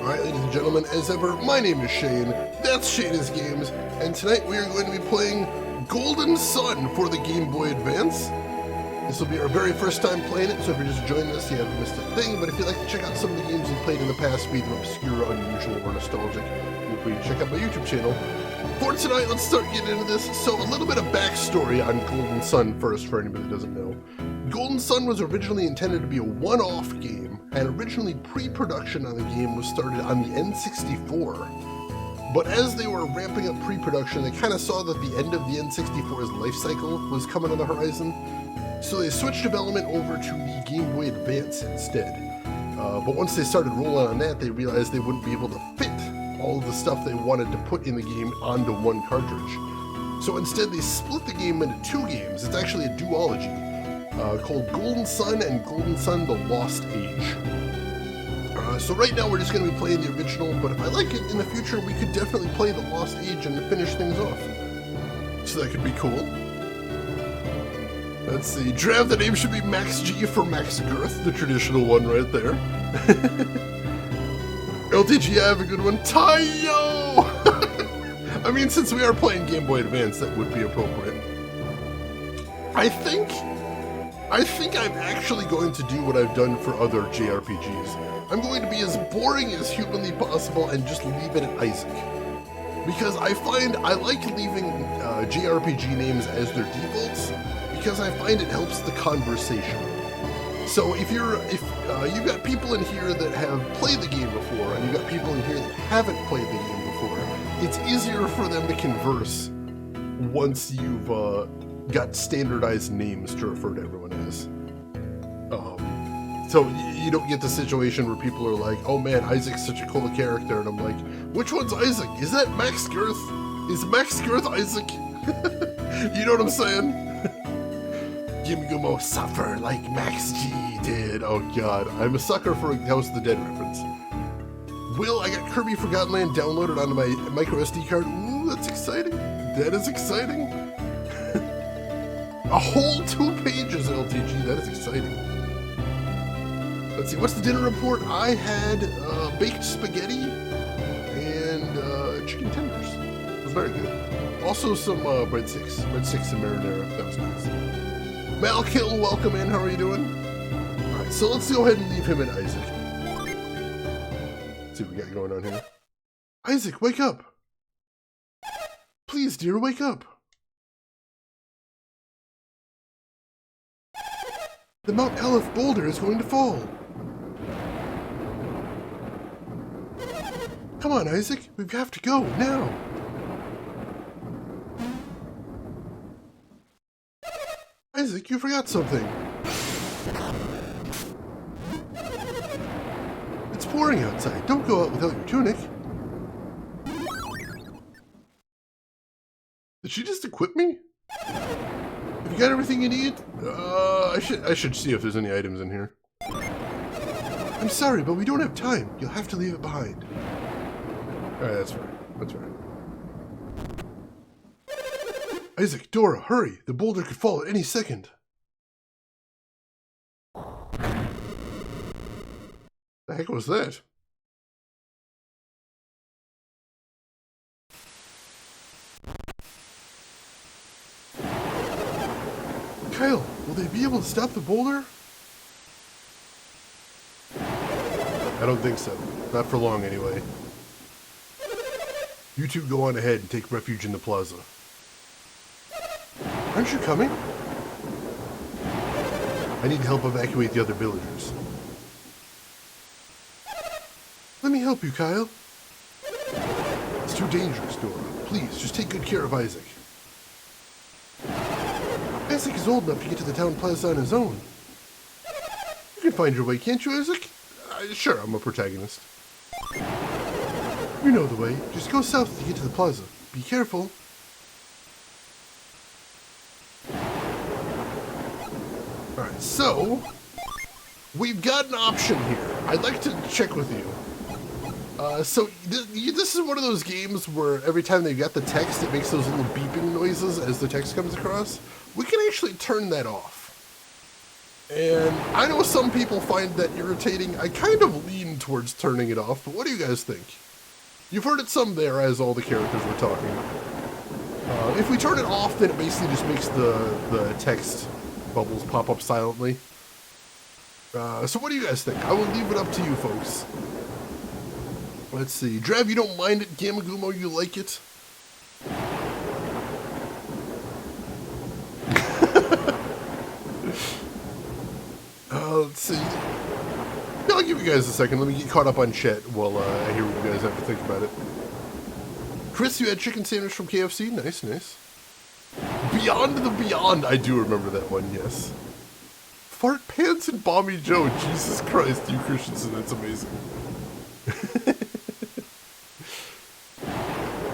Alright, ladies and gentlemen, as ever, my name is Shane, that's Shane's Games, and tonight we are going to be playing Golden Sun for the Game Boy Advance. This will be our very first time playing it, so if you're just joining us, you haven't missed a thing, but if you'd like to check out some of the games we've played in the past, be them obscure, unusual, or nostalgic, feel free to check out my YouTube channel. For tonight, let's start getting into this. So, a little bit of backstory on Golden Sun first, for anybody that doesn't know. Golden Sun was originally intended to be a one-off game, and originally pre-production on the game was started on the N64. But as they were ramping up pre-production, they kind of saw that the end of the N64's life cycle was coming on the horizon, so they switched development over to the Game Boy Advance instead. But once they started rolling on that, they realized they wouldn't be able to fit all of the stuff they wanted to put in the game onto one cartridge. So instead, they split the game into two games. It's actually a duology. Called Golden Sun and Golden Sun The Lost Age. So right now we're just going to be playing the original, but if I like it in the future, we could definitely play The Lost Age and finish things off. So that could be cool. Let's see, draft, the name should be Max G for Max Girth, the traditional one right there. LTG, I have a good one. Tayo! I mean, since we are playing Game Boy Advance, that would be appropriate. I think I'm actually going to do what I've done for other JRPGs. I'm going to be as boring as humanly possible and just leave it at Isaac. Because I find I like leaving JRPG names as their defaults, because I find it helps the conversation. So if you've got people in here that have played the game before, and you've got people in here that haven't played the game before, it's easier for them to converse once you've got standardized names to refer to everyone as. So you don't get the situation where people are like, oh man, Isaac's such a cool character, and I'm like, which one's Isaac? Is that Max Girth? Is Max Girth Isaac? You know what I'm saying? Gimme suffer like Max G did. Oh god, I'm a sucker for a House of the Dead reference. Will, I got Kirby Forgotten Land downloaded onto my micro SD card. Ooh, that's exciting. That is exciting. A whole 2 pages, LTG. That is exciting. Let's see, what's the dinner report? I had baked spaghetti and chicken tenders. It was very good. Also some breadsticks. Breadsticks and marinara. That was nice. Malkill, welcome in. How are you doing? Alright, so let's go ahead and leave him and Isaac. Let's see what we got going on here. Isaac, wake up! Please, dear, wake up! The Mount Aleph boulder is going to fall. Come on, Isaac. We have to go, now. Isaac, you forgot something. It's pouring outside. Don't go out without your tunic. Did she just equip me? Have you got everything you need? I should see if there's any items in here. I'm sorry, but we don't have time. You'll have to leave it behind. Alright, that's right. That's right. Isaac, Dora, hurry! The boulder could fall at any second. The heck was that? Kyle, will they be able to stop the boulder? I don't think so. Not for long, anyway. You two go on ahead and take refuge in the plaza. Aren't you coming? I need to help evacuate the other villagers. Let me help you, Kyle. It's too dangerous, Dora. Please, just take good care of Isaac. Isaac is old enough to get to the town plaza on his own. You can find your way, can't you, Isaac? Sure, I'm a protagonist. You know the way. Just go south to get to the plaza. Be careful. Alright, so we've got an option here. I'd like to check with you. So this is one of those games where every time they've got the text, it makes those little beeping noises as the text comes across. We can actually turn that off. And I know some people find that irritating. I kind of lean towards turning it off, but what do you guys think? You've heard it some there as all the characters were talking. If we turn it off, then it basically just makes the text bubbles pop up silently. So what do you guys think? I will leave it up to you folks. Let's see. Drav, you don't mind it. Gamagumo, you like it? Let's see. Yeah, I'll give you guys a second. Let me get caught up on chat while I hear what you guys have to think about it. Chris, you had chicken sandwich from KFC? Nice, nice. Beyond the Beyond. I do remember that one, yes. Fart Pants and Bomby Joe. Jesus Christ, you Christensen, that's amazing.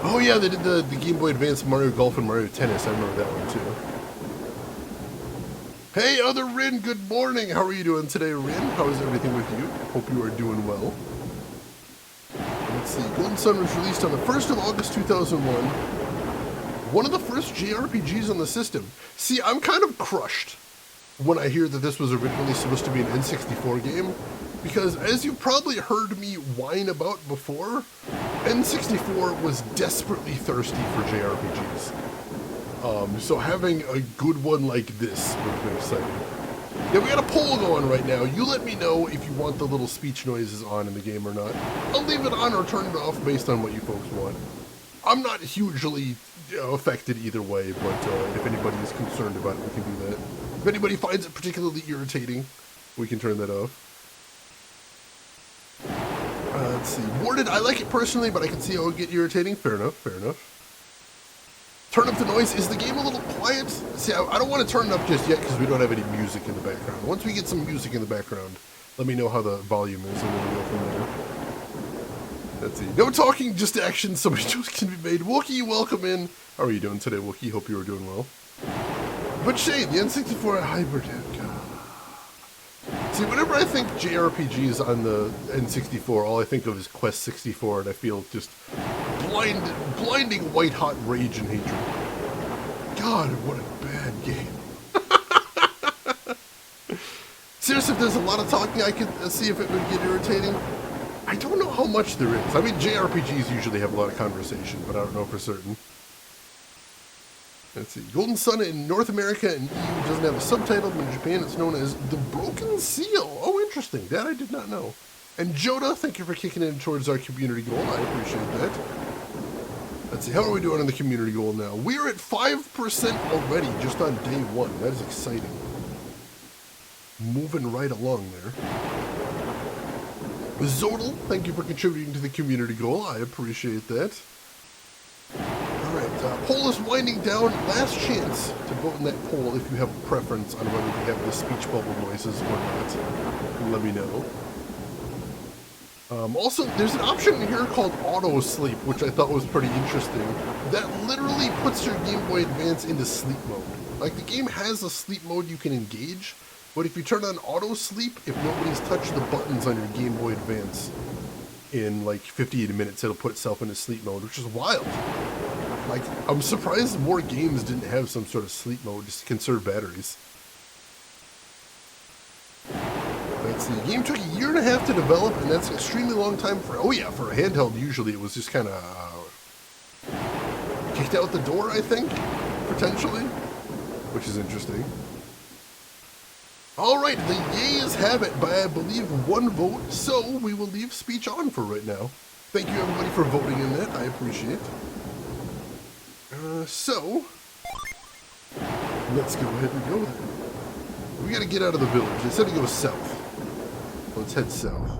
Oh yeah, they did the Game Boy Advance Mario Golf and Mario Tennis. I remember that one too. Hey, other Rin, good morning. How are you doing today, Rin? How is everything with you? Hope you are doing well. Let's see. Golden Sun was released on the 1st of August 2001. One of the first JRPGs on the system. See, I'm kind of crushed when I hear that this was originally supposed to be an N64 game, because as you've probably heard me whine about before, N64 was desperately thirsty for JRPGs. So having a good one like this would have been exciting. Yeah, we got a poll going right now. You let me know if you want the little speech noises on in the game or not. I'll leave it on or turn it off based on what you folks want. I'm not hugely affected either way, but if anybody is concerned about it, we can do that. If anybody finds it particularly irritating, we can turn that off. Let's see. Warded, I like it personally, but I can see how it would get irritating. Fair enough, fair enough. Turn up the noise. Is the game a little quiet? See, I don't want to turn it up just yet because we don't have any music in the background. Once we get some music in the background, let me know how the volume is, and then we'll go from there. Let's see. No talking, just action. So many jokes can be made. Wookie, welcome in. How are you doing today, Wookie? Hope you are doing well. But Shane, the N64 hybrid. See, whenever I think JRPGs on the N64, all I think of is Quest 64, and I feel just blinding white-hot rage and hatred. God, what a bad game. Seriously, if there's a lot of talking, I could see if it would get irritating. I don't know how much there is. I mean, JRPGs usually have a lot of conversation, but I don't know for certain. Let's see. Golden Sun in North America and EU doesn't have a subtitle, but in Japan it's known as The Broken Seal. Oh, interesting. That I did not know. And Joda, thank you for kicking in towards our community goal. I appreciate that. Let's see. How are we doing on the community goal now? We're at 5% already, just on day one. That is exciting. Moving right along there. Zodal, thank you for contributing to the community goal. I appreciate that. Poll is winding down. Last chance to vote in that poll if you have a preference on whether we have the speech bubble noises or not. Let me know. Also, there's an option in here called auto sleep, which I thought was pretty interesting. That literally puts your Game Boy Advance into sleep mode. Like, the game has a sleep mode you can engage, but if you turn on auto sleep, if nobody's touched the buttons on your Game Boy Advance in like 58 minutes, it'll put itself into sleep mode, which is wild. Like, I'm surprised more games didn't have some sort of sleep mode just to conserve batteries. Let's see, the game took 1.5 years to develop, and that's an extremely long time for, oh yeah, for a handheld. Usually it was just kind of kicked out the door, I think, potentially, which is interesting. All right, the yays have it by, I believe, 1 vote, so we will leave speech on for right now. Thank you, everybody, for voting in that. I appreciate it. So, let's go ahead and go there. We gotta get out of the village. They said to go south. Let's head south.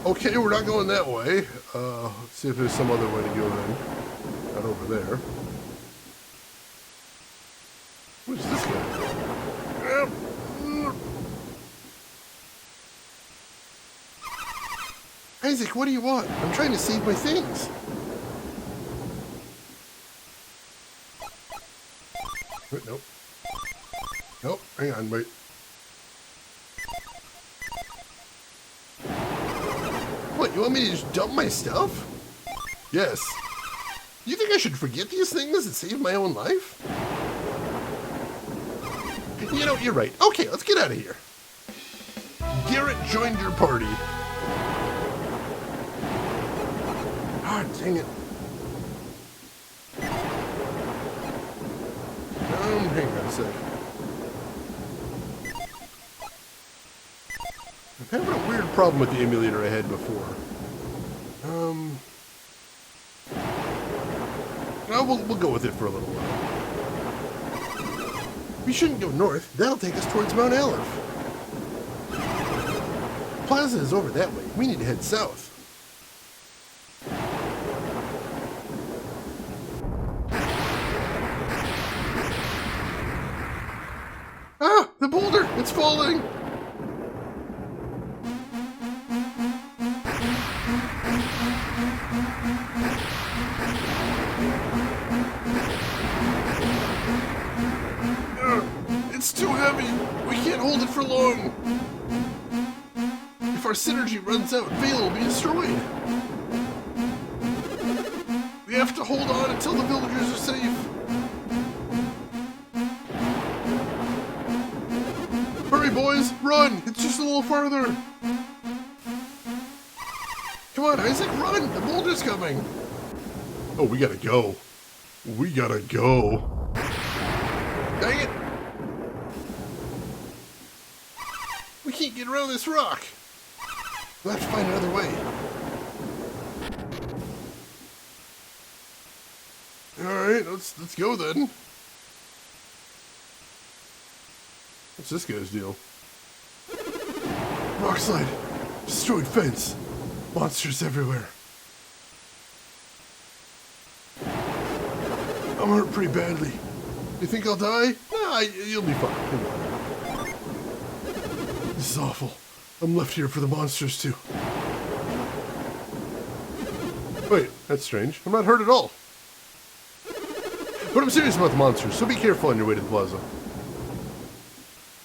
Okay, we're not going that way. Let's see if there's some other way to go then. Not over there. What's this guy? Isaac, what do you want? I'm trying to save my things. Wait, nope. Nope, hang on, wait. What, you want me to just dump my stuff? Yes. You think I should forget these things and save my own life? You know, you're right. Okay, let's get out of here. Garrett joined your party. Ah, dang it. Hang on a sec. I'm having a weird problem with the emulator I had before. Well, we'll go with it for a little while. We shouldn't go north. That'll take us towards Mount Aleph. Plaza is over that way. We need to head south. Ah! The boulder! It's falling! It's too heavy! We can't hold it for long! If our synergy runs out, Vale will be destroyed! We have to hold on until the villagers are safe! Hurry, boys! Run! It's just a little farther! Come on, Isaac, run! The boulder's coming! Oh, we gotta go. We gotta go. Dang it! We can't get around this rock! We'll have to find another way. Alright, let's go then. What's this guy's deal? Rock slide! Destroyed fence! Monsters everywhere. I'm hurt pretty badly. You think I'll die? Nah, you'll be fine. This is awful. I'm left here for the monsters too. Wait, that's strange. I'm not hurt at all. But I'm serious about the monsters, so be careful on your way to the plaza.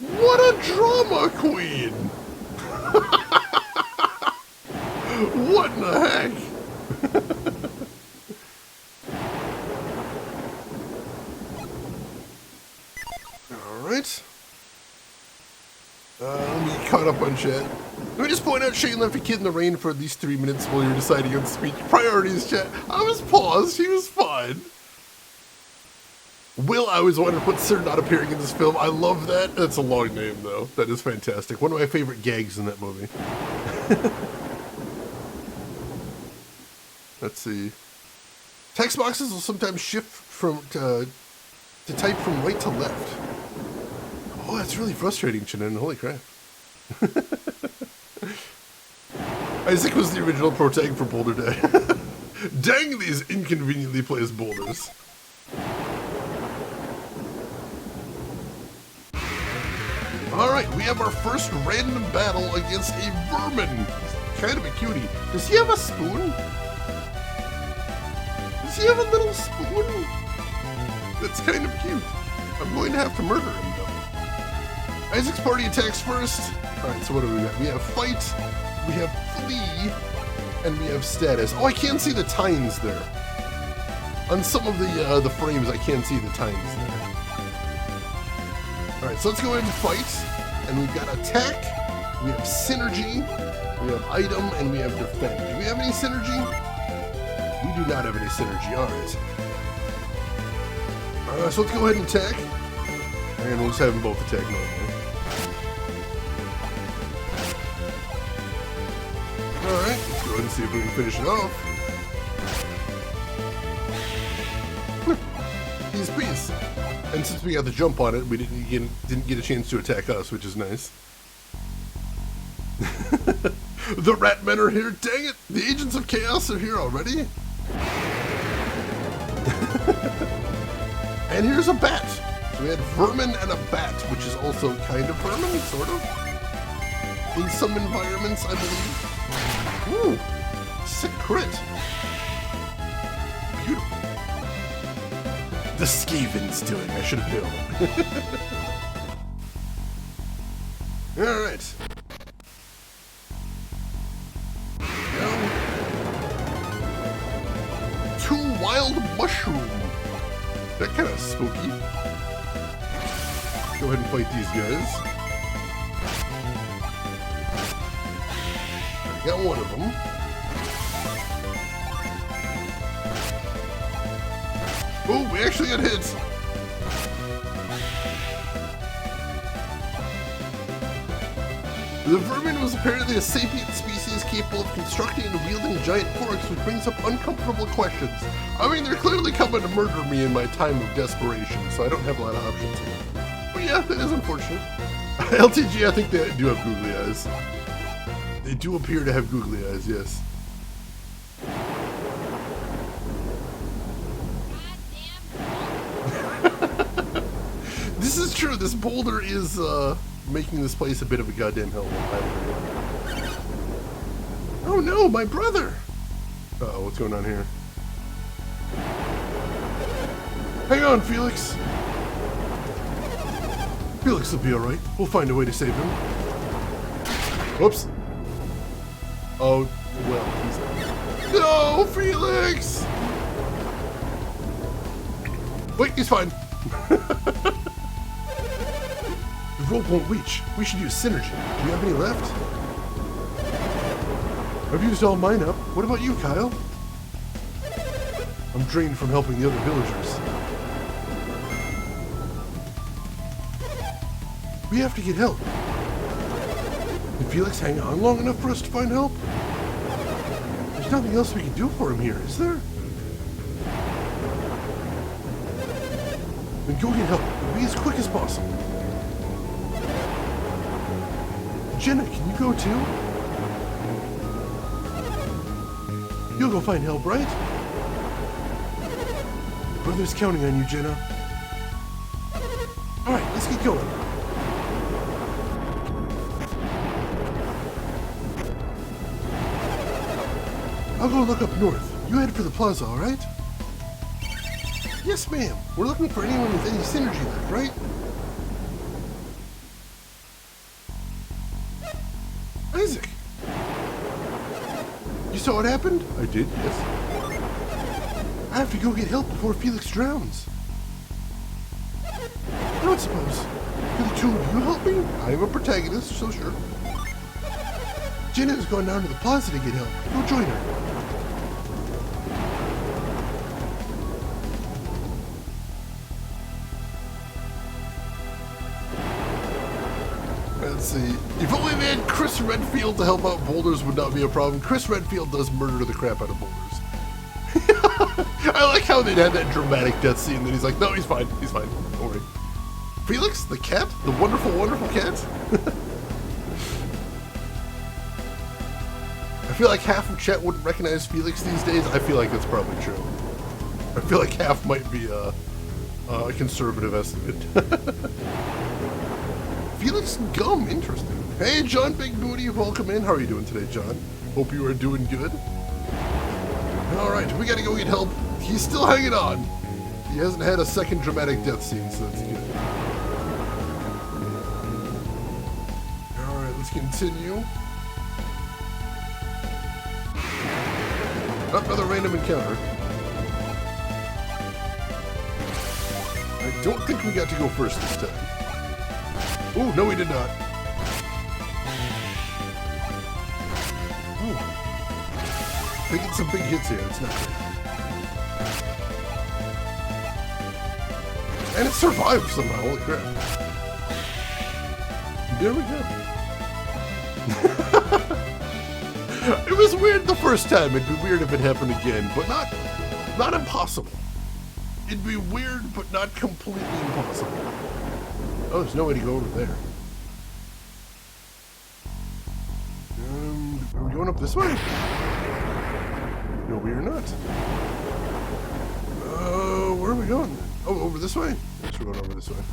What a drama queen! What in the heck? Alright. Let me get caught up on chat. Let me just point out Shane left a kid in the rain for at least 3 minutes while you're deciding on speech priorities, chat. I was paused. He was fine. Will, I always wanted to put Sir not appearing in this film. I love that. That's a long name, though. That is fantastic. One of my favorite gags in that movie. Let's see. Text boxes will sometimes shift from to type from right to left. Oh, that's really frustrating, Chinan. Holy crap. Isaac was the original protag for Boulder Day. Dang these inconveniently placed boulders. Alright, we have our first random battle against a vermin. He's kind of a cutie. Does he have a spoon? Does he have a little spoon? That's kind of cute. I'm going to have to murder him, though. Isaac's party attacks first. Alright, so what do we got? We have fight, we have flee, and we have status. Oh, I can't see the tines there. On some of the frames, I can't see the tines there. Alright, so let's go into fight. And we've got attack, we have synergy, we have item, and we have defend. Do we have any synergy? We do not have any synergy. Alright. So let's go ahead and attack. And we'll just have them both attack normally. Alright, let's go ahead and see if we can finish it off. Peace, peace. And since we got the jump on it, we didn't get a chance to attack us, which is nice. The rat men are here. Dang it! The agents of chaos are here already. And here's a bat. So we had vermin and a bat, which is also kind of vermin, sort of. In some environments, I believe. Ooh, sick crit. Beautiful. The Skaven's doing. I should have known. Alright. Two wild mushroom. That kind of spooky. go ahead and fight these guys. Got one of them. Oh, we actually got hit. The vermin was apparently a sapient species capable of constructing and wielding giant forks, which brings up uncomfortable questions. I mean, they're clearly coming to murder me in my time of desperation, so I don't have a lot of options here. But yeah, that is unfortunate. LTG, I think they do have googly eyes. They do appear to have googly eyes, yes. This is true, this boulder is, making this place a bit of a goddamn hellhole. Oh no, my brother! Uh-oh, what's going on here? Hang on, Felix! Felix will be alright. We'll find a way to save him. Whoops. Oh, well, he's... No, Felix! Wait, he's fine. The rope won't reach. We should use synergy. Do you have any left? I've used all mine up. What about you, Kyle? I'm drained from helping the other villagers. We have to get help. Can Felix hang on long enough for us to find help? There's nothing else we can do for him here, is there? Then go get help. Be as quick as possible. Jenna, can you go too? You'll go find help, right? Brother's counting on you, Jenna. Alright, let's get going. I'll go look up north. You head for the plaza, alright? Yes, ma'am. We're looking for anyone with any synergy left, right? Isaac! You saw what happened? I did, yes. I have to go get help before Felix drowns. I don't suppose. Can the two of you help me? I am a protagonist, so sure. Jenna has gone down to the plaza to get help. Go join her. Let's see. If only they had Chris Redfield to help out boulders would not be a problem. Chris Redfield does murder the crap out of boulders. I like how they had that dramatic death scene, and then he's like, no, he's fine, don't worry. Felix, the cat? The wonderful, wonderful cat? I feel like half of chat wouldn't recognize Felix these days. I feel like that's probably true. I feel like half might be a conservative estimate. Felix Gum, interesting. Hey, John Big Booty, welcome in. How are you doing today, John? Hope you are doing good. Alright, we gotta go get help. He's still hanging on. He hasn't had a second dramatic death scene, so that's good. Alright, let's continue. Another random encounter. I don't think we got to go first this time. Oh, no, we did not. Ooh. Taking some big hits here. It's not great. And it survived somehow. Holy crap. There we go. It was weird the first time. It'd be weird if it happened again, but not impossible. It'd be weird, but not completely impossible. Oh, there's no way to go over there. Are we going up this way? No, we are not. Where are we going? Oh, over this way? Yes, we're going over this way.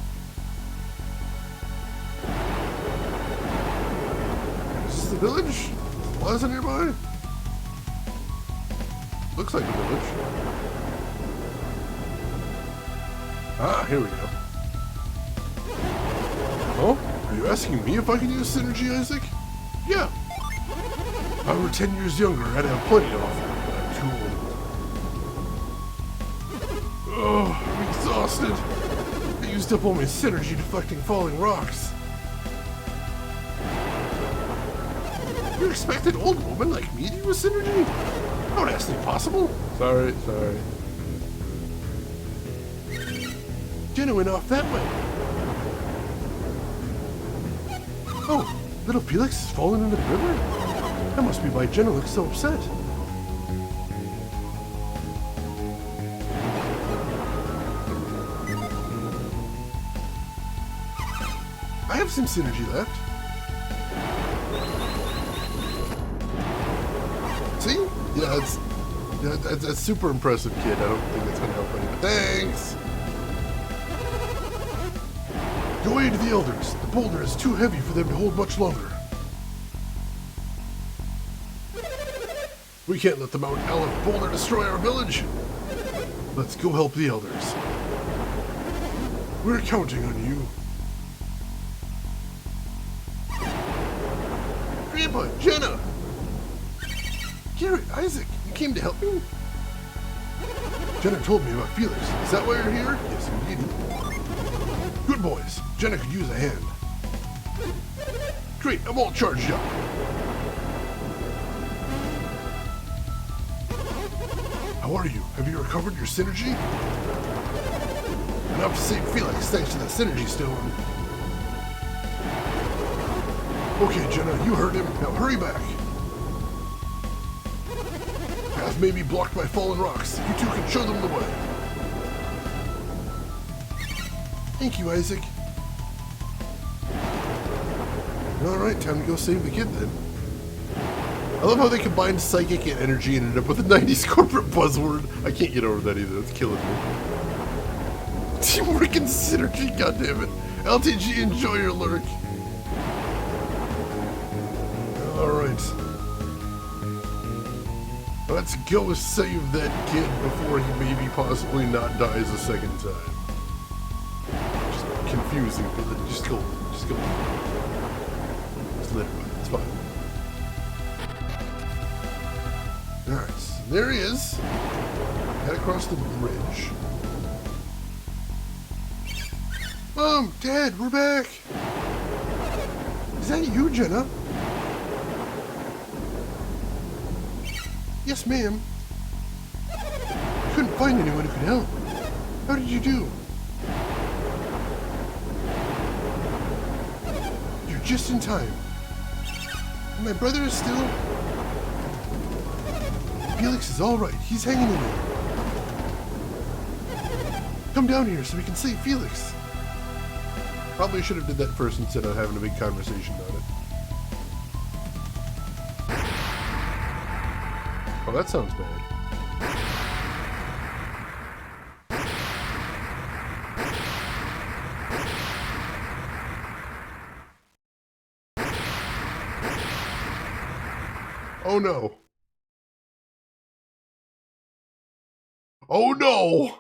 Is this the village? Plaza nearby? Looks like a village. Ah, here we go. Oh? Are you asking me if I can use synergy, Isaac? Yeah. If I were 10 years younger, I'd have plenty to offer, but I'm too old. Oh, I'm exhausted. used up all my synergy deflecting falling rocks. You expect an old woman like me to use synergy? Oh, that's impossible. Sorry. Jenna went off that way. Oh, little Felix has fallen into the river? That must be why Jenna looks so upset. I have some synergy left. See? Yeah, that's super impressive, kid. I don't think that's gonna help anyone. Thanks! Go aid the elders. The boulder is too heavy for them to hold much longer. We can't let the Mount Aleph boulder destroy our village. Let's go help the elders. We're counting on you. Grandpa, Jenna! Garrett, Isaac, you came to help me? Jenna told me about Felix. Is that why you're here? Yes, indeed. Good boys. Jenna could use a hand. Great, I'm all charged up. How are you? Have you recovered your synergy? Enough to save Felix thanks to the synergy stone. Okay, Jenna, you heard him. Now hurry back. Path may be blocked by fallen rocks. You two can show them the way. Thank you, Isaac. Alright, time to go save the kid then. I love how they combined psychic and energy and ended up with a 90s corporate buzzword. I can't get over that either. That's killing me. Teamwork and synergy, goddammit. LTG, enjoy your lurk. Alright. Let's go save that kid before he maybe possibly not dies a second time. Just confusing, but just go. Just let it run. It's fine. Alright, so there he is. Head across the bridge. Mom, Dad, we're back. Is that you, Jenna? Yes, ma'am. Couldn't find anyone who could help. How did you do? You're just in time. My brother is still... Felix is all right. He's hanging in there. Come down here so we can save Felix. Probably should have did that first instead of having a big conversation about it. Oh, that sounds bad. Oh no. Oh no!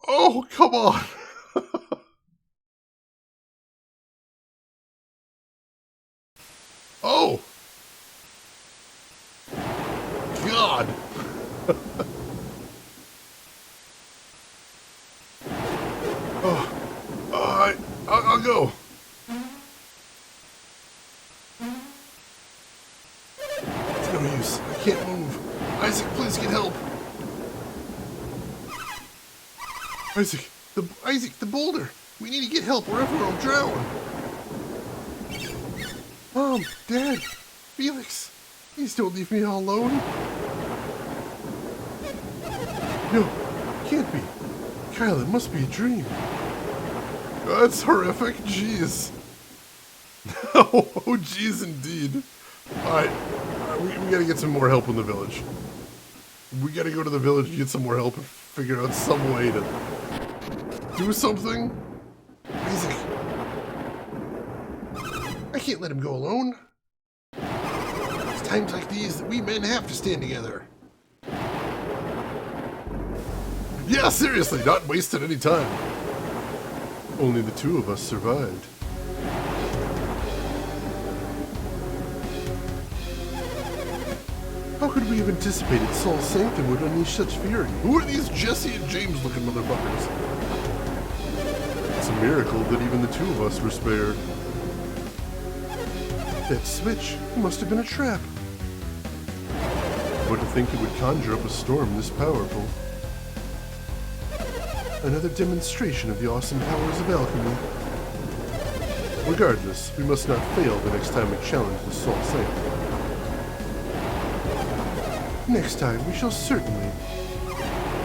Oh, come on! Oh! God! I'll go. It's no use. I can't move. Isaac, please get help. Isaac, the boulder. We need to get help or everyone will drown. Mom, Dad, Felix, please don't leave me all alone. No, can't be. Kyle, it must be a dream. That's horrific. Jeez. Oh, jeez, indeed. Alright, we gotta get some more help in the village. We gotta go to the village and get some more help and figure out some way to do something. Isaac. I can't let him go alone. It's times like these that we men have to stand together. Yeah, seriously, not wasting any time. Only the two of us survived. How could we have anticipated Saul's Sanctum would unleash such fury? Who are these Jesse and James looking motherfuckers? It's a miracle that even the two of us were spared. That switch must have been a trap. But to think it would conjure up a storm this powerful. Another demonstration of the awesome powers of alchemy. Regardless, we must not fail the next time we challenge the Saul Sanctum. Next time, we shall certainly...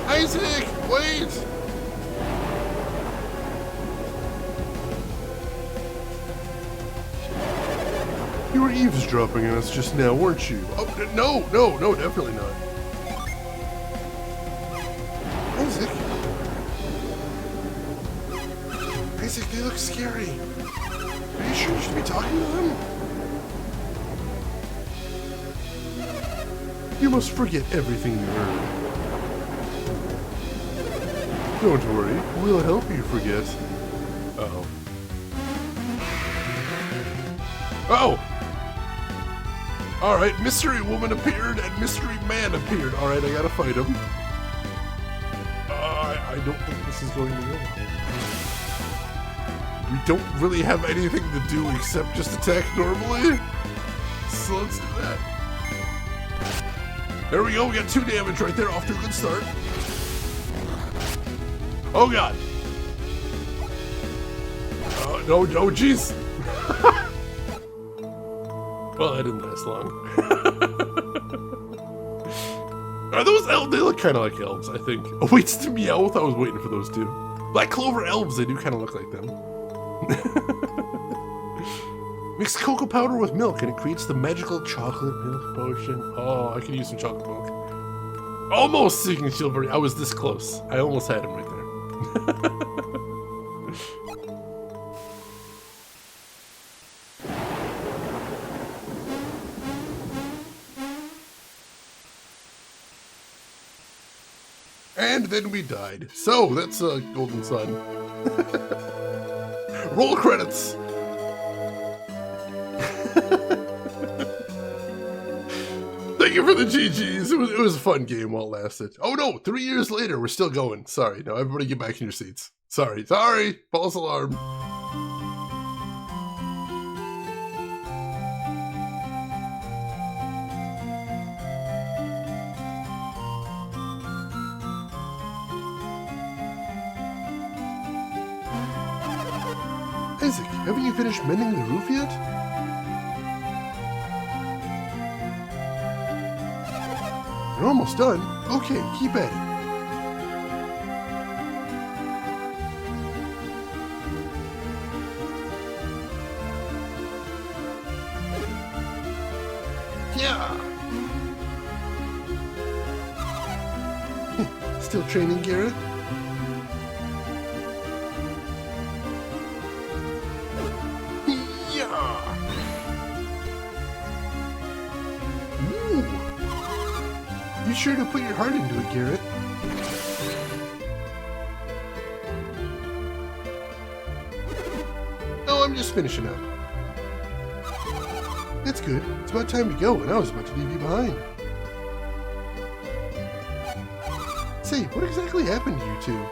Isaac! Wait! You were eavesdropping on us just now, weren't you? Oh, no, definitely not. Isaac? Isaac, they look scary. Are you sure you should be talking to them? You must forget everything you heard. Don't worry, we'll help you forget. Uh-oh. Oh! Alright, Mystery Woman appeared and Mystery Man appeared. Alright, I gotta fight him. I don't think this is going to go. We don't really have anything to do except just attack normally. So let's do that. There we go, we got 2 damage right there, off to a good start. Oh god. No, jeez. Well, that didn't last long. Are those elves? They look kind of like elves, I think. Oh, wait, it's the Meowth. I was waiting for those two. Black Clover elves, they do kind of look like them. Mix cocoa powder with milk and it creates the magical chocolate milk potion. Oh, I could use some chocolate milk. Almost seeking Silvery. I was this close. I almost had him right there. And then we died. So, that's Golden Sun. Roll credits! Thank you for the GGs. It was a fun game while it lasted. Oh no, 3 years later, we're still going. Sorry, now everybody get back in your seats. Sorry, false alarm. Isaac, haven't you finished mending the roof yet? You're almost done. Okay, keep at it. Yeah. Still training, Garrett? Be sure to put your heart into it, Garrett. Oh, I'm just finishing up. That's good. It's about time to go, and I was about to leave you behind. Say, what exactly happened to you two?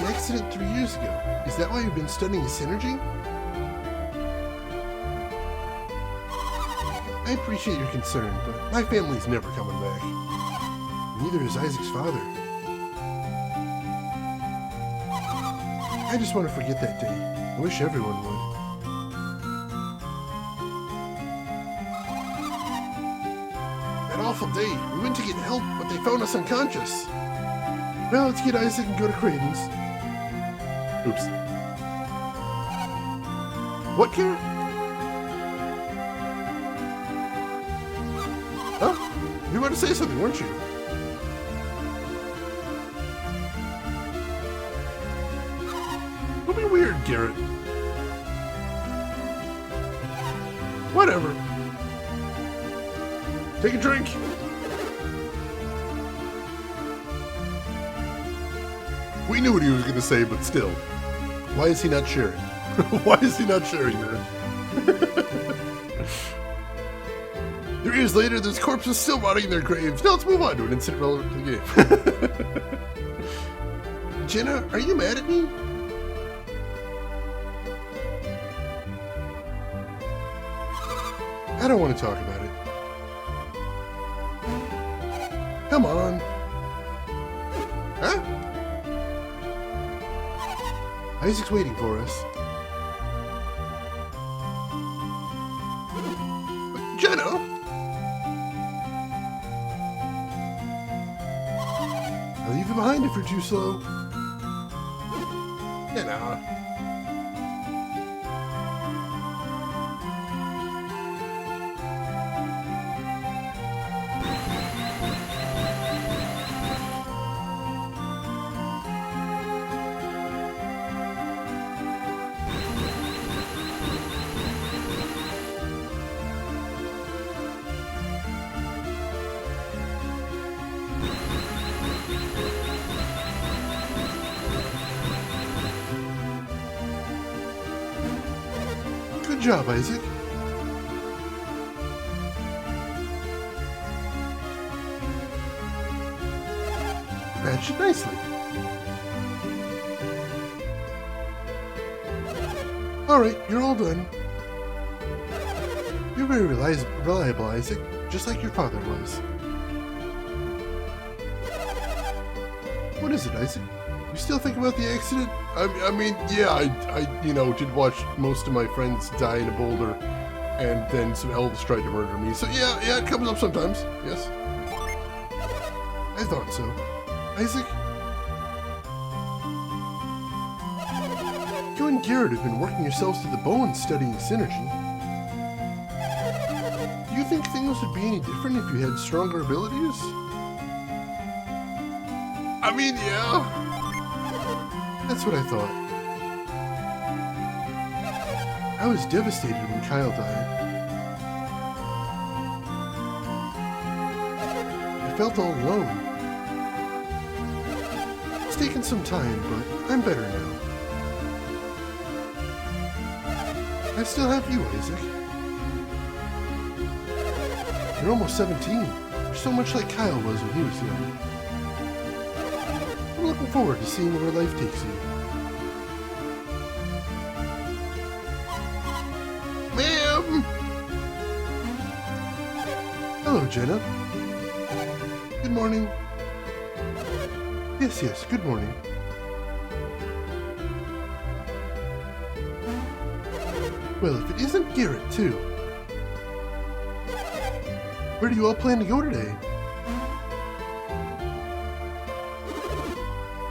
The accident 3 years ago. Is that why you've been studying synergy? I appreciate your concern, but my family's never coming back. Neither is Isaac's father. I just want to forget that day. I wish everyone would. That awful day. We went to get help, but they found us unconscious. Well, let's get Isaac and go to Creighton's. Oops. What, Garrett? Huh? You were about to say something, weren't you? Don't be weird, Garrett. Whatever. Take a drink. We knew what he was going to say, but still. Why is he not sharing? Why is he not sharing that? 3 years later, there's corpses still rotting in their graves. Now let's move on to an incident relevant to the game. Jenna, are you mad at me? I don't want to talk about it. Come on. Huh? Isaac's waiting for us. Jenna? I'll leave you behind if you're too slow. Jenna. Good job, Isaac. Matched it nicely. Alright, you're all done. You're very reliable, Isaac, just like your father was. What is it, Isaac? You still think about the accident? I mean, yeah, I did watch most of my friends die in a boulder, and then some elves tried to murder me. So yeah, it comes up sometimes. Yes. I thought so. Isaac? You and Garrett have been working yourselves to the bone studying synergy. Do you think things would be any different if you had stronger abilities? I mean, yeah. That's what I thought. I was devastated when Kyle died. I felt all alone. It's taken some time, but I'm better now. I still have you, Isaac. You're almost 17. You're so much like Kyle was when he was young. I'm looking forward to seeing where life takes you. Ma'am! Hello, Jenna. Good morning. Yes, good morning. Well, if it isn't Garrett, too. Where do you all plan to go today?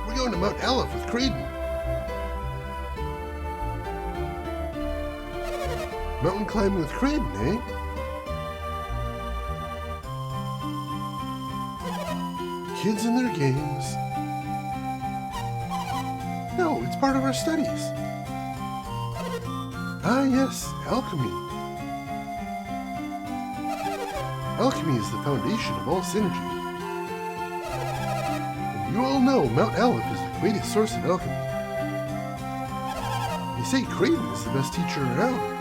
We're going to Mount Aleph with Creighton. Mountain climbing with Creighton, eh? Kids and their games. No, it's part of our studies. Ah, yes, alchemy. Alchemy is the foundation of all synergy. And you all know Mount Aleph is the greatest source of alchemy. They say Creighton is the best teacher around.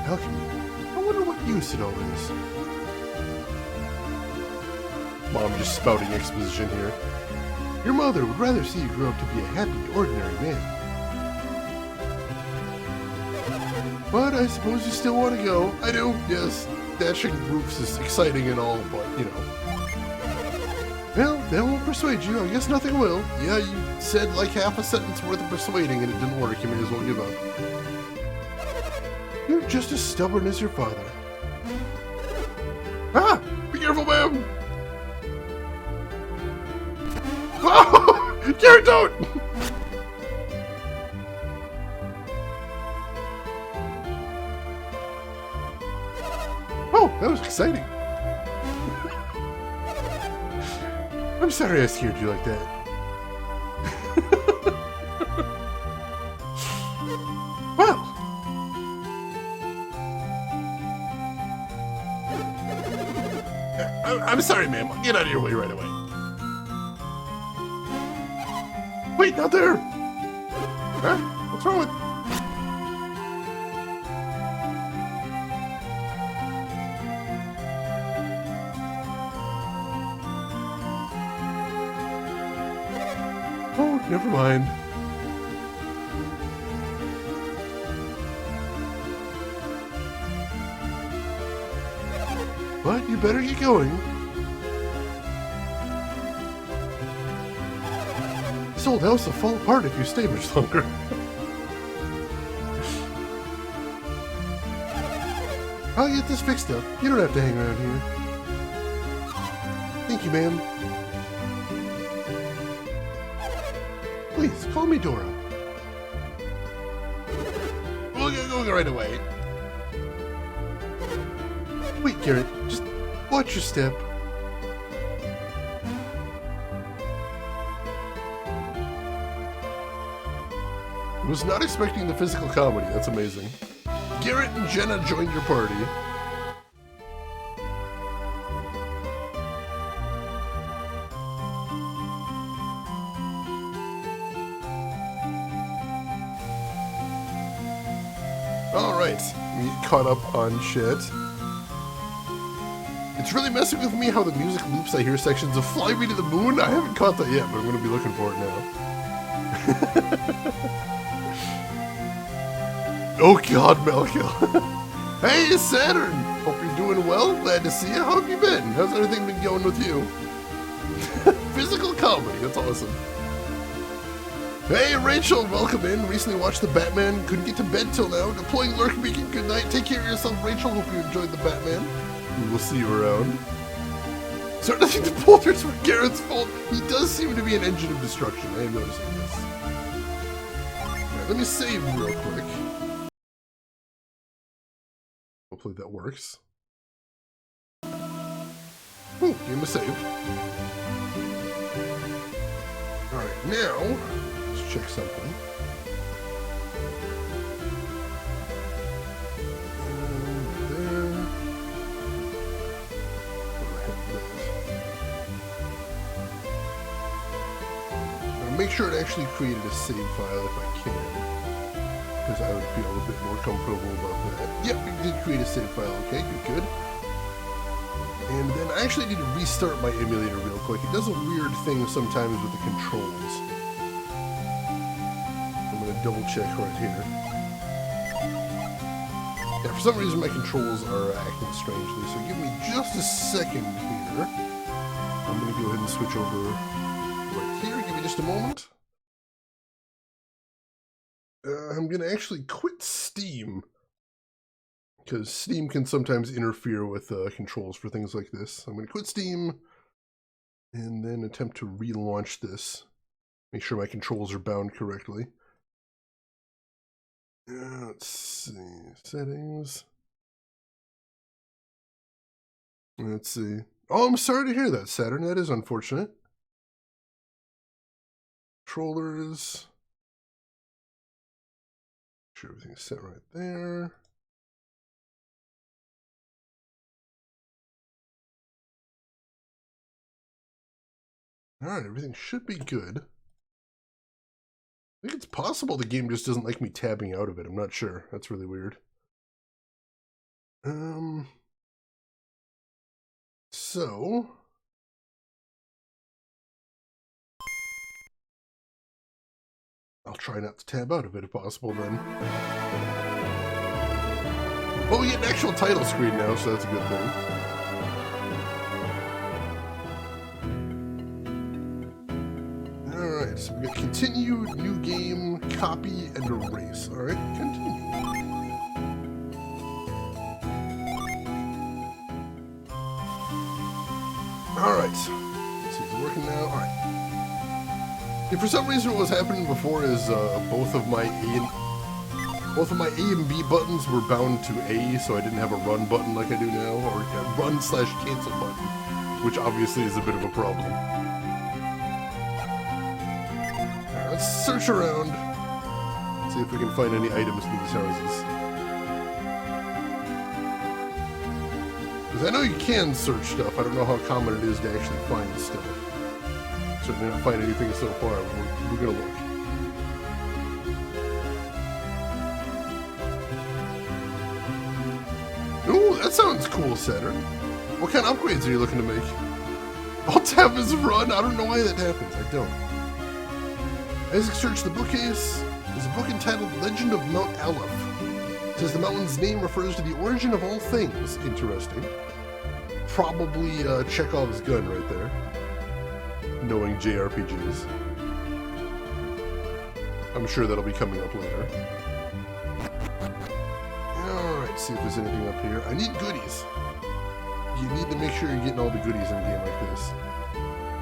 Alchemy. I wonder what use it all is. Mom just spouting exposition here. Your mother would rather see you grow up to be a happy, ordinary man. But I suppose you still want to go. I do, yes. Dashing roofs is exciting and all, but, you know. Well, that won't persuade you. I guess nothing will. Yeah, you said like half a sentence worth of persuading and it didn't work. You may as well give up. You're just as stubborn as your father. Ah! Be careful, ma'am! Oh! Garrett, don't! Oh, that was exciting. I'm sorry I scared you like that. Well. I'm sorry, ma'am. Get out of your way right away. Wait, not there! Huh? What's wrong with... never mind. But you better get going. This old house will fall apart if you stay much longer. I'll get this fixed up. You don't have to hang around here. Thank you, ma'am. Please, call me Dora. We'll get going right away. Wait, Garrett, just watch your step. Was not expecting the physical comedy. That's amazing. Garrett and Jenna joined your party. Alright, we caught up on shit. It's really messing with me how the music loops. I hear sections of Fly Me to the Moon. I haven't caught that yet, but I'm going to be looking for it now. Oh god, Melka. Hey, Saturn! Hope you're doing well. Glad to see you. How have you been? How's everything been going with you? Physical comedy, that's awesome. Hey, Rachel, welcome in. Recently watched the Batman. Couldn't get to bed till now. Deploying Lurk Beacon. Good night. Take care of yourself, Rachel. Hope you enjoyed the Batman. We will see you around. So nothing to boulders for Garrett's fault. He does seem to be an engine of destruction. I am noticing this. Alright, let me save real quick. Hopefully that works. Ooh, game is saved. Alright, now, let's check something. There. I'll make sure it actually created a save file if I can. Because I would feel a bit more comfortable about that. Yep, it did create a save file. Okay, good. And then I actually need to restart my emulator real quick. It does a weird thing sometimes with the controls. I'm going to double check right here. Yeah, for some reason my controls are acting strangely, so give me just a second here. I'm going to go ahead and switch over right here. Give me just a moment. I'm going to actually quit Steam, because Steam can sometimes interfere with controls for things like this. I'm going to quit Steam, and then attempt to relaunch this. Make sure my controls are bound correctly. Let's see, settings. Let's see. Oh, I'm sorry to hear that, Saturn. That is unfortunate. Controllers. Sure everything's set right there. Alright, everything should be good. I think it's possible the game just doesn't like me tabbing out of it. I'm not sure. That's really weird. So I'll try not to tab out of it if possible then. Oh, we get an actual title screen now, so that's a good thing. Alright, so we got continue, new game, copy, and erase. Alright, continue. Alright, let's see, is it working now? Alright. Yeah, for some reason what was happening before is both of my A and B buttons were bound to A, so I didn't have a run button like I do now, or a run/cancel button, which obviously is a bit of a problem. Alright, let's search around, see if we can find any items in these houses. Because I know you can search stuff, I don't know how common it is to actually find stuff. Certainly not find anything so far, but we're gonna look. Ooh, that sounds cool, Saturn. What kind of upgrades are you looking to make? Alt tab is run. I don't know why that happens. I don't. Isaac searched the bookcase. There's a book entitled Legend of Mount Aleph. It says the mountain's name refers to the origin of all things. Interesting. Probably Chekhov's gun right there. Knowing JRPGs. I'm sure that'll be coming up later. Alright, see if there's anything up here. I need goodies. You need to make sure you're getting all the goodies in a game like this.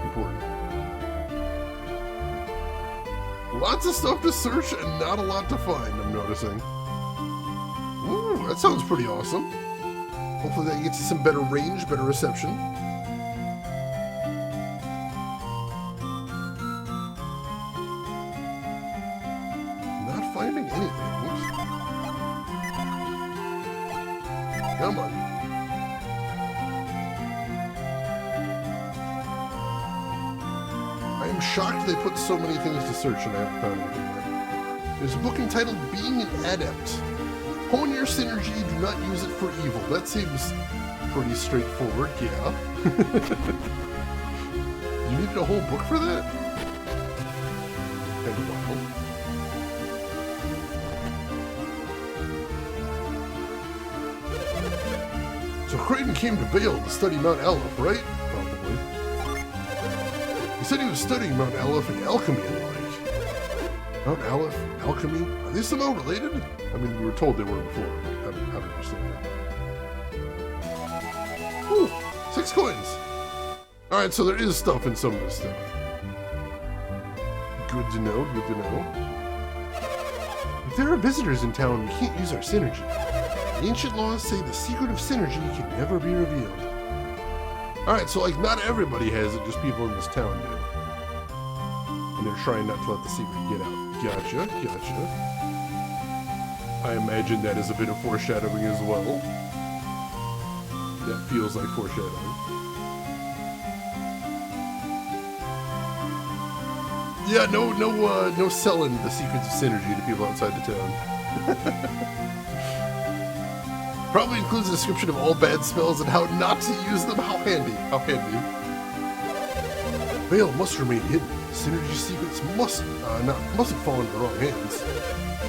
Important. Lots of stuff to search and not a lot to find, I'm noticing. Ooh, that sounds pretty awesome. Hopefully that gets you some better range, better reception. Not finding anything. Oops. Come on. I am shocked they put so many things to search and I haven't found anything yet. There's a book entitled Being an Adept. Hone your synergy, do not use it for evil. That seems pretty straightforward, yeah. You needed a whole book for that? Kind of wild. So Creighton came to Vale to study Mount Aleph, right? Probably. He said he was studying Mount Aleph and alchemy and the like. Mount Aleph, alchemy, are they somehow related? I mean, we were told they were before, but I don't understand that. Ooh, 6 coins. Alright, so there is stuff in some of this stuff. Good to know, good to know. If there are visitors in town, we can't use our synergy. The ancient laws say the secret of synergy can never be revealed. Alright, so like not everybody has it, just people in this town do. And they're trying not to let the secret get out. Gotcha, gotcha. I imagine that is a bit of foreshadowing as well. That feels like foreshadowing. Yeah, no selling the secrets of synergy to people outside the town. Probably includes a description of all bad spells and how not to use them. How handy, how handy. Vale must remain hidden. Synergy secrets mustn't fall into the wrong hands.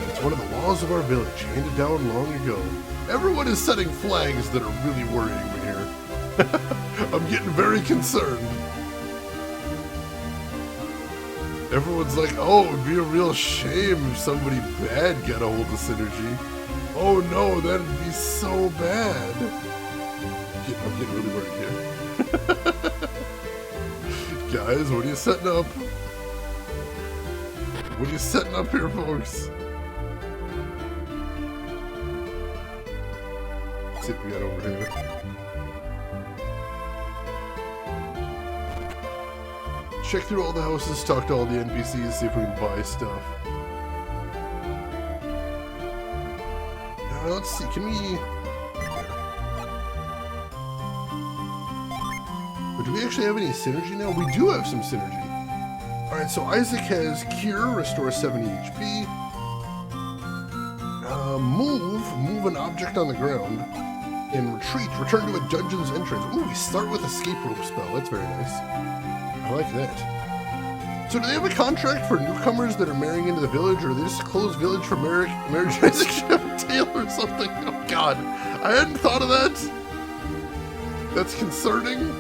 It's one of the laws of our village, handed down long ago. Everyone is setting flags that are really worrying me here. I'm getting very concerned. Everyone's like, oh, it would be a real shame if somebody bad got a hold of synergy. Oh no, that'd be so bad. I'm getting really worried here. Guys, what are you setting up? What are you setting up here, folks? Let's see what we got over here. Check through all the houses, talk to all the NPCs, see if we can buy stuff. Let's see, can we... But do we actually have any synergy now? We do have some synergy. Alright, so Isaac has Cure, restore 70 HP. Move an object on the ground. And retreat, return to a dungeon's entrance. Ooh, we start with escape rope spell. That's very nice. I like that. So do they have a contract for newcomers that are marrying into the village, or are they just a closed village for marriage? Isaac should have a tail or something. Oh god, I hadn't thought of that. That's concerning.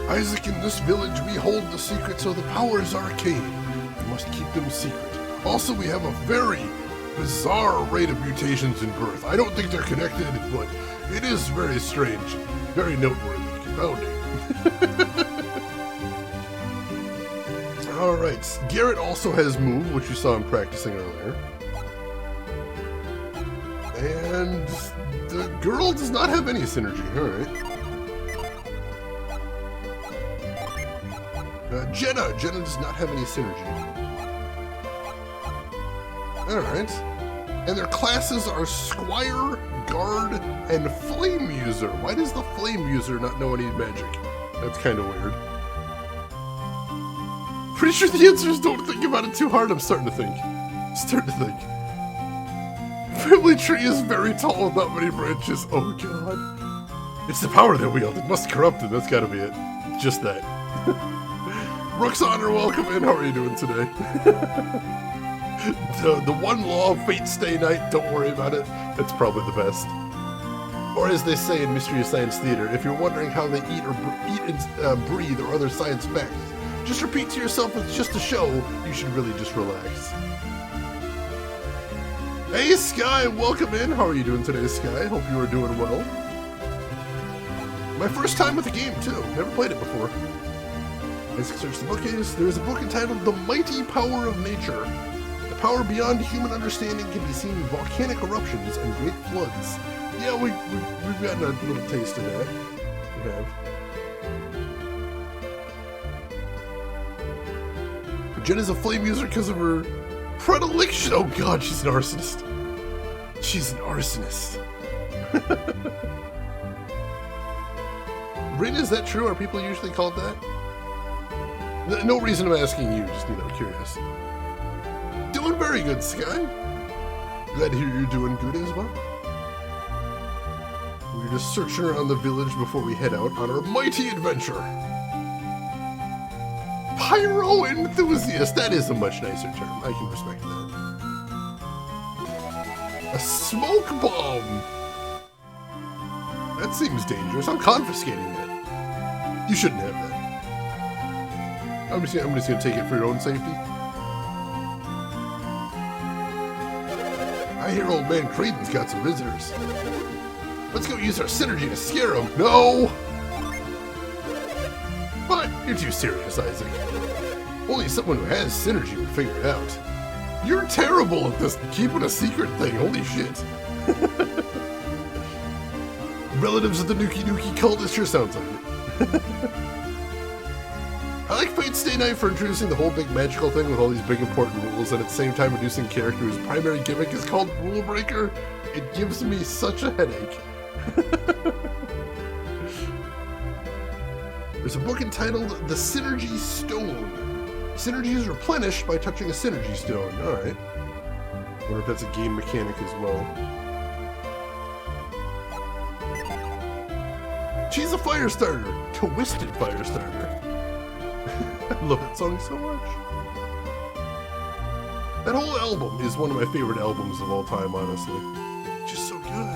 Isaac, in this village we hold the secret, so the power is arcane. We must keep them secret. Also, we have a very bizarre rate of mutations in birth. I don't think they're connected, but it is very strange. Very noteworthy. Confounding. Alright, Garrett also has move, which you saw him practicing earlier. And the girl does not have any synergy, alright. Jenna does not have any synergy. Alright. And their classes are Squire, Guard, and Flame User. Why does the Flame User not know any magic? That's kind of weird. Pretty sure the answer is don't think about it too hard. I'm starting to think. Family tree is very tall with not many branches. Oh god. It's the power they wield. It must corrupt them. That's gotta be it. Just that. Rook's Honor, welcome in. How are you doing today? the one law of fate stay night, don't worry about it. That's probably the best. Or as they say in Mystery of Science Theater, if you're wondering how they eat and breathe or other science facts, just repeat to yourself it's just a show. You should really just relax. Hey Sky, welcome in. How are you doing today, Sky? Hope you are doing well. My first time with the game, too. Never played it before. As I search the bookcase, there is a book entitled The Mighty Power of Nature. The power beyond human understanding can be seen in volcanic eruptions and great floods. Yeah, we've gotten a little taste of that. We have. Jen is a flame user because of her predilection. Oh god, she's an arsonist. She's an arsonist. Rita, is that true? Are people usually called that? No reason I'm asking you, just, curious. Doing very good, Sky. Glad to hear you're doing good as well. We're just searching around the village before we head out on our mighty adventure. Pyro enthusiast, that is a much nicer term. I can respect that. A smoke bomb. That seems dangerous. I'm confiscating that. You shouldn't have that. I'm just gonna take it for your own safety. I hear old man Creighton's got some visitors. Let's go use our synergy to scare him. No! But you're too serious, Isaac. Only someone who has synergy would figure it out. You're terrible at this keeping a secret thing. Holy shit. Relatives of the Nuki Nuki cult, it sure sounds like it. I like Fate Stay Night for introducing the whole big magical thing with all these big important rules and at the same time introducing a character whose primary gimmick is called Rule Breaker. It gives me such a headache. There's a book entitled The Synergy Stone. Synergy is replenished by touching a synergy stone. Alright. Wonder if that's a game mechanic as well. She's a fire starter. Twisted fire starter. I love that song so much. That whole album is one of my favorite albums of all time, honestly. Just so good.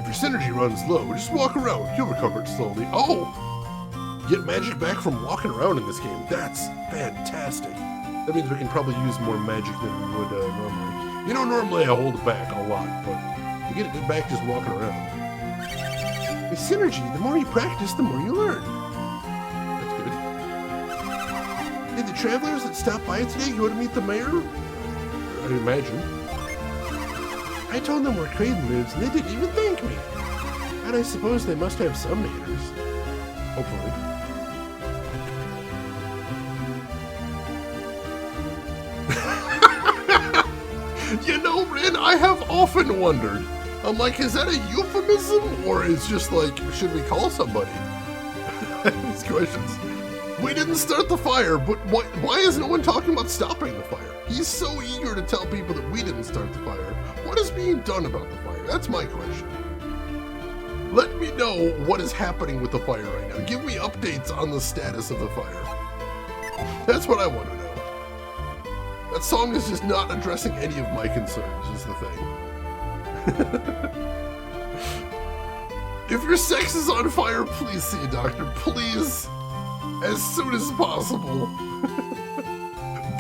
If your synergy runs low, just walk around. You'll recover it slowly. Oh! Get magic back from walking around in this game. That's fantastic. That means we can probably use more magic than we would normally. Normally I hold it back a lot, but you get it back just walking around. With synergy, the more you practice, the more you learn. That's good. Did the travelers that stopped by today go to meet the mayor? I imagine. I told them where Creighton lives, and they didn't even thank me. And I suppose they must have some manners. Hopefully. Rin, I have often wondered. I'm like, is that a euphemism, or is just like, should we call somebody? These questions. We didn't start the fire, but why is no one talking about stopping the fire? He's so eager to tell people that we didn't start the fire. What is being done about the fire? That's my question. Let me know what is happening with the fire right now. Give me updates on the status of the fire. That's what I want to know. That song is just not addressing any of my concerns, is the thing. If your sex is on fire, please see a doctor. Please. As soon as possible.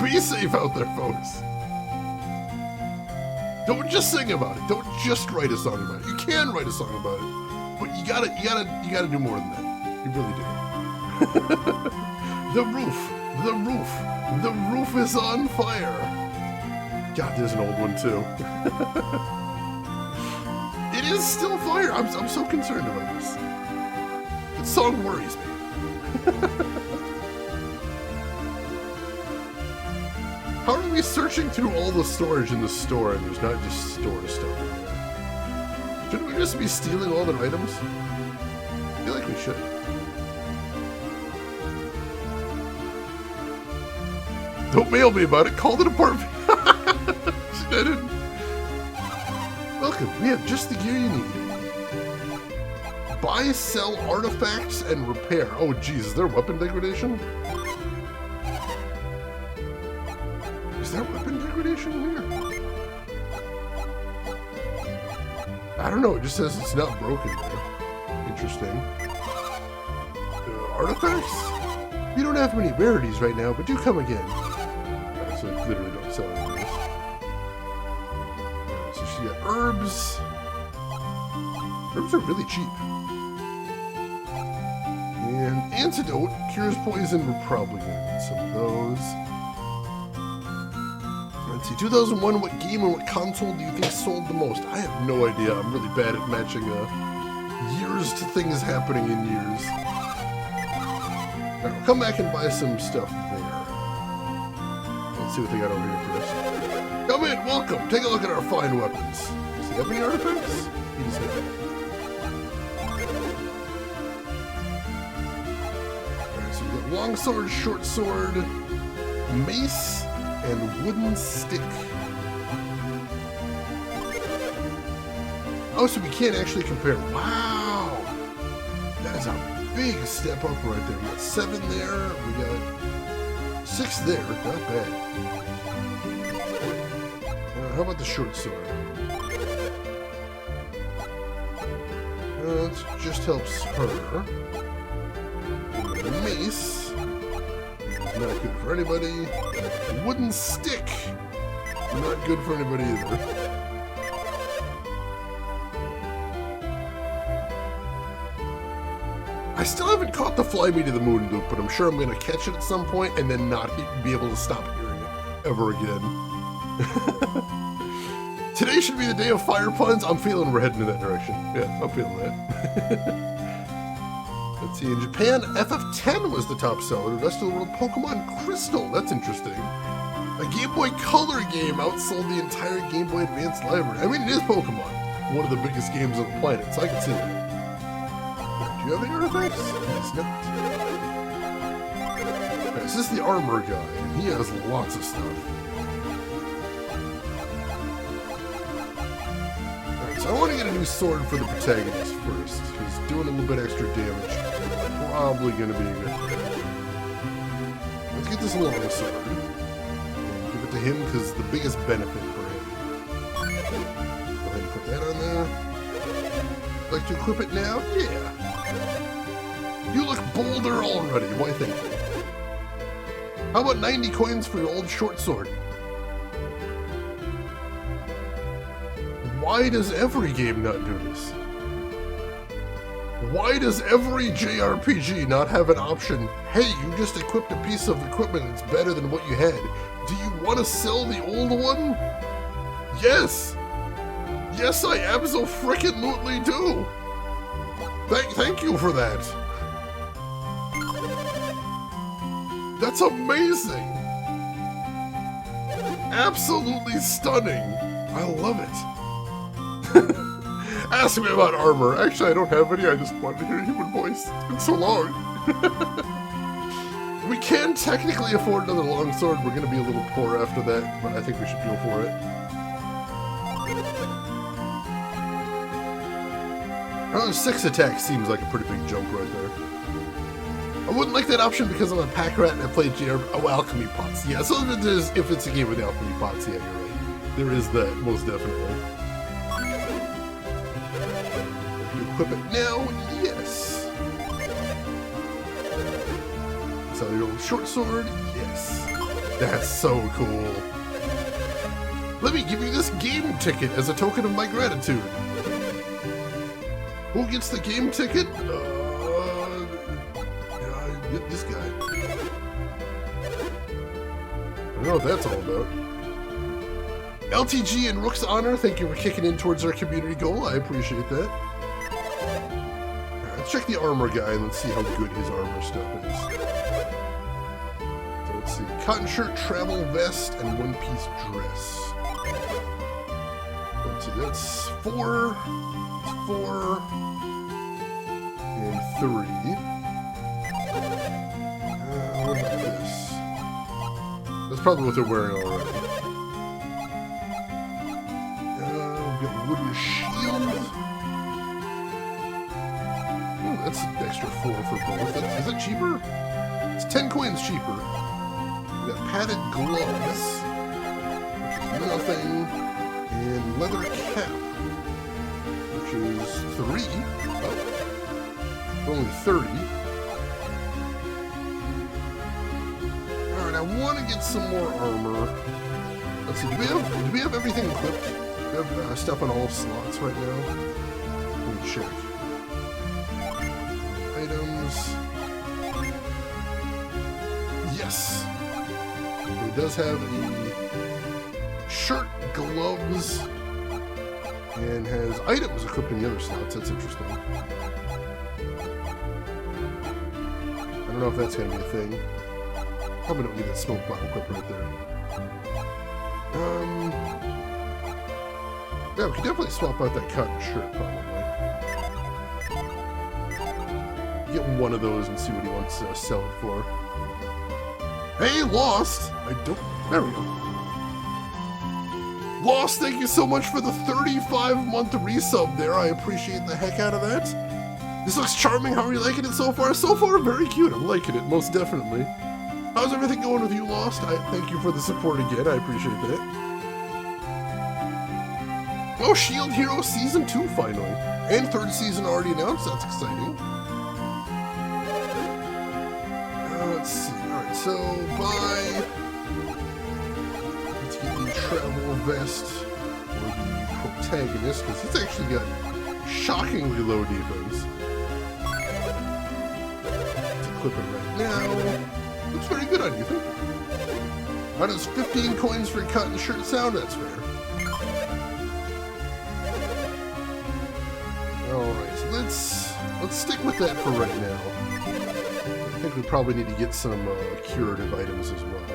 Be safe out there, folks. Don't just sing about it. Don't just write a song about it. You can write a song about it, but you gotta do more than that. You really do. The roof is on fire. God, there's an old one too. It is still fire. I'm so concerned about this. The song worries me. How are we searching through all the storage in the store and there's not just store stuff in there? Shouldn't we just be stealing all their items? I feel like we should. Don't mail me about it. Call the department. Welcome. We have just the gear you need. Buy, sell artifacts, and repair. Oh, geez, is there weapon degradation? Is there weapon degradation here? I don't know, it just says it's not broken there. Interesting. Artifacts? You don't have many rarities right now, but do come again. Right, so I literally don't sell any of this. Right, so she got herbs. Herbs are really cheap. And antidote cures poison. We're probably going to need some of those. Let's see, 2001, what game and what console do you think sold the most? I have no idea. I'm really bad at matching years to things happening in years. All right, we'll come back and buy some stuff there. Let's see what they got over here first. Come in, welcome. Take a look at our fine weapons. Does he have any artifacts? He does not. Alright, so we got long sword, short sword, mace, and wooden stick. Oh, so we can't actually compare. Wow! That is a big step up right there. We got 7 there, we got 6 there. Not bad. How about the short sword? That just helps her. The mace. Not good for anybody. Wooden stick. Not good for anybody either. I still haven't caught the Fly Me to the Moon loop, but I'm sure I'm going to catch it at some point and then not be able to stop hearing it ever again. Today should be the day of fire puns. I'm feeling we're heading in that direction. Yeah, I'm feeling that. Let's see, in Japan, FF10 was the top seller. The rest of the world, Pokemon Crystal. That's interesting. A Game Boy Color game outsold the entire Game Boy Advance library. I mean, it is Pokemon, one of the biggest games on the planet, so I can see that. Do you have any artifacts? Yes, not. Okay, so this is the armor guy, and he has lots of stuff. Alright, so I want to get a new sword for the protagonist first. He's doing a little bit extra damage. Probably going to be a good thing. Let's get this long sword. And give it to him because it's the biggest benefit for him. Go ahead and put that on there. Like to equip it now? Yeah. You look bolder already. Why, thank you. How about 90 coins for your old short sword? Why does every game not do this? Why does every JRPG not have an option? Hey, you just equipped a piece of equipment that's better than what you had. Do you want to sell the old one? Yes! Yes, I abso-frickin-lutely do! Thank you for that! That's amazing! Absolutely stunning! I love it! Ask me about armor. Actually, I don't have any, I just wanted to hear a human voice. It's been so long. We can technically afford another longsword. We're going to be a little poor after that, but I think we should go for it. Oh, 6 attack seems like a pretty big jump right there. I wouldn't like that option because I'm a pack rat and I play alchemy pots. Yeah, so if it's a game with alchemy pots, yeah, you're right. There is that, most definitely. Equip it now, yes. Sell your old short sword, yes. That's so cool. Let me give you this game ticket as a token of my gratitude. Who gets the game ticket? This guy. I don't know what that's all about. LTG and Rook's Honor, thank you for kicking in towards our community goal. I appreciate that. Alright, let's check the armor guy and let's see how good his armor stuff is. So let's see. Cotton shirt, travel vest, and one-piece dress. Let's see, that's 4. It's 4. And 3. What about this? That's probably what they're wearing already. We've got wooden shield. go for both. Is it cheaper? It's 10 coins cheaper. We got padded gloves, which is nothing, and leather cap, which is 3. Oh, only 30. Alright, I want to get some more armor. Let's see, do we have everything equipped? Do we have stuff on all slots right now? Let me check. Items. Yes! It does have a shirt, gloves, and has items equipped in the other slots. That's interesting. I don't know if that's going to be a thing. Probably don't need that smoke bottle equipped right there. Yeah, we could definitely swap out that cotton shirt, probably. Get one of those and see what he wants to sell it for. Hey, Lost! There we go. Lost, thank you so much for the 35-month resub there. I appreciate the heck out of that. This looks charming. How are you liking it so far? So far, very cute. I'm liking it, most definitely. How's everything going with you, Lost? I thank you for the support again. I appreciate that. Oh, Shield Hero Season 2, finally. And 3rd season already announced. That's exciting. Let's see. Alright, so let's get the travel vest for the protagonist, because he's actually got shockingly low defense. Let's equip it right now. Looks very good on you, think? How does 15 coins for a cotton shirt sound? That's fair. Alright, so let's stick with that for right now. I think we probably need to get some curative items as well.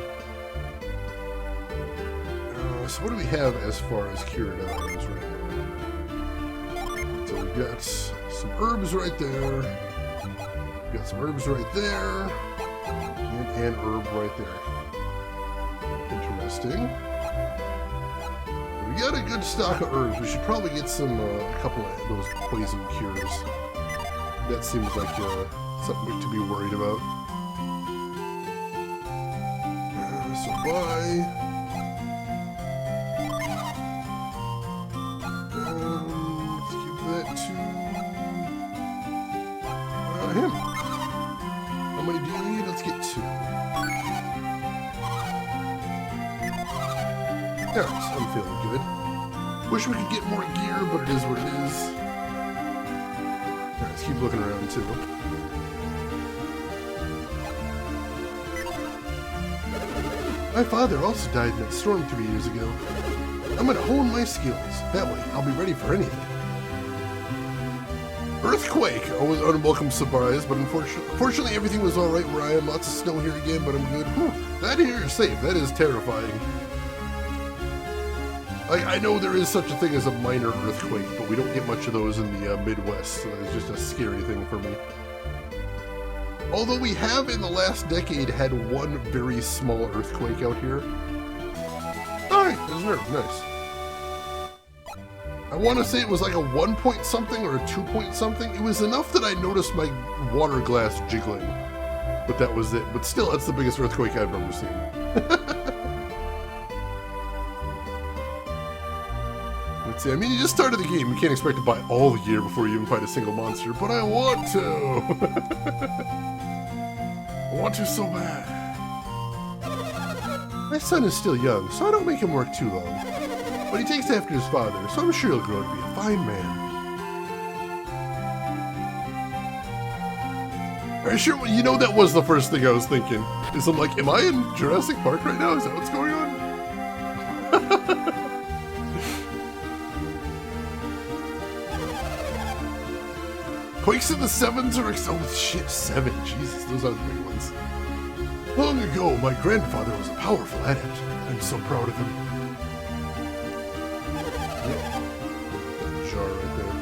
So what do we have as far as curative items right now? So we've got some herbs right there. We've got some herbs right there. And an herb right there. Interesting. We got a good stock of herbs. We should probably get some a couple of those poison cures. That seems like something to be worried about. So buy. Let's give that to him. How many do you need? Let's get 2. Alright, I'm feeling good. Wish we could get more gear, but it is what it is. Alright, let's keep looking around too. My father also died in that storm 3 years ago. I'm gonna hone my skills. That way, I'll be ready for anything. Earthquake! Always unwelcome surprise, but unfortunately everything was alright where I am. Lots of snow here again, but I'm good. Whew, that here is safe. That is terrifying. I know there is such a thing as a minor earthquake, but we don't get much of those in the Midwest, so that's just a scary thing for me. Although we have in the last decade had one very small earthquake out here. Alright, there's an herb, nice. I want to say it was like a 1 point something or a 2 point something. It was enough that I noticed my water glass jiggling. But that was it. But still, that's the biggest earthquake I've ever seen. Let's see, I mean, you just started the game. You can't expect to buy all the gear before you even fight a single monster, but I want to! I want to so bad. My son is still young, so I don't make him work too long. But he takes after his father, so I'm sure he'll grow to be a fine man. Are you sure? You know, that was the first thing I was thinking. Is I'm like, am I in Jurassic Park right now? Is that what's going on? Quakes in the 7s are oh shit, 7, Jesus, those are the big ones. Long ago, my grandfather was a powerful adept. I'm so proud of him. Yep. That jar right there.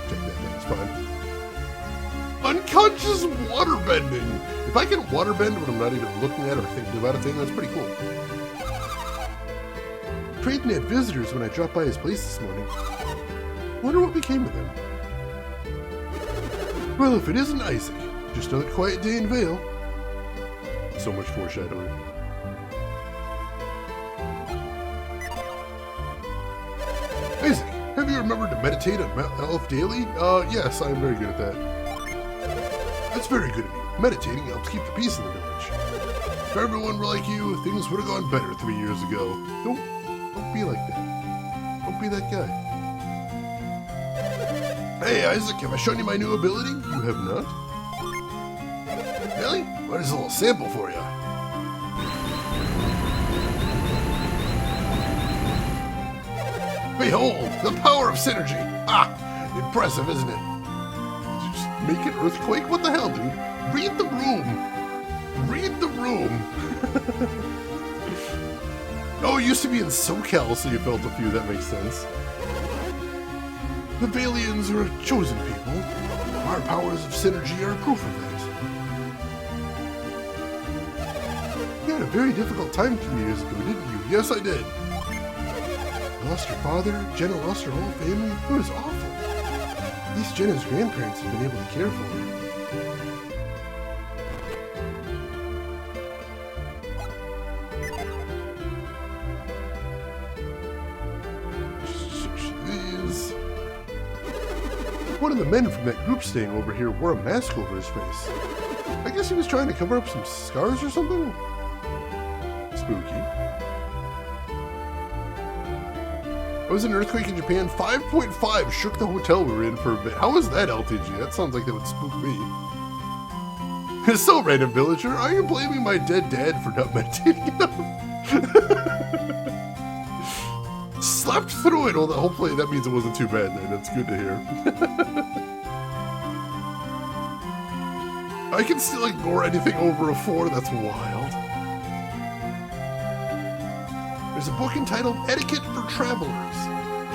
Check that, that's fine. Unconscious waterbending! If I can waterbend when I'm not even looking at or thinking about a thing, that's pretty cool. Trading had visitors when I dropped by his place this morning. Wonder what became of them. Well, if it isn't Isaac, just another quiet day in Vale. So much foreshadowing. Isaac, have you remembered to meditate on Aleph daily? Yes, I'm very good at that. That's very good of you. Meditating helps keep the peace in the village. If everyone were like you, things would have gone better 3 years ago. Don't be like that. Don't be that guy. Hey, Isaac, have I shown you my new ability? You have not? Really? Well, here's a little sample for you. Behold, the power of synergy. Ah, impressive, isn't it? Did you just make an earthquake? What the hell, dude? Read the room. Read the room. Oh, it used to be in SoCal, so you felt a few. That makes sense. The Valians are a chosen people. Our powers of synergy are proof of that. You had a very difficult time 3 years ago, didn't you? Yes, I did. You lost your father, Jenna lost her whole family. It was awful. At least Jenna's grandparents have been able to care for her. One of the men from that group staying over here wore a mask over his face. I guess he was trying to cover up some scars or something? Spooky. It was an earthquake in Japan. 5.5 shook the hotel we were in for a bit. How was that, LTG? That sounds like that would spook me. So, random villager, are you blaming my dead dad for not meditating enough? Slept through it. Well, hopefully that means it wasn't too bad then. That's good to hear. I can still ignore anything over a 4. That's wild. There's a book entitled Etiquette for Travelers.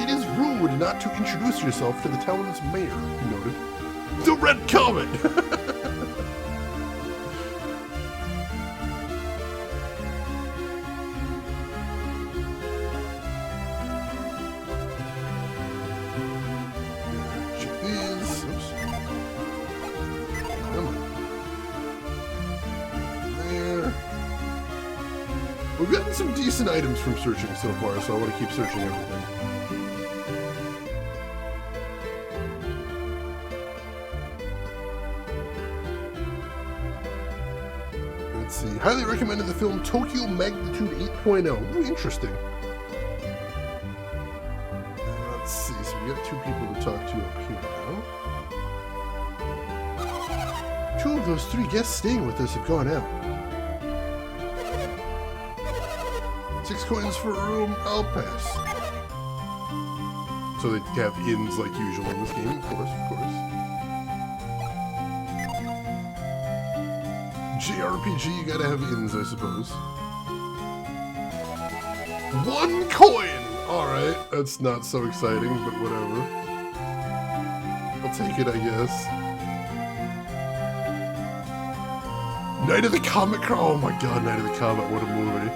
It is rude not to introduce yourself to the town's mayor, he noted. The Red Comet! We've gotten some decent items from searching so far, so I want to keep searching everything. Let's see. Highly recommended the film Tokyo Magnitude 8.0. Ooh, interesting. Let's see. So we got 2 people to talk to up here now. 2 of those 3 guests staying with us have gone out. 6 coins for a room, I'll pass. So they have inns like usual in this game, of course, JRPG, you gotta have inns, I suppose. 1 coin! Alright, that's not so exciting, but whatever. I'll take it, I guess. Night of the Comet Crow, oh my god, Night of the Comet, what a movie.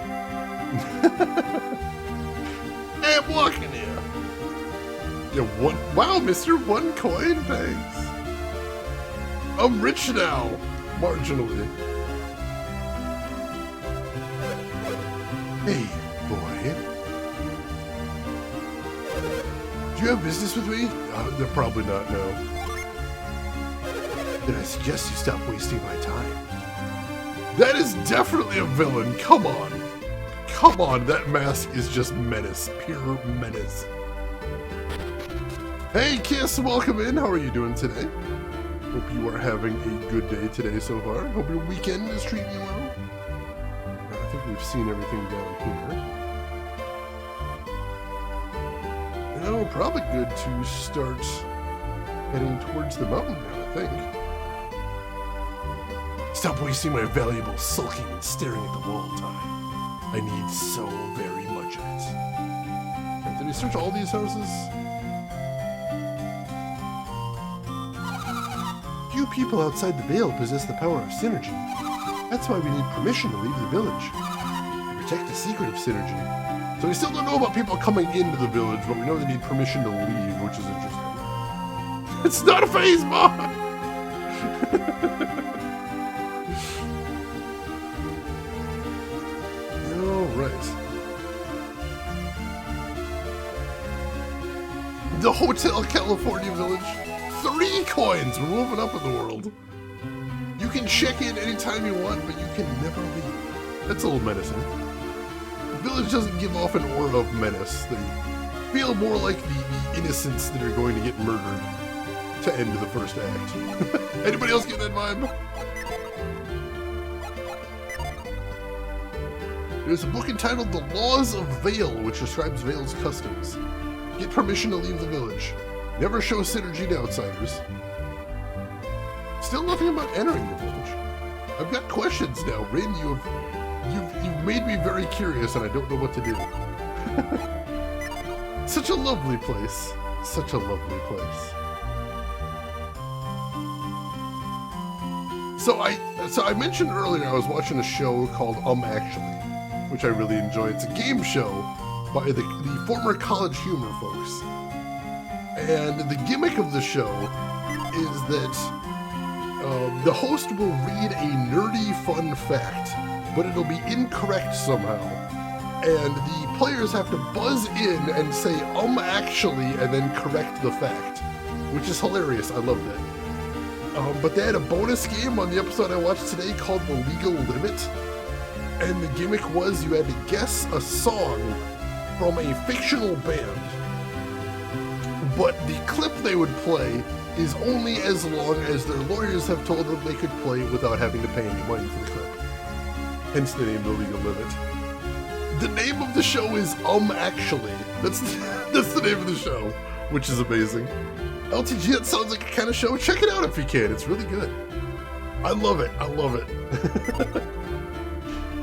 Hey, I'm walking here. Yeah, 1. Wow, mister, 1 coin? Thanks. I'm rich now. Marginally. Hey, boy. Do you have business with me? They're probably not, no. Then I suggest you stop wasting my time. That is definitely a villain. Come on. Come on, that mask is just menace. Pure menace. Hey, Kiss, welcome in. How are you doing today? Hope you are having a good day today so far. Hope your weekend is treating you well. I think we've seen everything down here. Now, probably good to start heading towards the mountain now, I think. Stop wasting my valuable sulking and staring at the wall time. I need so very much of it. Right, did we search all these houses? Few people outside the Vale possess the power of synergy. That's why we need permission to leave the village. To protect the secret of synergy. So we still don't know about people coming into the village, but we know they need permission to leave, which is interesting. It's not a phase mod! Alright. The Hotel California Village. 3 coins! We're moving up in the world. You can check in anytime you want, but you can never leave. That's a little menacing. The village doesn't give off an aura of menace. They feel more like the innocents that are going to get murdered to end the first act. Anybody else get that vibe? There's a book entitled The Laws of Vale, which describes Vale's customs. Get permission to leave the village. Never show synergy to outsiders. Still nothing about entering the village. I've got questions now. Rin, you've made me very curious and I don't know what to do. Such a lovely place. Such a lovely place. So I mentioned earlier I was watching a show called Actually, which I really enjoy. It's a game show by the former College Humor folks. And the gimmick of the show is that the host will read a nerdy fun fact, but it'll be incorrect somehow. And the players have to buzz in and say, actually, and then correct the fact, which is hilarious. I loved it. But they had a bonus game on the episode I watched today called The Legal Limit. And the gimmick was you had to guess a song from a fictional band. But the clip they would play is only as long as their lawyers have told them they could play it without having to pay any money for the clip. Hence the name The Legal Limit. The name of the show is Actually. That's the name of the show, which is amazing. LTG, that sounds like a kind of show. Check it out if you can. It's really good. I love it. I love it.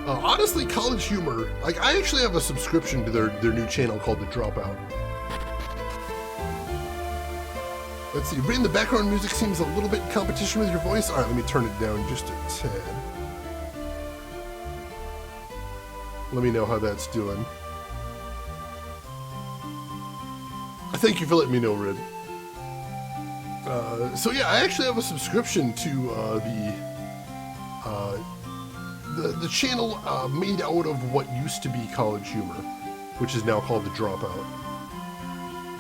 Honestly, College Humor, like I actually have a subscription to their new channel called The Dropout. Let's see, Rin, the background music seems a little bit in competition with your voice. All right, let me turn it down just a tad. Let me know how that's doing. Thank you for letting me know, Rin. So yeah, I actually have a subscription to the channel made out of what used to be College Humor, which is now called The Dropout.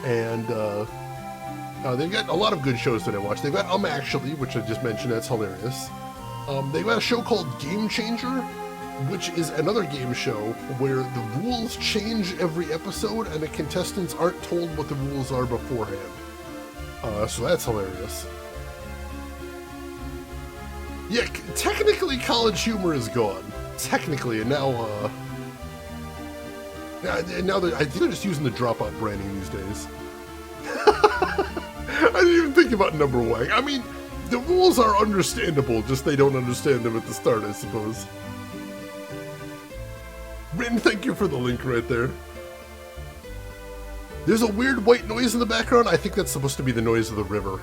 And they've got a lot of good shows that I watch. They've got Actually, which I just mentioned, that's hilarious. They've got a show called Game Changer, which is another game show where the rules change every episode and the contestants aren't told what the rules are beforehand. So that's hilarious. Yeah, technically College Humor is gone. Technically, and now I think they're just using the Dropout branding these days. I didn't even think about number one. I mean, the rules are understandable, just they don't understand them at the start, I suppose. Rin, thank you for the link right there. There's a weird white noise in the background. I think that's supposed to be the noise of the river.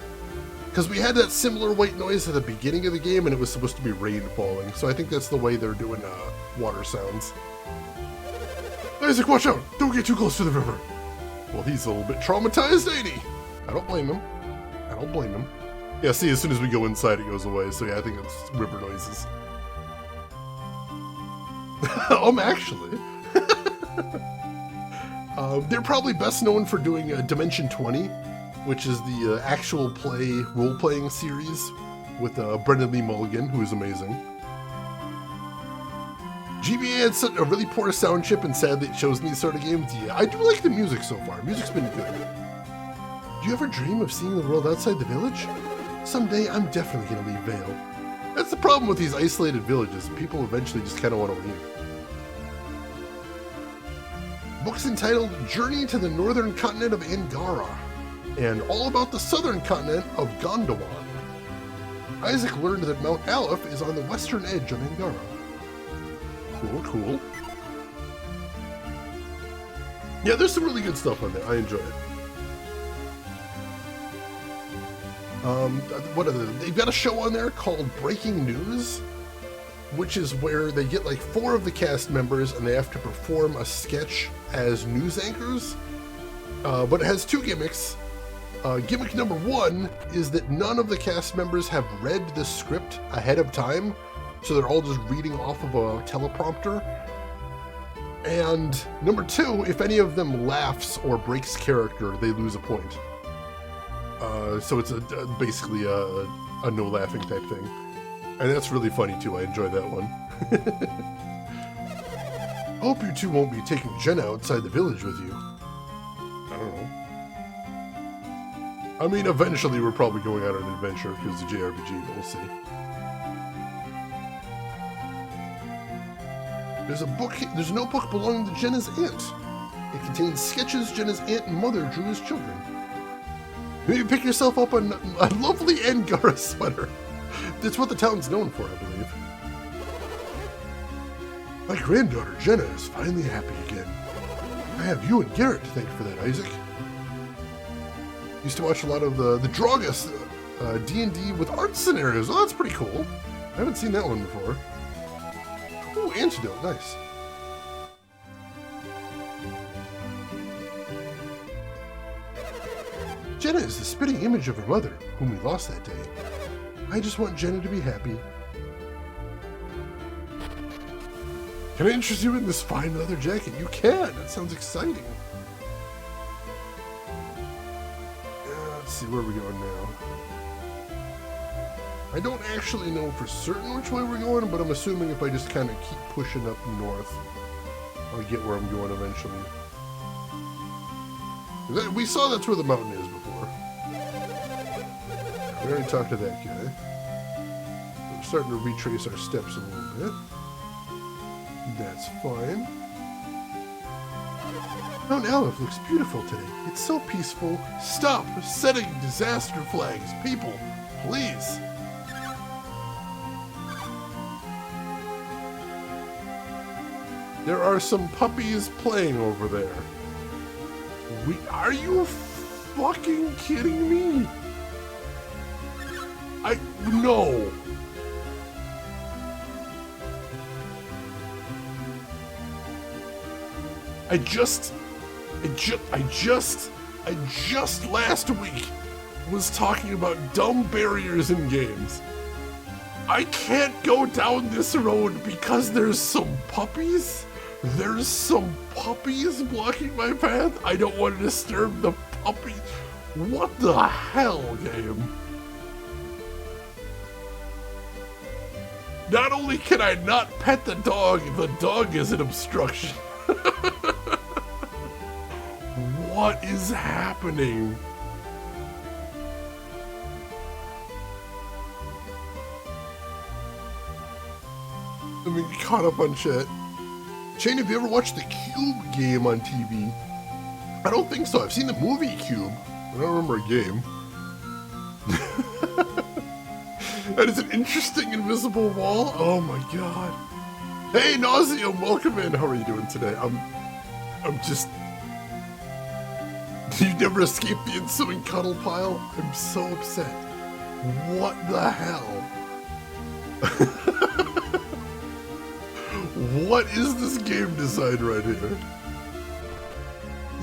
Because we had that similar white noise at the beginning of the game, and it was supposed to be rain falling. So I think that's the way they're doing water sounds. Isaac, watch out! Don't get too close to the river. Well, he's a little bit traumatized, ain't he? I don't blame him. I don't blame him. Yeah, see, as soon as we go inside, it goes away. So yeah, I think it's river noises. Actually. They're probably best known for doing Dimension 20, which is the actual play role-playing series with Brendan Lee Mulligan, who is amazing. GBA had such a really poor sound chip, and sadly it shows in these sort of games. Yeah, I do like the music so far. Music's been good. Do you ever dream of seeing the world outside the village? Someday I'm definitely going to leave Vale. That's the problem with these isolated villages. People eventually just kind of want to leave. Book's entitled Journey to the Northern Continent of Angara, and all about the southern continent of Gondwan. Isaac learned that Mount Aleph is on the western edge of Angara. Cool, cool. Yeah, there's some really good stuff on there. I enjoy it. They've got a show on there called Breaking News, which is where they get like 4 of the cast members and they have to perform a sketch as news anchors. But it has 2 gimmicks. Gimmick number 1 is that none of the cast members have read the script ahead of time, so they're all just reading off of a teleprompter. And number 2, if any of them laughs or breaks character, they lose a point. So it's basically a no laughing type thing. And that's really funny too, I enjoy that one. Hope you two won't be taking Jenna outside the village with you. I don't know. I mean, eventually we're probably going on an adventure because of the JRPG, but we'll see. There's a notebook belonging to Jenna's aunt. It contains sketches Jenna's aunt and mother drew as children. Maybe pick yourself up a lovely Angara sweater. That's what the town's known for, I believe. My granddaughter Jenna is finally happy again. I have you and Garrett to thank for that, Isaac. Used to watch a lot of the Dragas D&D with art scenarios. Oh, that's pretty cool. I haven't seen that one before. Ooh, antidote, nice. Jenna is the spitting image of her mother, whom we lost that day. I just want Jenna to be happy. Can I interest you in this fine leather jacket? You can! That sounds exciting. Let's see, where are we going now? I don't actually know for certain which way we're going, but I'm assuming if I just kind of keep pushing up north, I'll get where I'm going eventually. We saw that's where the mountain is before. We already talked to that guy. We're starting to retrace our steps a little bit. That's fine. Mount Aleph looks beautiful today. It's so peaceful. Stop setting disaster flags. People, please. There are some puppies playing over there. Are you fucking kidding me? No. I just last week was talking about dumb barriers in games. I can't go down this road because there's some puppies? There's some puppies blocking my path? I don't want to disturb the puppies. What the hell, game? Not only can I not pet the dog is an obstruction. What is happening? I mean, caught up on shit. Shane, have you ever watched the Cube game on TV? I don't think so. I've seen the movie Cube. I don't remember a game. That is an interesting invisible wall. Oh my god. Hey, Nauseum, welcome in. How are you doing today? I'm just... You never escaped the ensuing cuddle pile? I'm so upset. What the hell? What is this game design right here?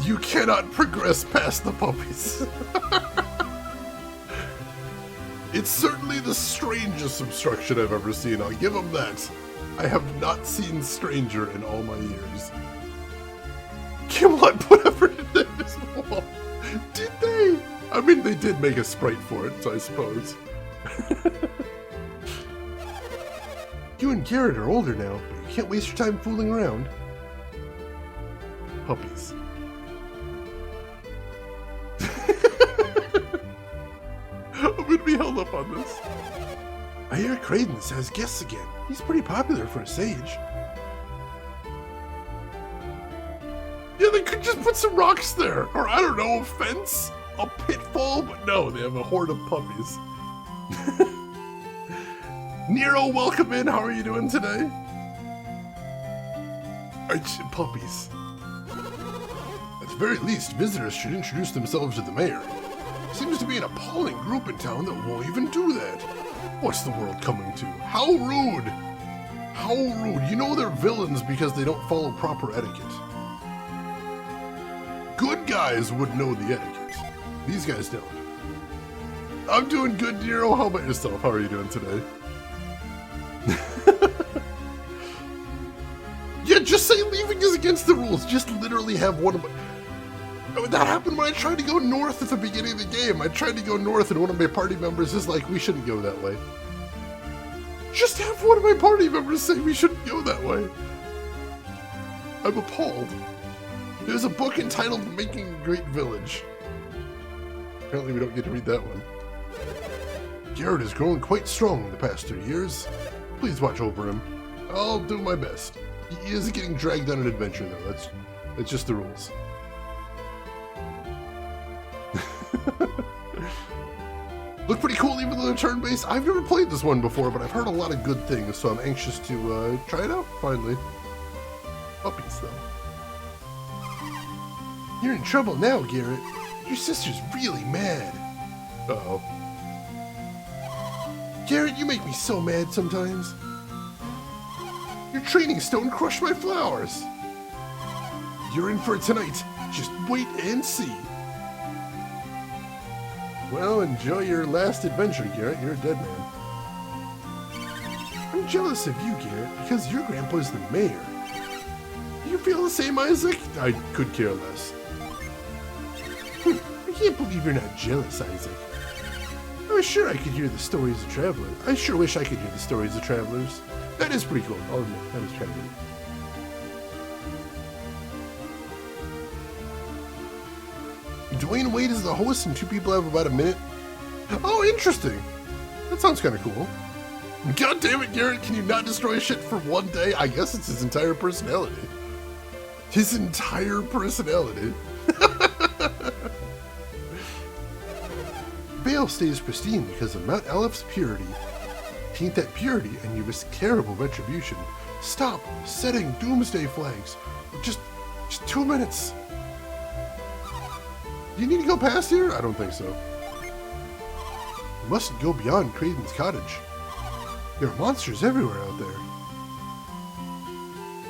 You cannot progress past the puppies. It's certainly the strangest obstruction I've ever seen. I'll give them that. I have not seen stranger in all my years. Camelot put effort into this wall. Did they? I mean, they did make a sprite for it, so I suppose. You and Garrett are older now, but you can't waste your time fooling around. Puppies. I'm gonna be held up on this. I hear Credence has guests again. He's pretty popular for a sage. Yeah, they could just put some rocks there. Or, I don't know, a fence? A pitfall? But no, they have a horde of puppies. Nero, welcome in. How are you doing today? Puppies. At the very least, visitors should introduce themselves to the mayor. Seems to be an appalling group in town that won't even do that. What's the world coming to? How rude! How rude. You know they're villains because they don't follow proper etiquette. Good guys would know the etiquette. These guys don't. I'm doing good, Nero. How about yourself? How are you doing today? Yeah, just say leaving is against the rules. Just literally have one of my... That happened when I tried to go north at the beginning of the game. I tried to go north and one of my party members is like, we shouldn't go that way. Just have one of my party members say we shouldn't go that way. I'm appalled. There's a book entitled Making a Great Village. Apparently we don't get to read that one. Garrett has grown quite strong in the past 3 years. Please watch over him. I'll do my best. He is getting dragged on an adventure though. That's just the rules. Look pretty cool even though they're turn-based. I've never played this one before, but I've heard a lot of good things, so I'm anxious to try it out, finally. Puppies, though. You're in trouble now, Garrett. Your sister's really mad. Uh-oh. Garrett, you make me so mad sometimes. Your training stone crushed my flowers. You're in for it tonight. Just wait and see. Well, enjoy your last adventure, Garrett. You're a dead man. I'm jealous of you, Garrett, because your grandpa's the mayor. Do you feel the same, Isaac? I could care less. I can't believe you're not jealous, Isaac. I was sure I could hear the stories of travelers. I sure wish I could hear the stories of travelers. That is pretty cool, I'll admit. That is kind of neat. Dwayne Wade is the host and two people have about a minute. Oh, interesting. That sounds kind of cool. God damn it, Garrett, can you not destroy shit for one day? I guess it's his entire personality. His entire personality. Vale stays pristine because of Mount Aleph's purity. Taint that purity and you risk terrible retribution. Stop setting doomsday flags. Just 2 minutes. Do you need to go past here? I don't think so. You mustn't go beyond Creighton's cottage. There are monsters everywhere out there.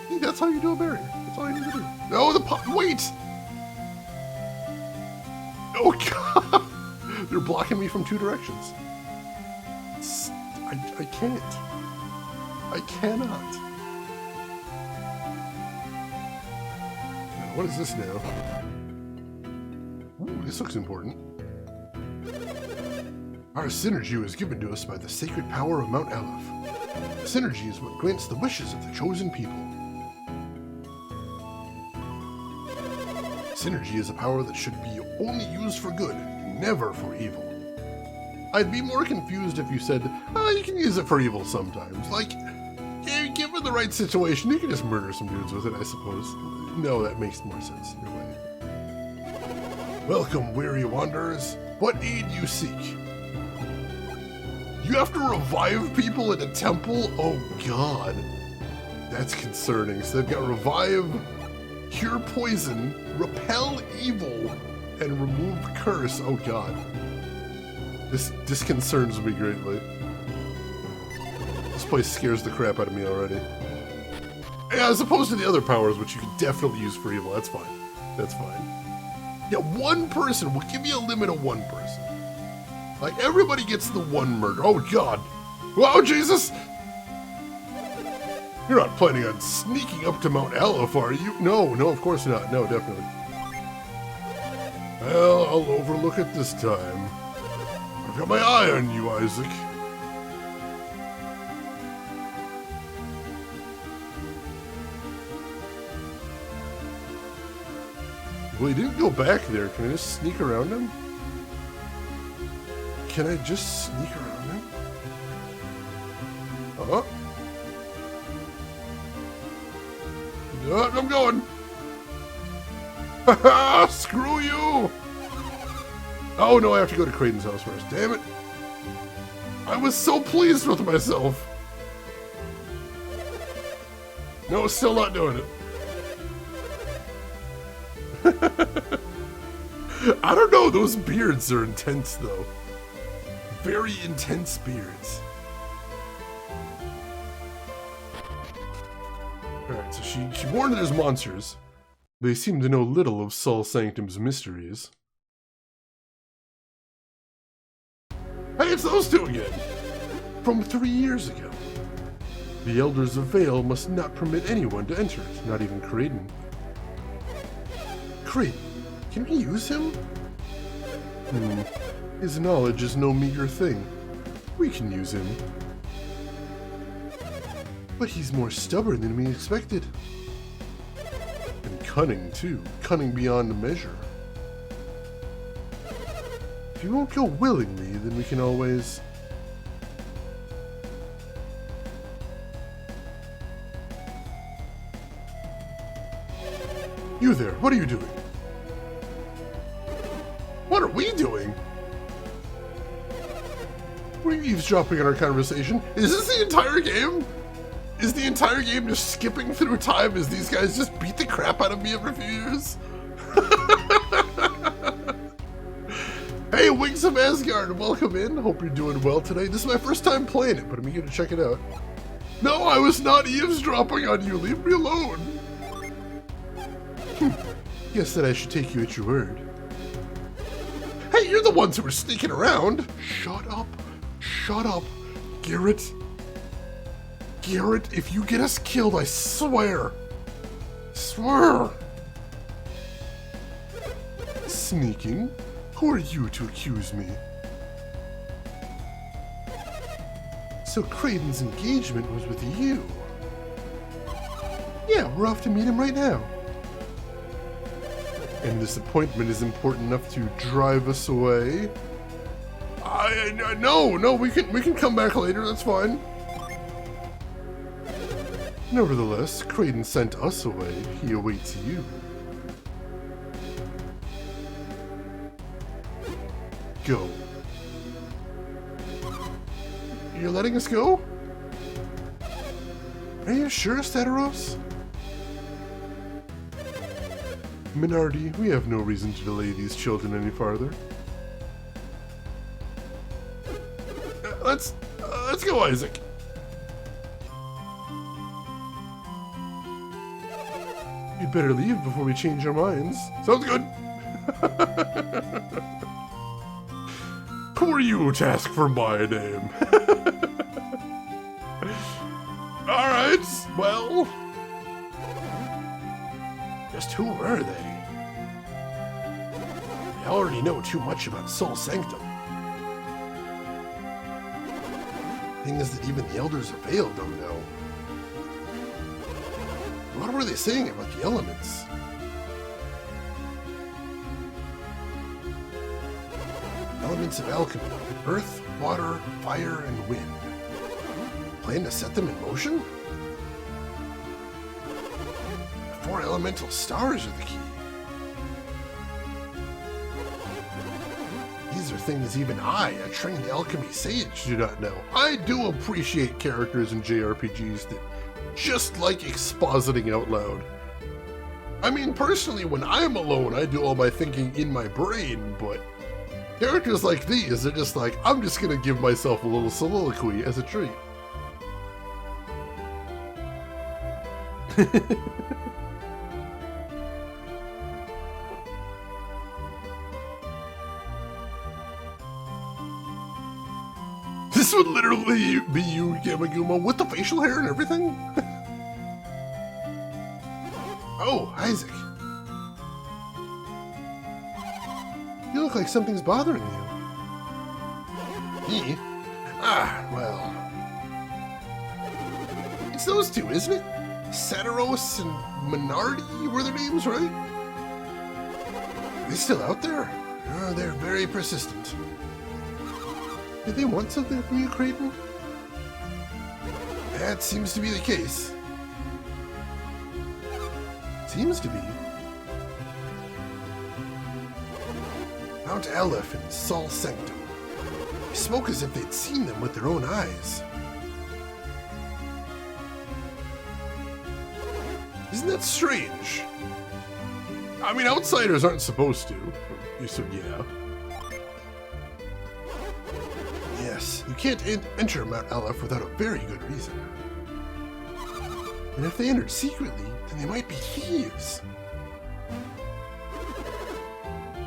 I think that's how you do a barrier. That's all you need to do. No, wait! Oh god! They're blocking me from 2 directions. I can't. I cannot. What is this now? Ooh, this looks important. Our synergy was given to us by the sacred power of Mount Aleph. Synergy is what grants the wishes of the chosen people. Synergy is a power that should be only used for good, never for evil. I'd be more confused if you said, you can use it for evil sometimes. Like, given the right situation, you can just murder some dudes with it, I suppose. No, that makes more sense. You're right. Welcome, weary wanderers. What aid you seek? You have to revive people in a temple? Oh god. That's concerning. So they've got revive, cure poison, repel evil, and remove curse. Oh god. This disconcerts me greatly. This place scares the crap out of me already. Yeah, as opposed to the other powers, which you can definitely use for evil. That's fine. That's fine. Yeah, one person. We'll give you a limit of one person. Like, everybody gets the one murder. Oh, God. Oh, Jesus! You're not planning on sneaking up to Mount Aleph, are you? No, of course not. No, definitely. Well, I'll overlook it this time. I've got my eye on you, Isaac. Well, he didn't go back there. Can I just sneak around him? Can I just sneak around him? Uh-huh. Yeah, I'm going. Haha, screw you! Oh no, I have to go to Creighton's house first. Damn it. I was so pleased with myself. No, still not doing it. I don't know, those beards are intense though. Very intense beards. Alright, so she warned that there's monsters. They seem to know little of Saul Sanctum's mysteries. Hey, it's those two again! From 3 years ago. The Elders of Vale must not permit anyone to enter it, not even Kraden. Kraden, can we use him? His knowledge is no meager thing. We can use him. But he's more stubborn than we expected. And cunning, too. Cunning beyond measure. If you won't go willingly, then we can always... You there, what are you doing? What are we doing? Were you eavesdropping on our conversation? Is this the entire game? Is the entire game just skipping through time as these guys just beat the crap out of me every few years? Hey, Wings of Asgard, welcome in. Hope you're doing well today. This is my first time playing it, but I'm eager to check it out. No, I was not eavesdropping on you. Leave me alone. Guess that I should take you at your word. Hey, you're the ones who were sneaking around. Shut up. Shut up. Garrett. Garrett, if you get us killed, I swear. Swear. Sneaking? Who are you to accuse me? So Kraden's engagement was with you. Yeah, we're off to meet him right now. And this appointment is important enough to drive us away? No, we can come back later, that's fine. Nevertheless, Kraden sent us away. He awaits you. Go. You're letting us go? Are you sure, Stateros? Minardi, we have no reason to delay these children any farther. Let's go, Isaac. You'd better leave before we change our minds. Sounds good. Who are you to ask for my name? Alright, well... Just who were they? I already know too much about Saul Sanctum. Things that even the Elders of Vale don't know. What were they saying about the elements? Elements of alchemy. Earth, water, fire, and wind. Plan to set them in motion? The 4 elemental stars are the key. These are things even I, a trained alchemy sage, do not know. I do appreciate characters in JRPGs that just like expositing out loud. I mean, personally, when I'm alone, I do all my thinking in my brain, but characters like these are just like, I'm just gonna give myself a little soliloquy as a treat. This would literally be you, Gamaguma, with the facial hair and everything? Oh, Isaac. You look like something's bothering you. Me? Ah, well... It's those two, isn't it? Sateros and Minardi were their names, right? Are they still out there? Oh, they're very persistent. Did they want something from you, Kraden? That seems to be the case. Seems to be. Mount Aleph and Saul Sanctum. They spoke as if they'd seen them with their own eyes. Isn't that strange? I mean, outsiders aren't supposed to. So, yeah. Yes, you can't enter Mount Aleph without a very good reason. And if they entered secretly, then they might be thieves.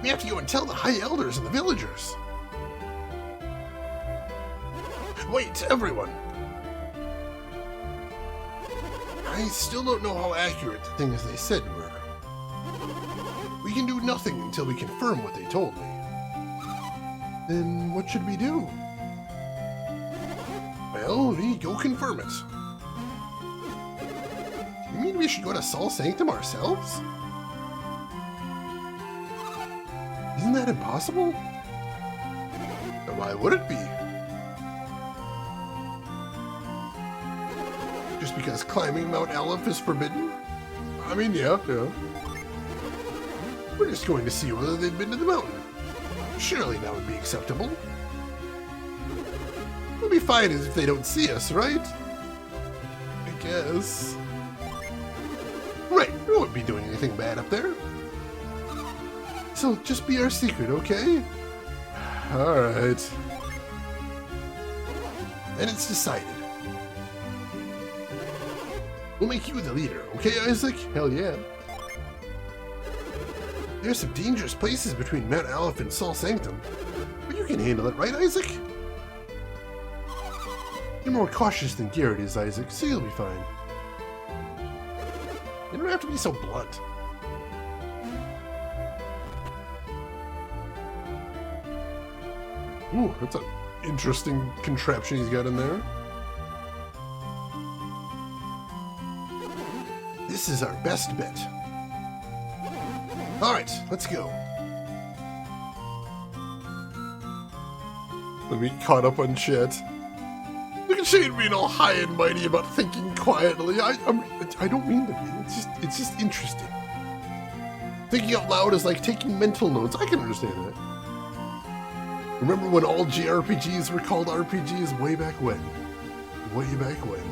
We have to go and tell the High Elders and the villagers. wait, everyone! I still don't know how accurate the things they said were. We can do nothing until we confirm what they told me. Then what should we do? Well, we go confirm it. You mean we should go to Saul's Sanctum ourselves? Isn't that impossible? Then why would it be? Just because climbing Mount Aleph is forbidden? I mean, yeah. We're just going to see whether they've been to the mountain. Surely that would be acceptable. We'll be fine as if they don't see us, right? I guess. Right, we won't be doing anything bad up there. So just be our secret, okay? Alright. Then it's decided. We'll make you the leader, okay, Isaac? Hell yeah. There's some dangerous places between Mount Aleph and Saul Sanctum, but you can handle it, right, Isaac? You're more cautious than Garrett is, Isaac, so you'll be fine. You don't have to be so blunt. Ooh, that's an interesting contraption he's got in there. This is our best bet. Alright, let's go. Let me caught up on chat. Look at Shane being all high and mighty about thinking quietly. I don't mean to be. It's just interesting. Thinking out loud is like taking mental notes. I can understand that. Remember when all JRPGs were called RPGs way back when? Way back when.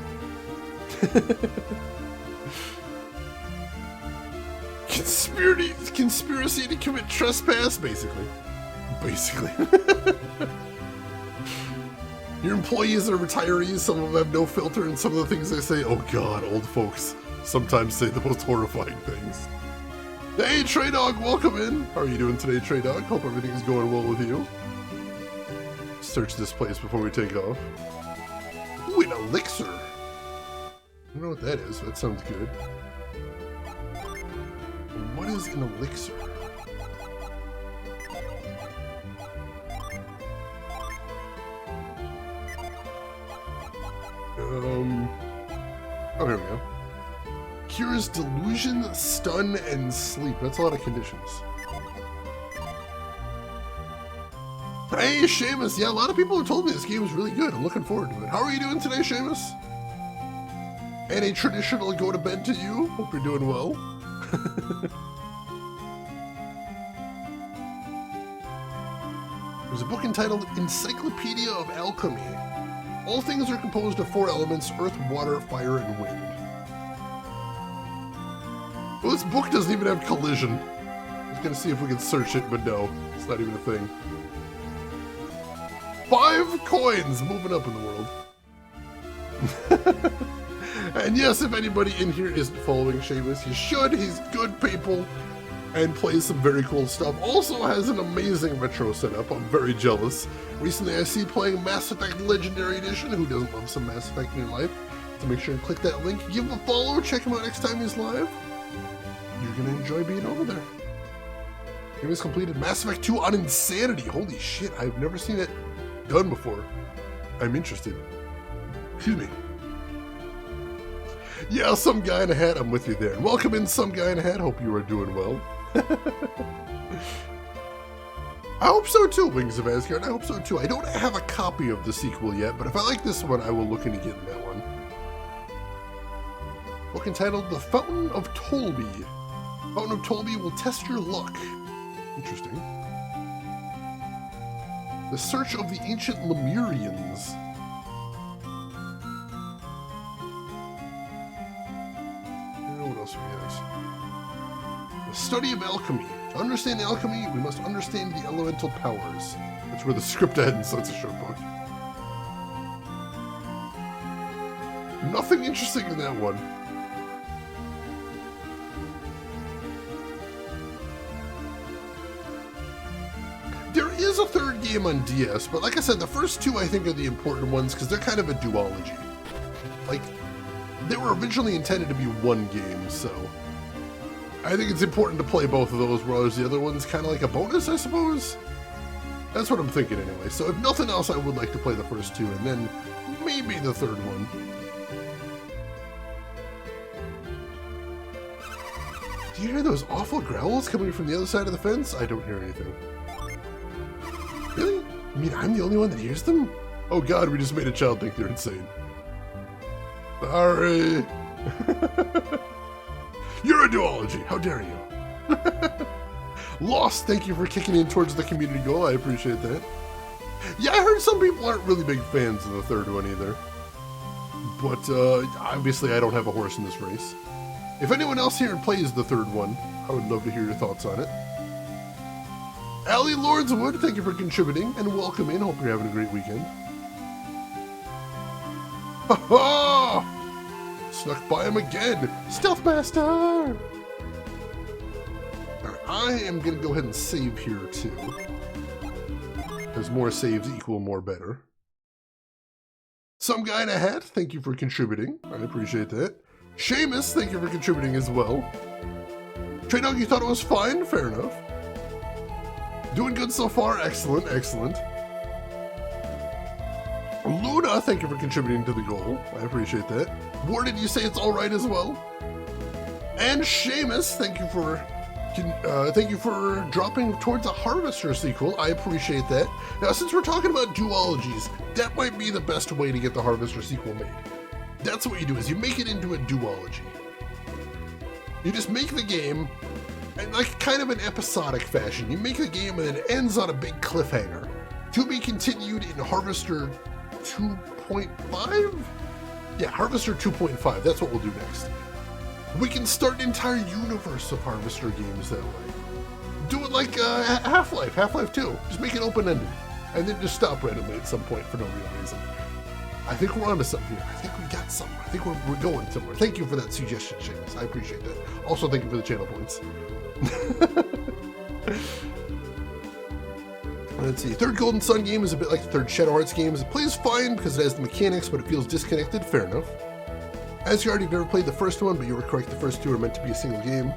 Conspiracy to commit trespass, basically. Your employees are retirees, some of them have no filter, and some of the things they say, oh god, old folks sometimes say the most horrifying things. Hey, Trey Dog, welcome in. How are you doing today, Trey Dog? Hope everything's going well with you. Search this place before we take off. Ooh, an elixir. I don't know what that is. That sounds good. What is an elixir? Oh, here we go. Cures delusion, stun, and sleep. That's a lot of conditions. Hey, Seamus. Yeah, a lot of people have told me this game is really good. I'm looking forward to it. How are you doing today, Seamus? And a traditional go to bed to you. Hope you're doing well. There's a book entitled Encyclopedia of Alchemy. All things are composed of 4 elements: earth, water, fire, and wind. Well, this book doesn't even have collision. I was gonna see if we could search it, but no, it's not even a thing. 5 coins moving up in the world. And yes, if anybody in here isn't following Seamus, you should. He's good people and plays some very cool stuff. Also has an amazing retro setup. I'm very jealous. Recently I see playing Mass Effect Legendary Edition. Who doesn't love some Mass Effect in your life? So make sure and click that link, give him a follow, check him out next time he's live. You're gonna enjoy being over there. He has completed Mass Effect 2 on Insanity. Holy shit, I've never seen it done before. I'm interested. Excuse me. Yeah, some guy in a hat, I'm with you there. And welcome in, some guy in a hat, hope you are doing well. I hope so too, Wings of Asgard, I hope so too. I don't have a copy of the sequel yet, but if I like this one, I will look into getting that one. Book entitled The Fountain of Tolby. Fountain of Tolby will test your luck. Interesting. The Search of the Ancient Lemurians. What else we got? The Study of Alchemy. To understand alchemy, we must understand the elemental powers. That's where the script ends, so it's a short book. Nothing interesting in that one. There is a third game game on DS, but like I said, the first two I think are the important ones because they're kind of a duology. Like, they were originally intended to be one game, so I think it's important to play both of those, whereas the other one's kind of like a bonus, I suppose? That's what I'm thinking anyway. So if nothing else, I would like to play the first two, and then maybe the third one. Do you hear those awful growls coming from the other side of the fence? I don't hear anything. Really? You mean I'm the only one that hears them? Oh god, we just made a child think they're insane. Sorry. You're a duology. How dare you? Lost, thank you for kicking in towards the community goal. I appreciate that. Yeah, I heard some people aren't really big fans of the third one either. But obviously I don't have a horse in this race. If anyone else here plays the third one, I would love to hear your thoughts on it. Allie Lordswood, thank you for contributing, and welcome in. Hope you're having a great weekend. Ha ha! Snuck by him again! Stealth Master! Alright, I am going to go ahead and save here too. Because more saves equal more better. Some guy in a hat, thank you for contributing. I appreciate that. Seamus, thank you for contributing as well. Trey Dog, you thought it was fine? Fair enough. Doing good so far? Excellent, excellent. Luna, thank you for contributing to the goal. I appreciate that. War, did you say it's alright as well? And Seamus, thank you for dropping towards a Harvester sequel. I appreciate that. Now, since we're talking about duologies, that might be the best way to get the Harvester sequel made. That's what you do, is you make it into a duology. You just make the game in like kind of an episodic fashion. You make the game and it ends on a big cliffhanger. To be continued in Harvester 2.5? Yeah, Harvester 2.5. That's what we'll do next. We can start an entire universe of Harvester games that way. Do it like Half-Life, Half-Life 2. Just make it open-ended. And then just stop randomly at some point for no real reason. I think we're onto something here. I think we got something. I think we're going somewhere. Thank you for that suggestion, Seamus. I appreciate that. Also, thank you for the channel points. Let's see. Third Golden Sun game is a bit like the third Shadow Hearts game. It plays fine because it has the mechanics, but it feels disconnected. Fair enough. Asgard, you've never played the first one, but you were correct. The first two are meant to be a single game.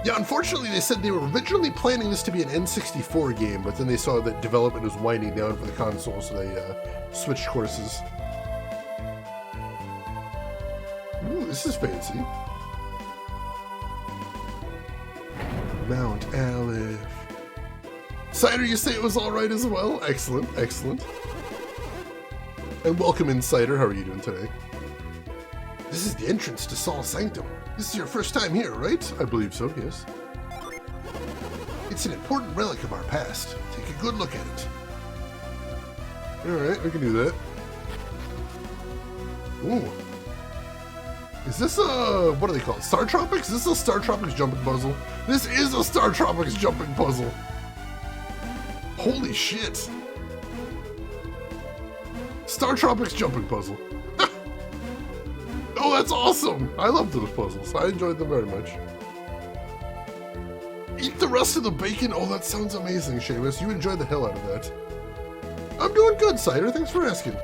Yeah, unfortunately, they said they were originally planning this to be an N64 game, but then they saw that development was winding down for the console, so they switched courses. Ooh, this is fancy. Mount Aleph. Cider, you say it was alright as well? Excellent, excellent. And welcome in, Cider. How are you doing today? This is the entrance to Saul's Sanctum. This is your first time here, right? I believe so, yes. It's an important relic of our past. Take a good look at it. Alright, we can do that. Ooh. Is this a... what do they call it? Star Tropics? Is this a Star Tropics jumping puzzle? This is a Star Tropics jumping puzzle. Holy shit. Star Tropics jumping puzzle. Oh, that's awesome! I love those puzzles. I enjoyed them very much. Eat the rest of the bacon? Oh, that sounds amazing, Seamus. You enjoyed the hell out of that. I'm doing good, Cider. Thanks for asking.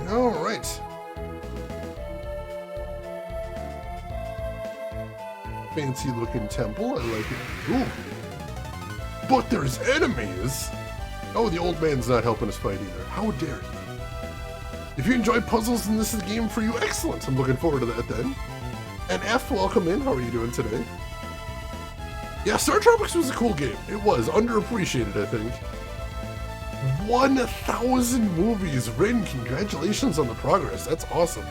Alright. Fancy looking temple. I like it. Ooh. But there's enemies! Oh, the old man's not helping us fight either. How dare he? If you enjoy puzzles and this is a game for you, excellent. I'm looking forward to that then. And F, welcome in. How are you doing today? Yeah, Star Tropics was a cool game. It was. Underappreciated, I think. 1,000 movies. Rin, congratulations on the progress. That's awesome.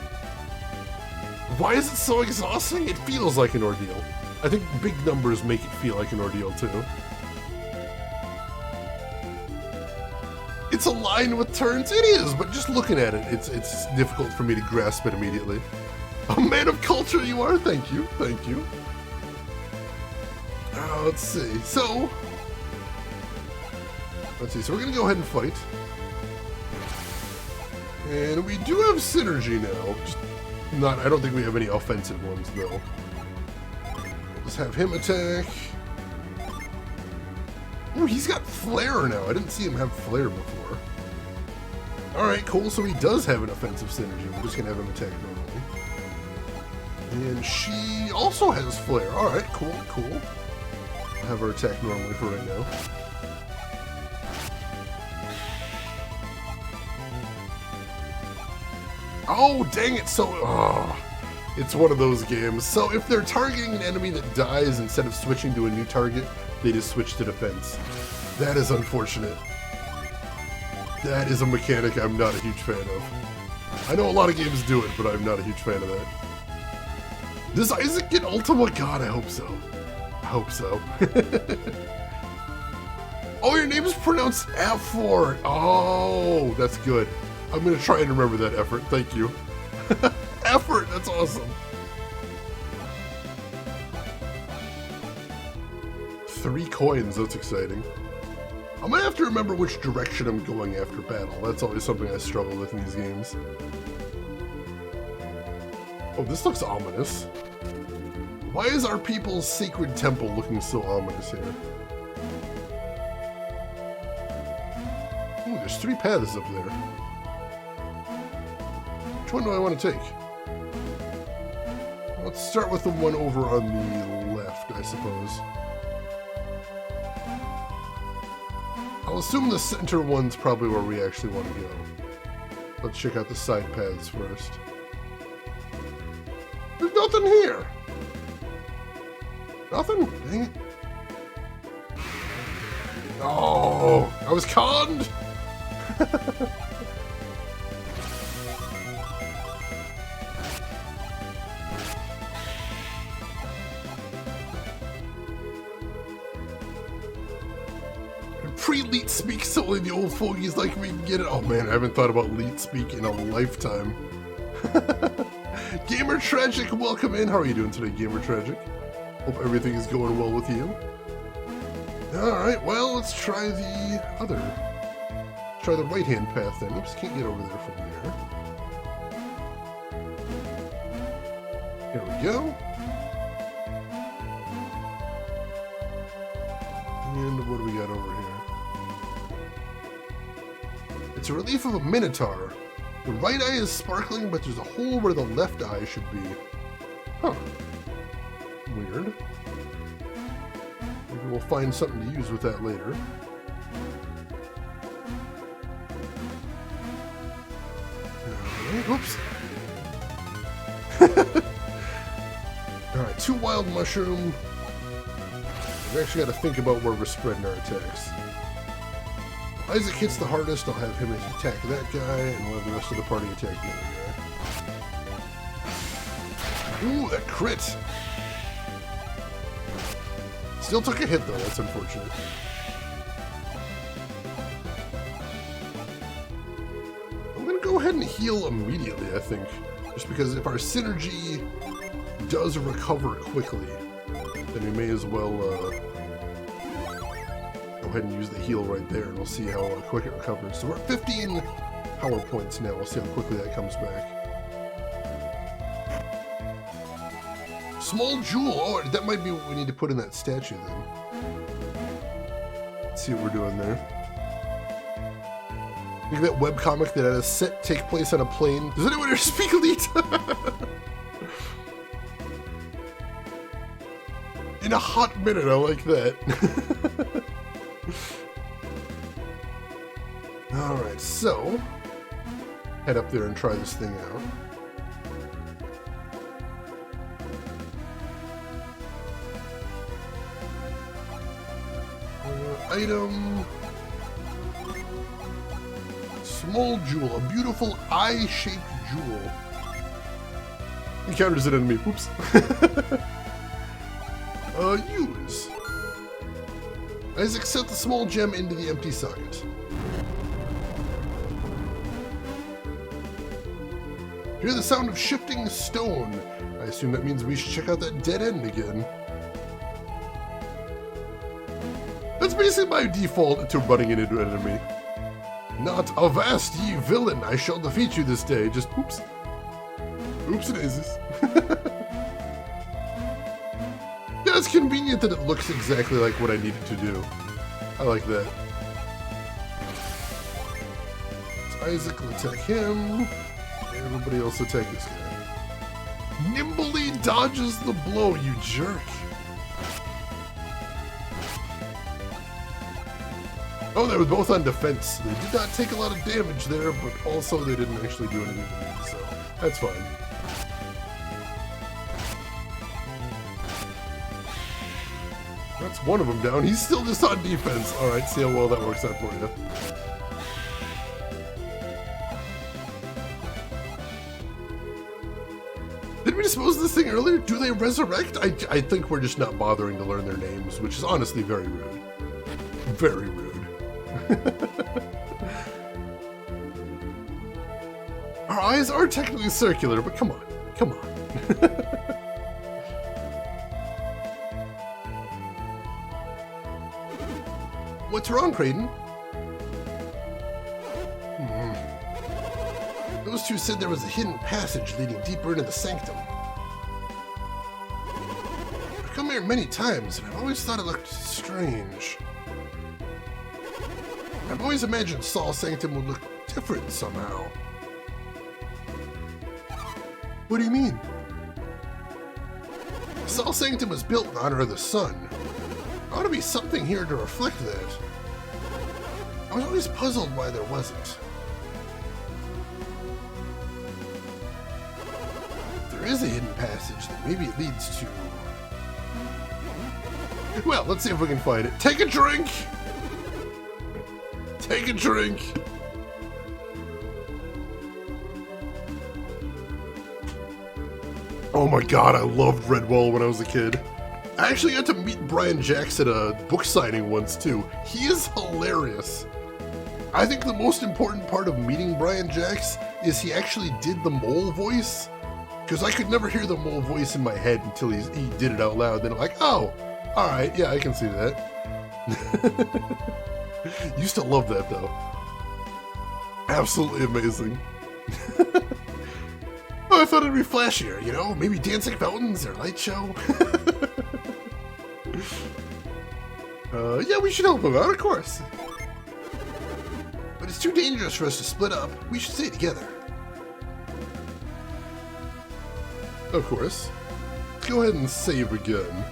Why is it so exhausting? It feels like an ordeal. I think big numbers make it feel like an ordeal, too. It's aligned with turns. It is, but just looking at it, it's difficult for me to grasp it immediately. A man of culture you are. Thank you. Thank you. Let's see. So we're going to go ahead and fight. And we do have synergy now. Just not. I don't think we have any offensive ones, though. Let's have him attack. Oh, he's got flare now. I didn't see him have flare before. Alright, cool. So he does have an offensive synergy. We're just going to have him attack normally. And she also has flare. Alright, cool. I'll have her attack normally for right now. Oh, dang it. So, it's one of those games. So if they're targeting an enemy that dies, instead of switching to a new target, they just switch to defense. That is unfortunate. That is a mechanic I'm not a huge fan of. I know a lot of games do it, but I'm not a huge fan of that. Does Isaac get Ultima? God, I hope so. I hope so. Oh, your name is pronounced F4. Oh, that's good. I'm going to try and remember that effort. Thank you. Effort, that's awesome. 3 coins, that's exciting. I'm going to have to remember which direction I'm going after battle. That's always something I struggle with in these games. Oh, this looks ominous. Why is our people's sacred temple looking so ominous here? Ooh, there's 3 paths up there. Which one do I want to take? Let's start with the one over on the left, I suppose. I'll assume the center one's probably where we actually want to go. Let's check out the side paths first. There's nothing here! Nothing? Dang it. Oh, I was conned! Pre-leet speak, so only the old fogies like me can get it. Oh man, I haven't thought about leet speak in a lifetime. Gamer Tragic, welcome in. How are you doing today, Gamer Tragic? Hope everything is going well with you. Alright, well, let's try the other. Let's try the right-hand path then. Oops, can't get over there from there. Here we go. And what do we got over here? It's a relief of a minotaur. The right eye is sparkling, but there's a hole where the left eye should be. Huh. Weird. Maybe we'll find something to use with that later. Oops. Alright, 2 wild mushroom. We've actually got to think about where we're spreading our attacks. Isaac hits the hardest, I'll have him attack that guy, and we'll have the rest of the party attack the other guy. Ooh, that crit! Still took a hit though, that's unfortunate. I'm gonna go ahead and heal immediately, I think. Just because if our synergy does recover quickly, then we may as well go ahead and use the heal right there, and we'll see how quick it recovers. So we're at 15 power points now. We'll see how quickly that comes back. Small jewel. Oh, that might be what we need to put in that statue then. Let's see what we're doing there. Look at that webcomic that had a set take place on a plane. Does anyone here speak elite? In a hot minute, I like that. Alright, so head up there and try this thing out. Item. Small jewel, a beautiful eye-shaped jewel. Encounters an enemy. Oops. Use. Isaac set the small gem into the empty socket. Hear the sound of shifting stone. I assume that means we should check out that dead end again. That's basically my default to running into an enemy. Not avast, ye villain! I shall defeat you this day. Just oops. Oops it is. Yeah, it's convenient that it looks exactly like what I need it to do. I like that. So Isaac will attack him. Everybody else attack this guy. Nimbly dodges the blow, you jerk. Oh, they were both on defense. They did not take a lot of damage there, but also they didn't actually do anything to me, so that's fine. That's one of them down. He's still just on defense. Alright, see how well that works out for you. Did we dispose of this thing earlier? Do they resurrect? I think we're just not bothering to learn their names, which is honestly very rude. Very rude. Our eyes are technically circular, but come on. Come on. What's wrong, Creighton? Those two said there was a hidden passage leading deeper into the Sanctum. I've come here many times, and I've always thought it looked strange. I've always imagined Saul's Sanctum would look different somehow. What do you mean? Saul's Sanctum was built in honor of the sun. There ought to be something here to reflect that. I was always puzzled why there wasn't. If there is a hidden passage, then maybe it leads to... Well, let's see if we can find it. Take a drink! Take a drink! Oh my god, I loved Redwall when I was a kid. I actually got to meet Brian Jacks at a book signing once too. He is hilarious. I think the most important part of meeting Brian Jacks is he actually did the mole voice. Because I could never hear the mole voice in my head until he did it out loud. Then I'm like, oh, alright, yeah, I can see that. Used to love that though. Absolutely amazing. Oh, I thought it'd be flashier, you know? Maybe dancing fountains or light show. Yeah, we should help him out, of course. But it's too dangerous for us to split up. We should stay together. Of course. Let's go ahead and save again.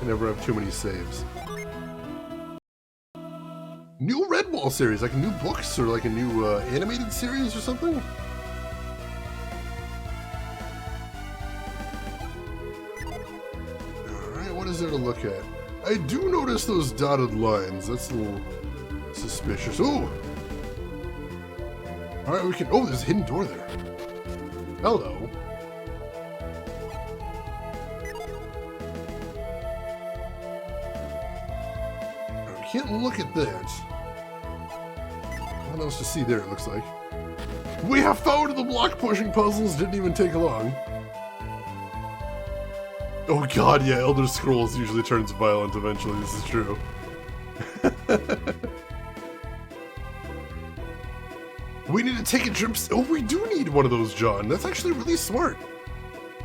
I never have too many saves. New Redwall series, like new books or like a new animated series or something? Alright, what is there to look at? I do notice those dotted lines. That's a little suspicious. Oh! Alright, we can... Oh, there's a hidden door there. Hello. I can't look at that. What else to see there, it looks like. We have found the block pushing puzzles. Didn't even take long. Oh god, yeah, Elder Scrolls usually turns violent eventually, this is true. We need to take a trip. Oh, we do need one of those, John. That's actually really smart.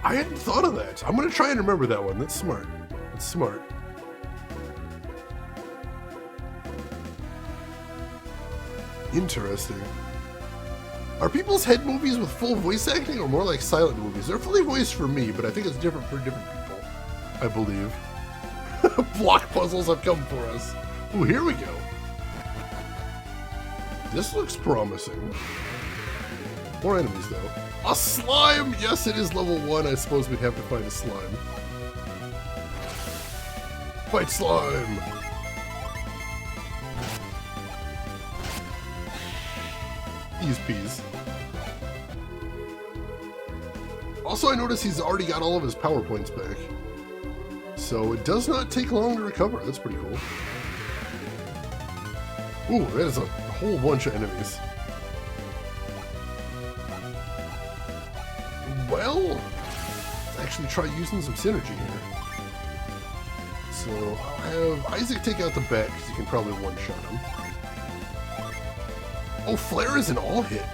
I hadn't thought of that. I'm gonna try and remember that one. That's smart. That's smart. Interesting. Are people's head movies with full voice acting or more like silent movies? They're fully voiced for me, but I think it's different for different people. I believe. Block puzzles have come for us. Ooh, here we go. This looks promising. More enemies, though. A slime! Yes, it is level 1. I suppose we'd have to find a slime. Fight slime! Ease peas. Also, I noticed he's already got all of his power points back. So it does not take long to recover. That's pretty cool. Ooh, that is a whole bunch of enemies. Well, let's actually try using some synergy here. So I'll have Isaac take out the bat because you can probably one-shot him. Oh, Flare is an all-hit.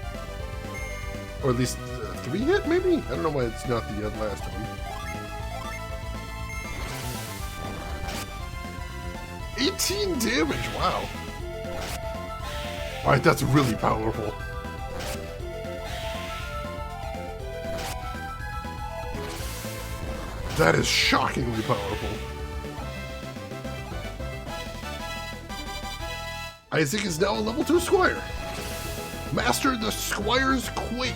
Or at least 3-hit, maybe? I don't know why it's not the last one. 18 damage, wow. Alright, that's really powerful. That is shockingly powerful. Isaac is now a level 2 Squire. Master the Squire's Quake.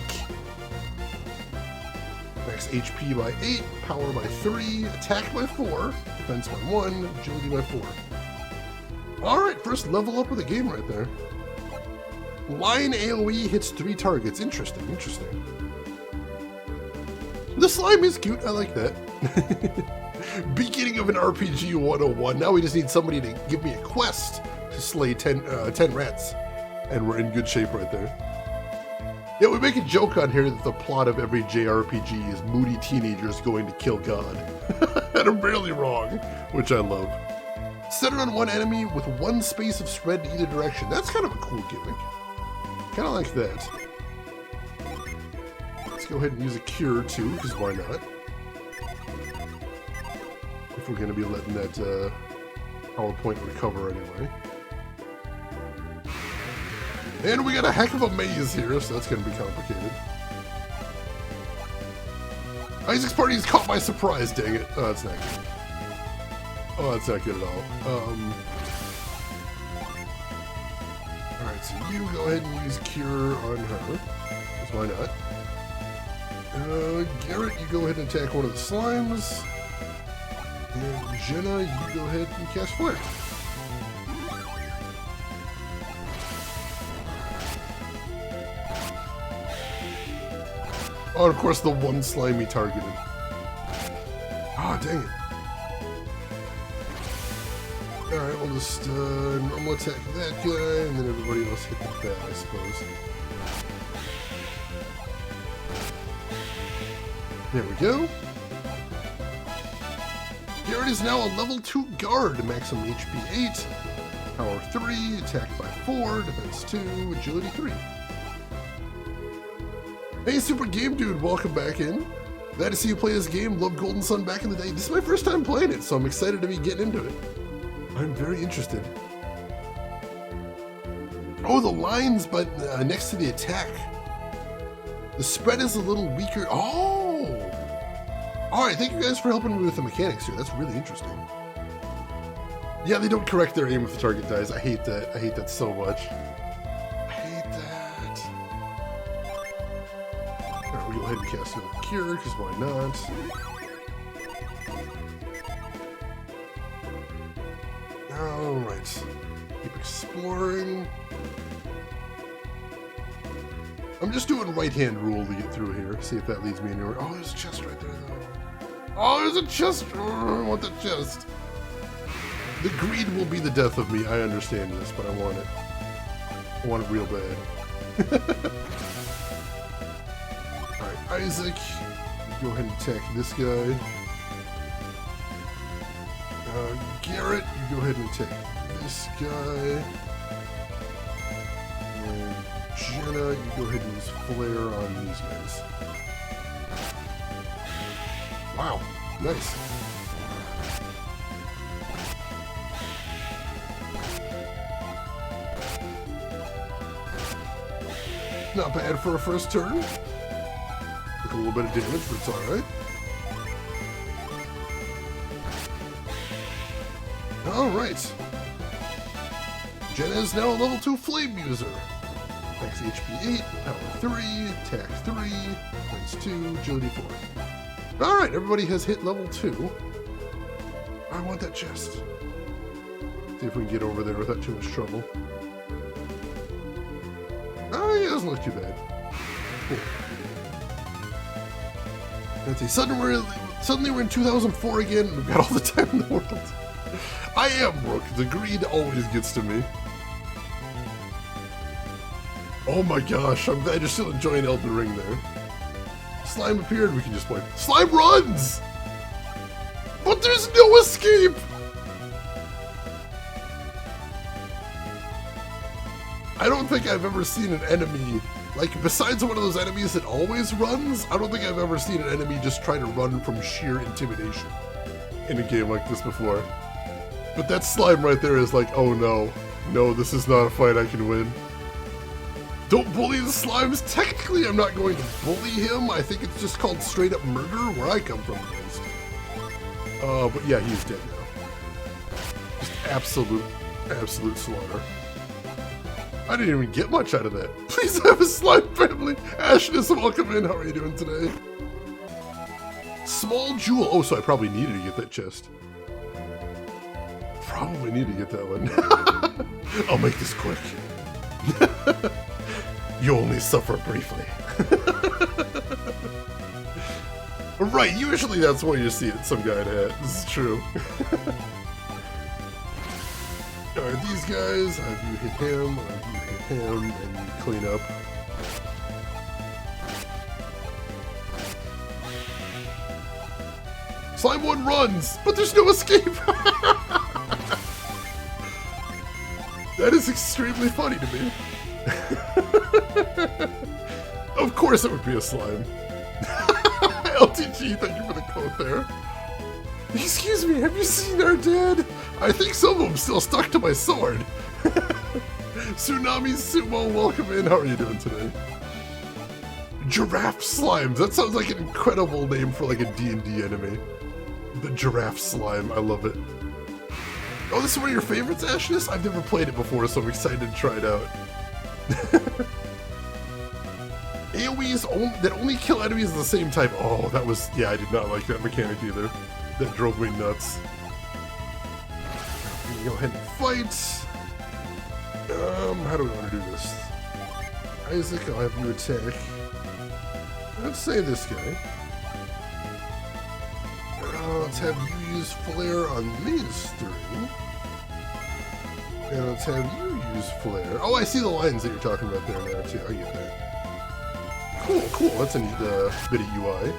Max HP by 8, power by 3, attack by 4, defense by 1, agility by 4. Alright, first level up of the game right there. Line AoE hits 3 targets. Interesting, interesting. The slime is cute, I like that. Beginning of an RPG 101. Now we just need somebody to give me a quest to slay 10 rats. And we're in good shape right there. Yeah, we make a joke on here that the plot of every JRPG is moody teenagers going to kill God. And I'm barely wrong, which I love. Center on one enemy with 1 space of spread in either direction. That's kind of a cool gimmick. Kind of like that. Let's go ahead and use a cure too, because why not? If we're going to be letting that power point recover anyway. And we got a heck of a maze here, so that's going to be complicated. Isaac's party is caught by surprise, dang it. Oh, that's not good. Oh, that's not good at all. Alright, so you go ahead and use Cure on her. Because why not? Garrett, you go ahead and attack one of the slimes. And Jenna, you go ahead and cast Flare. Oh, and of course, the one slimy targeted. Ah, dang it. Alright, we'll just normal attack that guy, and then everybody else hit the bat, I suppose. There we go. Garrett is now a level 2 guard, maximum HP 8, power 3, attack by 4, defense 2, agility 3. Hey, Super Game Dude, welcome back in. Glad to see you play this game. Loved Golden Sun back in the day. This is my first time playing it, so I'm excited to be getting into it. I'm very interested. Oh, the lines, but next to the attack. The spread is a little weaker. Oh! Alright, thank you guys for helping me with the mechanics here. That's really interesting. Yeah, they don't correct their aim if the target dies. I hate that. I hate that so much. I hate that. Alright, we'll go ahead and cast another cure, because why not? Alright. Keep exploring. I'm just doing right-hand rule to get through here. See if that leads me anywhere. Oh, there's a chest right there, though. Oh, there's a chest! Oh, I want the chest. The greed will be the death of me. I understand this, but I want it. I want it real bad. Alright, Isaac. Go ahead and attack this guy. Garrett, you go ahead and attack this guy. And Jenna, you go ahead and use Flare on these guys. Wow, nice. Not bad for a first turn. Took a little bit of damage, but it's alright. Alright. Jenna is now a level 2 flame user. Max HP 8, power 3, attack 3, defense 2, agility 4. Alright, everybody has hit level 2. I want that chest. See if we can get over there without too much trouble. Oh, yeah, it doesn't look too bad. Cool. Let's see, suddenly we're in 2004 again, and we've got all the time in the world. I am Brooke. The greed always gets to me. Oh my gosh, I'm glad you're still enjoying Elden Ring there. Slime appeared, we can just wipe. Slime runs! But there's no escape! I don't think I've ever seen an enemy, like, besides one of those enemies that always runs, I don't think I've ever seen an enemy just try to run from sheer intimidation in a game like this before. But that slime right there is like, oh no. No, this is not a fight I can win. Don't bully the slimes. Technically, I'm not going to bully him. I think it's just called straight up murder, where I come from at least. But yeah, he's dead now. Just absolute slaughter. I didn't even get much out of that. Please have a slime family. Ashness, welcome in. How are you doing today? Small jewel. Oh, so I probably needed to get that chest. Probably need to get that one. I'll make this quick. You only suffer briefly. Right, usually that's what you see at some guy in a hat. This is true. Alright, these guys, have you hit him, and you clean up. Slime 1 runs, but there's no escape! That is extremely funny to me. Of course it would be a slime. LTG, thank you for the quote there. Excuse me, have you seen our dad? I think some of them still stuck to my sword. Tsunami Sumo, welcome in. How are you doing today? Giraffe Slimes. That sounds like an incredible name for like a D&D enemy. The Giraffe Slime. I love it. Oh, this is one of your favorites, Ashness? I've never played it before, so I'm excited to try it out. AoEs that only kill enemies of the same type. Oh, that was... Yeah, I did not like that mechanic either. That drove me nuts. I'm gonna go ahead and fight. How do we want to do this? Isaac, I'll have you attack. Let's say this guy. Let's have you use Flare on these three. And let's have you use Flare. Oh, I see the lines that you're talking about there now, too. I get that. Cool, cool. That's a neat bit of UI.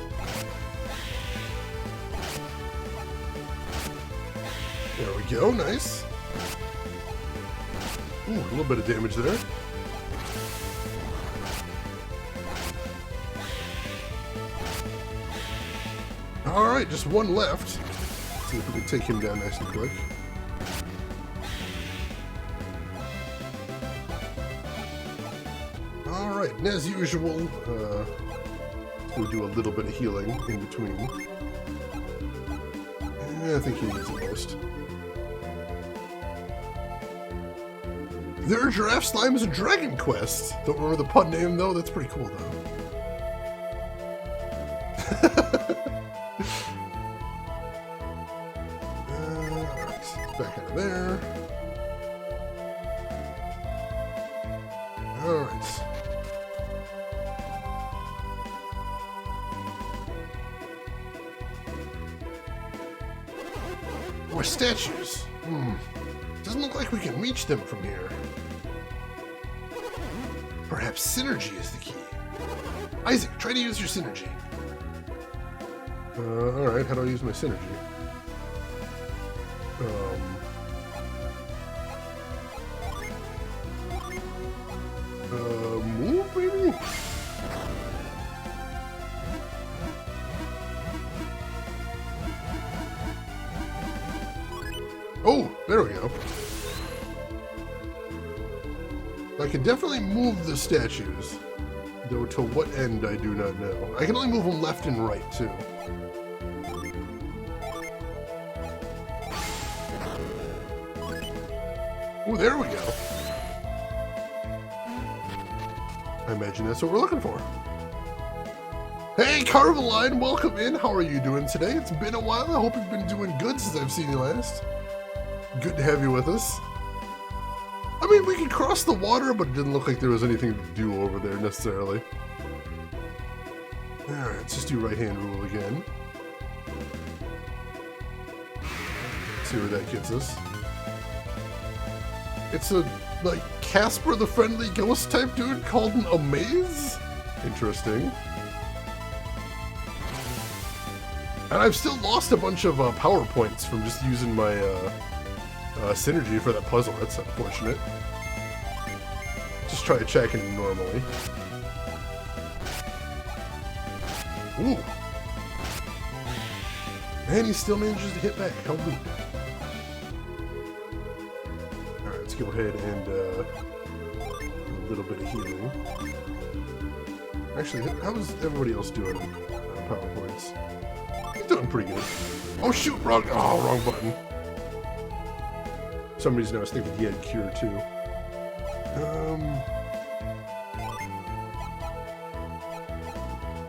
There we go. Nice. Ooh, a little bit of damage there. Alright, just one left. Let's see if we can take him down nice and quick. Alright, and as usual, we'll do a little bit of healing in between. Yeah, I think he needs it most. There are Giraffe Slimes and Dragon Quest. Don't remember the pun name though, that's pretty cool though. Back out of there. Alright. More statues. Doesn't look like we can reach them from here. Perhaps synergy is the key. Isaac, try to use your synergy. Alright, how do I use my synergy? Move, maybe? Oh, there we go. I can definitely move the statues, though to what end I do not know. I can only move them left and right, too. Oh, there we go. I imagine that's what we're looking for. Hey, Carveline, welcome in. How are you doing today? It's been a while. I hope you've been doing good since I've seen you last. Good to have you with us. I mean, we could cross the water, but it didn't look like there was anything to do over there necessarily. Alright, let's just do right-hand rule again. See where that gets us. It's a, like, Casper the Friendly Ghost type dude called an Amaze? Interesting. And I've still lost a bunch of power points from just using my synergy for that puzzle. That's unfortunate. Just try attacking normally. Ooh. And he still manages to hit back. How rude. go ahead and do a little bit of healing. Actually, how's everybody else doing on PowerPoints? He's doing pretty good. Oh shoot, wrong button. For some reason I was thinking he had cure too.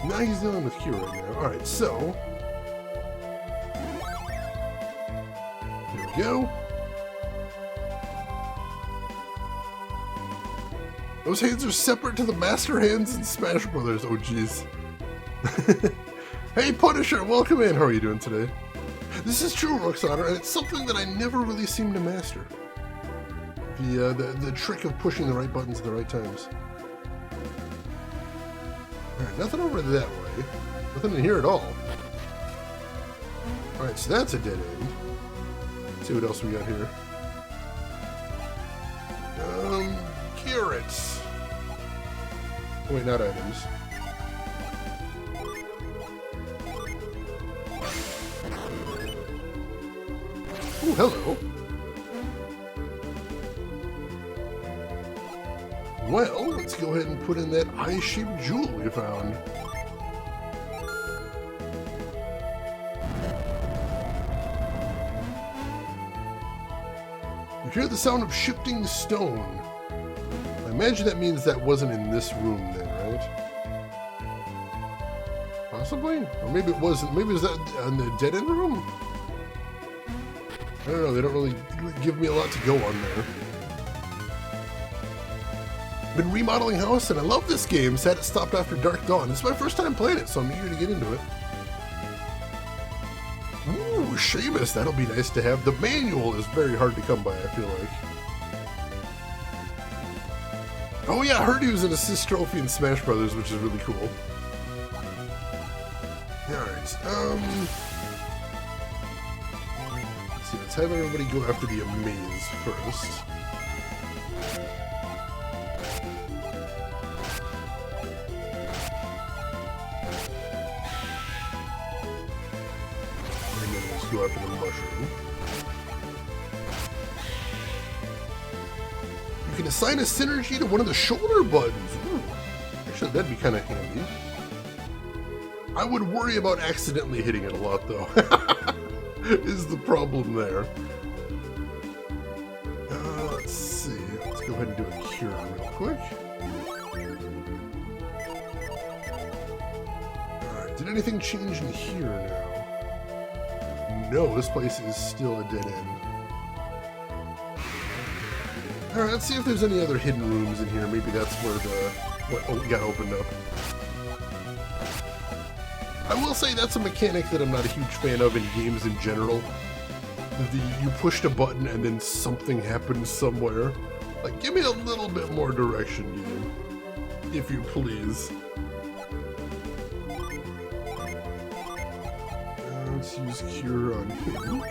Now he's dealing with cure right now. Alright, so here we go. Those hands are separate to the master hands in Smash Brothers. Oh jeez. Hey Punisher, welcome in. How are you doing today? This is true, Roxana, and it's something that I never really seem to master. The trick of pushing the right buttons at the right times. Alright, nothing over that way. Nothing in here at all. Alright, so that's a dead end. Let's see what else we got here. Carrots. Oh, wait, not items. Oh, hello. Well, let's go ahead and put in that eye-shaped jewel we found. You hear the sound of shifting stone. I imagine that means that wasn't in this room then, right? Possibly? Or maybe it wasn't. Maybe it was that in the dead-end room? I don't know, they don't really give me a lot to go on there. Been remodeling house and I love this game. Sad it stopped after Dark Dawn. It's my first time playing it, so I'm eager to get into it. Ooh, Seamus, that'll be nice to have. The manual is very hard to come by, I feel like. Oh yeah, I heard he was an assist trophy in Smash Brothers, which is really cool. Alright, let's see, let's have everybody go after the maze first. And then let's go after the mushroom. You can assign a synergy to one of the shoulder buttons. Ooh, actually, that'd be kind of handy. I would worry about accidentally hitting it a lot, though. Is the problem there. Let's see. Let's go ahead and do a cure real quick. Alright, did anything change in here now? No, this place is still a dead end. Alright, let's see if there's any other hidden rooms in here. Maybe that's where what got opened up. I will say that's a mechanic that I'm not a huge fan of in games in general. You pushed a button and then something happened somewhere. Like, give me a little bit more direction, game. If you please. Let's use cure on him.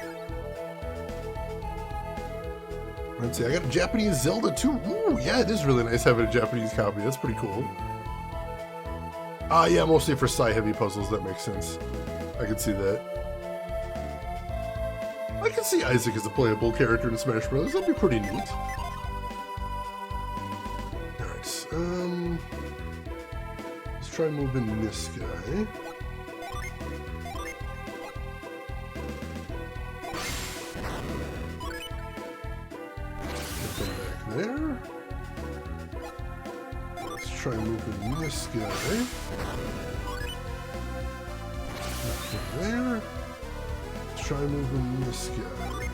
Let's see, I got a Japanese Zelda too. Ooh, yeah, it is really nice having a Japanese copy. That's pretty cool. Yeah, mostly for psi-heavy puzzles, that makes sense. I can see that. I can see Isaac as a playable character in Smash Bros. That'd be pretty neat. Alright, let's try moving this guy. Come back there. Try moving this guy. Nothing there. Let's try moving this guy.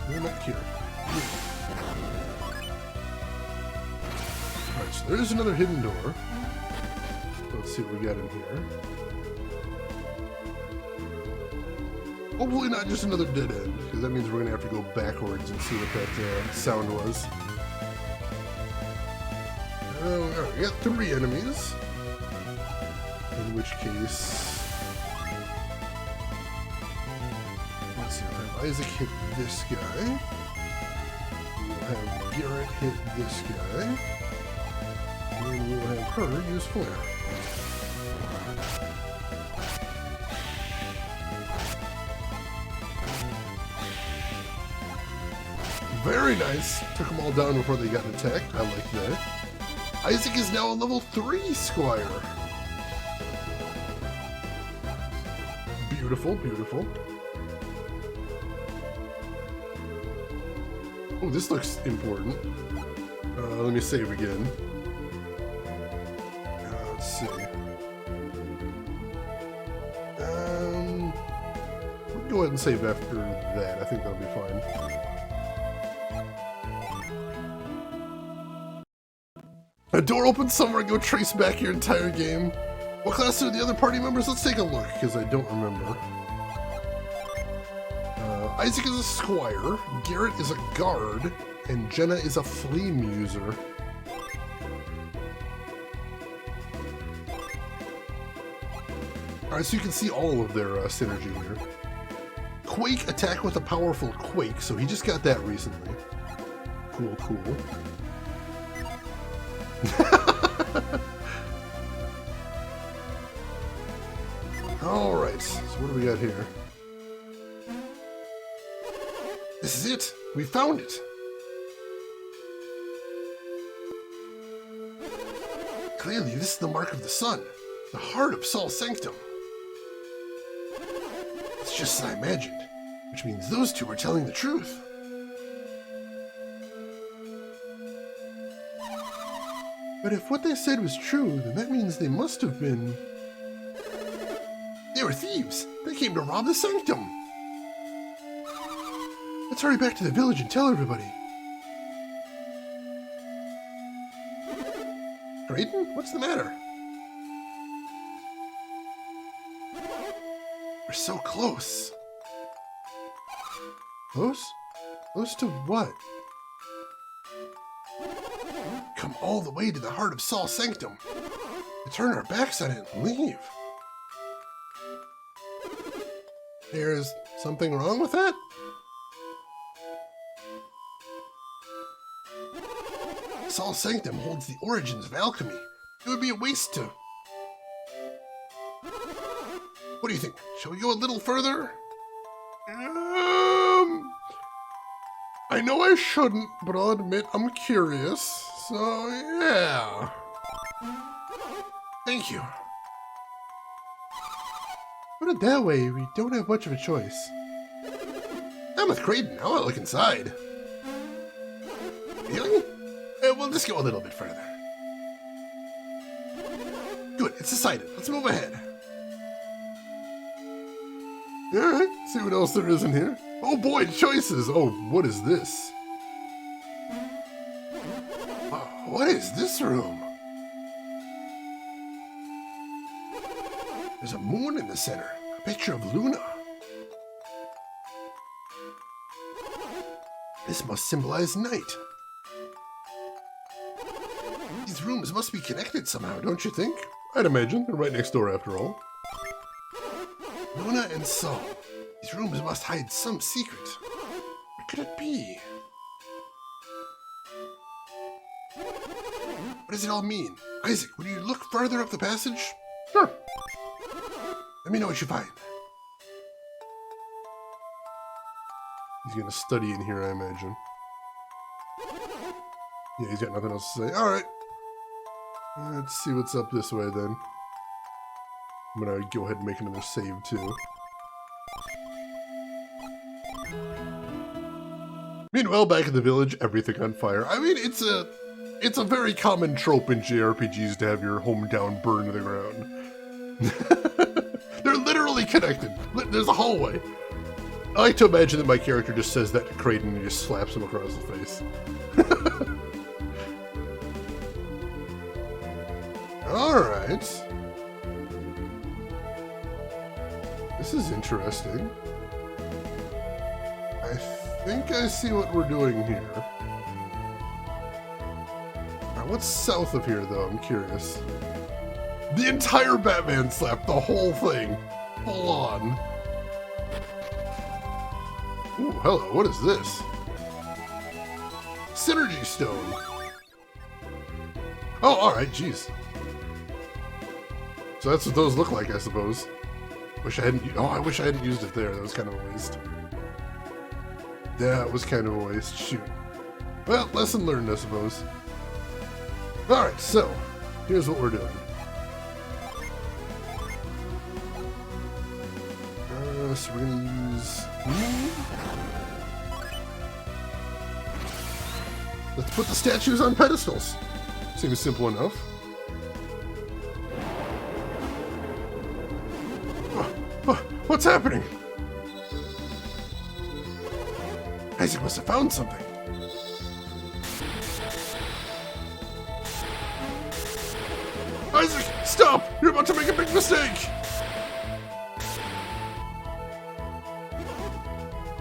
No, not here. Alright, so there's another hidden door. Let's see what we got in here. Hopefully not just another dead end, because that means we're going to have to go backwards and see what that sound was. Alright, we got 3 enemies. In which case... Let's see, we'll have Isaac hit this guy. We'll have Garrett hit this guy. And then we'll have her use Flare. Very nice. Took them all down before they got attacked. I like that. Isaac is now a level 3 squire. Beautiful, beautiful. Oh, this looks important. Let me save again. Let's see. We'll go ahead and save after that. I think that'll be fine. A door opens somewhere. Go trace back your entire game. What class are the other party members? Let's take a look, because I don't remember. Isaac is a squire, Garrett is a guard, and Jenna is a flame user. Alright, so you can see all of their synergy here. Quake, attack with a powerful quake, so he just got that recently. Cool, cool. Alright, so what do we got here? This is it! We found it! Clearly, this is the mark of the sun, the heart of Saul's Sanctum. It's just as I imagined, which means those two are telling the truth. But if what they said was true, then that means they must have been... They were thieves! They came to rob the Sanctum! Let's hurry back to the village and tell everybody. Graydon, what's the matter? We're so close. Close? Close to what? Come all the way to the heart of Saul's Sanctum. To turn our backs on it and leave. There's something wrong with that? Saul's Sanctum holds the origins of alchemy. It would be a waste to... What do you think? Shall we go a little further? I know I shouldn't, but I'll admit I'm curious. So, yeah. Thank you. Put it that way, we don't have much of a choice. I'm with Graydon. I want to look inside. Really? We'll just go a little bit further. Good, it's decided. Let's move ahead. Alright, see what else there is in here. Oh boy, choices! Oh, what is this? What is this room? There's a moon in the center. A picture of Luna. This must symbolize night. These rooms must be connected somehow, don't you think? I'd imagine. They're right next door after all. Luna and Saul. These rooms must hide some secret. What could it be? What does it all mean? Isaac, will you look further up the passage? Sure. Let me know what you find. He's gonna study in here, I imagine. Yeah, he's got nothing else to say. Alright. Let's see what's up this way then. I'm gonna go ahead and make another save too. Meanwhile, back in the village, everything on fire. I mean, it's a very common trope in JRPGs to have your hometown burn to the ground. They're literally connected. There's a hallway. I like to imagine that my character just says that to Kraden and he just slaps him across the face. Alright. This is interesting. I think I see what we're doing here. Alright, what's south of here, though? I'm curious. The entire Batman slap, the whole thing. Full on. Ooh, hello, what is this? Synergy Stone. Oh, alright, jeez. So that's what those look like, I suppose. Wish I hadn't. Oh, I wish I hadn't used it there. That was kind of a waste. That was kind of a waste. Shoot. Well, lesson learned, I suppose. Alright, so, here's what we're doing. So we're going to use... Let's put the statues on pedestals. Seems simple enough. What's happening? Isaac must have found something. Isaac, stop! You're about to make a big mistake!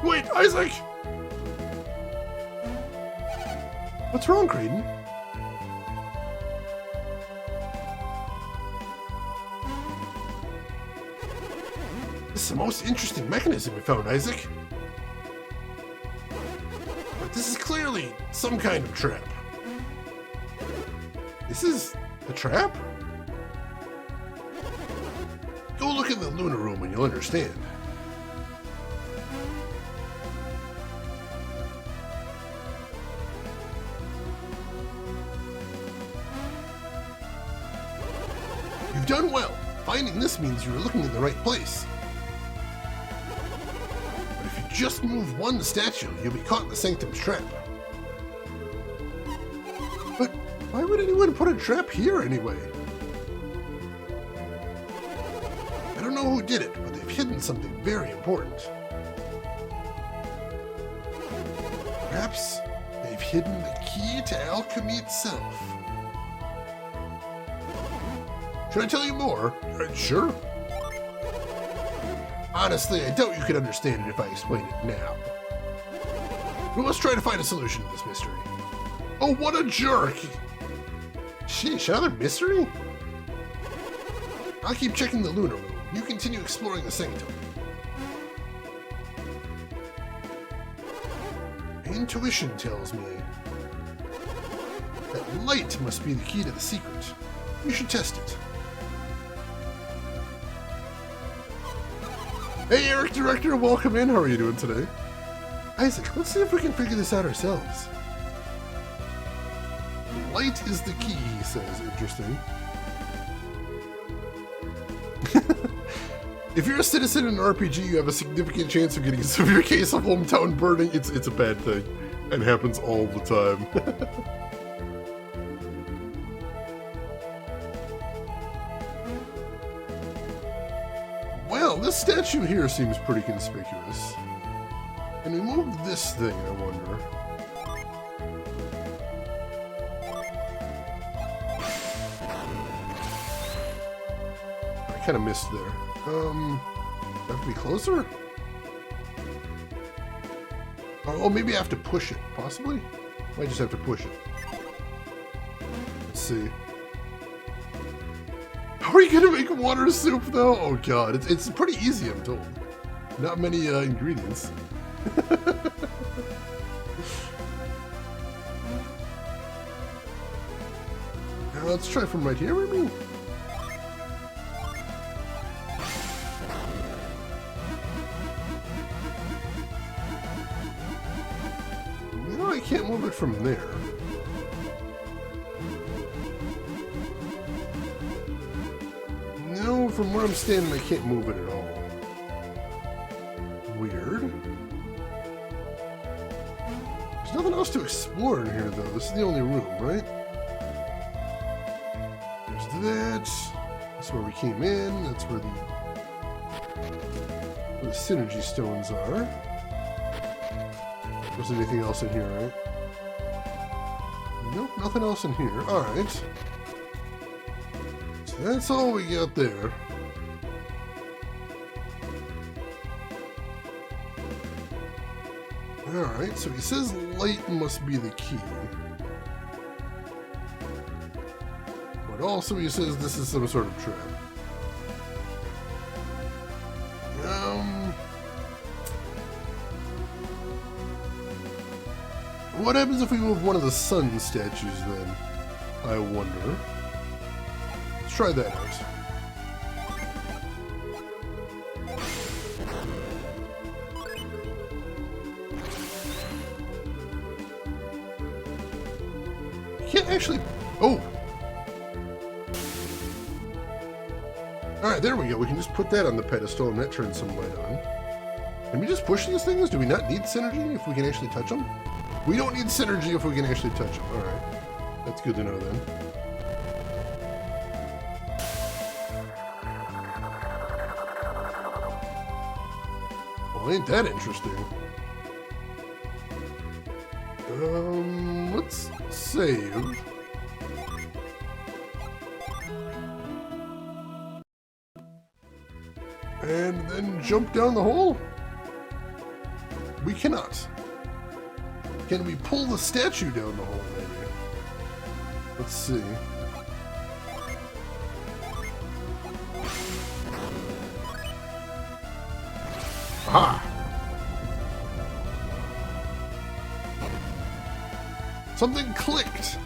Wait, Isaac! What's wrong, Creighton? This is the most interesting mechanism we found, Isaac. But this is clearly some kind of trap. This is a trap? Go look in the Lunar Room and you'll understand. You've done well. Finding this means you were looking in the right place. But if you just move one statue, you'll be caught in the Sanctum's trap. But why would anyone put a trap here anyway? I don't know who did it, but they've hidden something very important. Perhaps they've hidden the key to alchemy itself. Should I tell you more? Sure. Honestly, I doubt you could understand it if I explain it now. We must try to find a solution to this mystery. Oh, what a jerk! Sheesh, another mystery? I'll keep checking the Lunar Room. You continue exploring the Sanctum. Intuition tells me that light must be the key to the secret. You should test it. Hey, Eric Director, welcome in. How are you doing today? Isaac, let's see if we can figure this out ourselves. Light is the key, he says. Interesting. If you're a citizen in an RPG, you have a significant chance of getting a severe case of hometown burning. It's a bad thing. It happens all the time. Well, this statue here seems pretty conspicuous. Can we move this thing, I wonder? I kind of missed there. Have to be closer? Oh, maybe I have to push it, possibly? Might just have to push it. Let's see. How are you gonna make water soup, though? Oh god, it's pretty easy, I'm told. Not many ingredients. Now let's try from right here, maybe? No, I can't move it from there. No, from where I'm standing, I can't move it at all. Weird. There's nothing else to explore in here, though. This is the only room, right? There's that. That's where we came in. That's where the synergy stones are. There's anything else in here, right? Nope, nothing else in here. Alright. So that's all we got there. Alright, so he says light must be the key. But also he says this is some sort of trap. What happens if we move one of the sun statues then? I wonder. Let's try that out. actually... Oh! Alright, there we go. We can just put that on the pedestal and that turns some light on. Can we just push these things? Do we not need synergy if we can actually touch them? We don't need synergy if we can actually touch them. Alright. That's good to know then. Well, ain't that interesting. Let's save. And then jump down the hole? We cannot. Can we pull the statue down the hole, maybe? Let's see. Aha! Something clicked!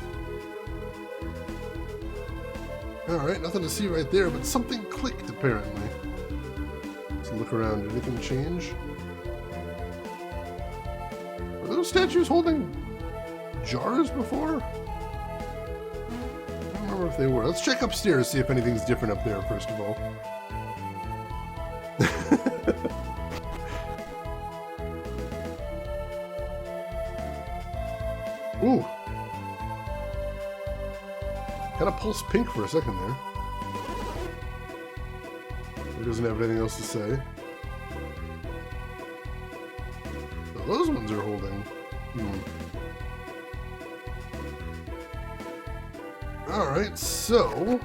Alright, nothing to see right there, but something clicked apparently. Let's look around. Did anything change? Were those statues holding jars before? I don't remember if they were. Let's check upstairs, see if anything's different up there, first of all. Ooh. Kind of pulse pink for a second there. He doesn't have anything else to say. Oh, those ones are holding. Alright, so...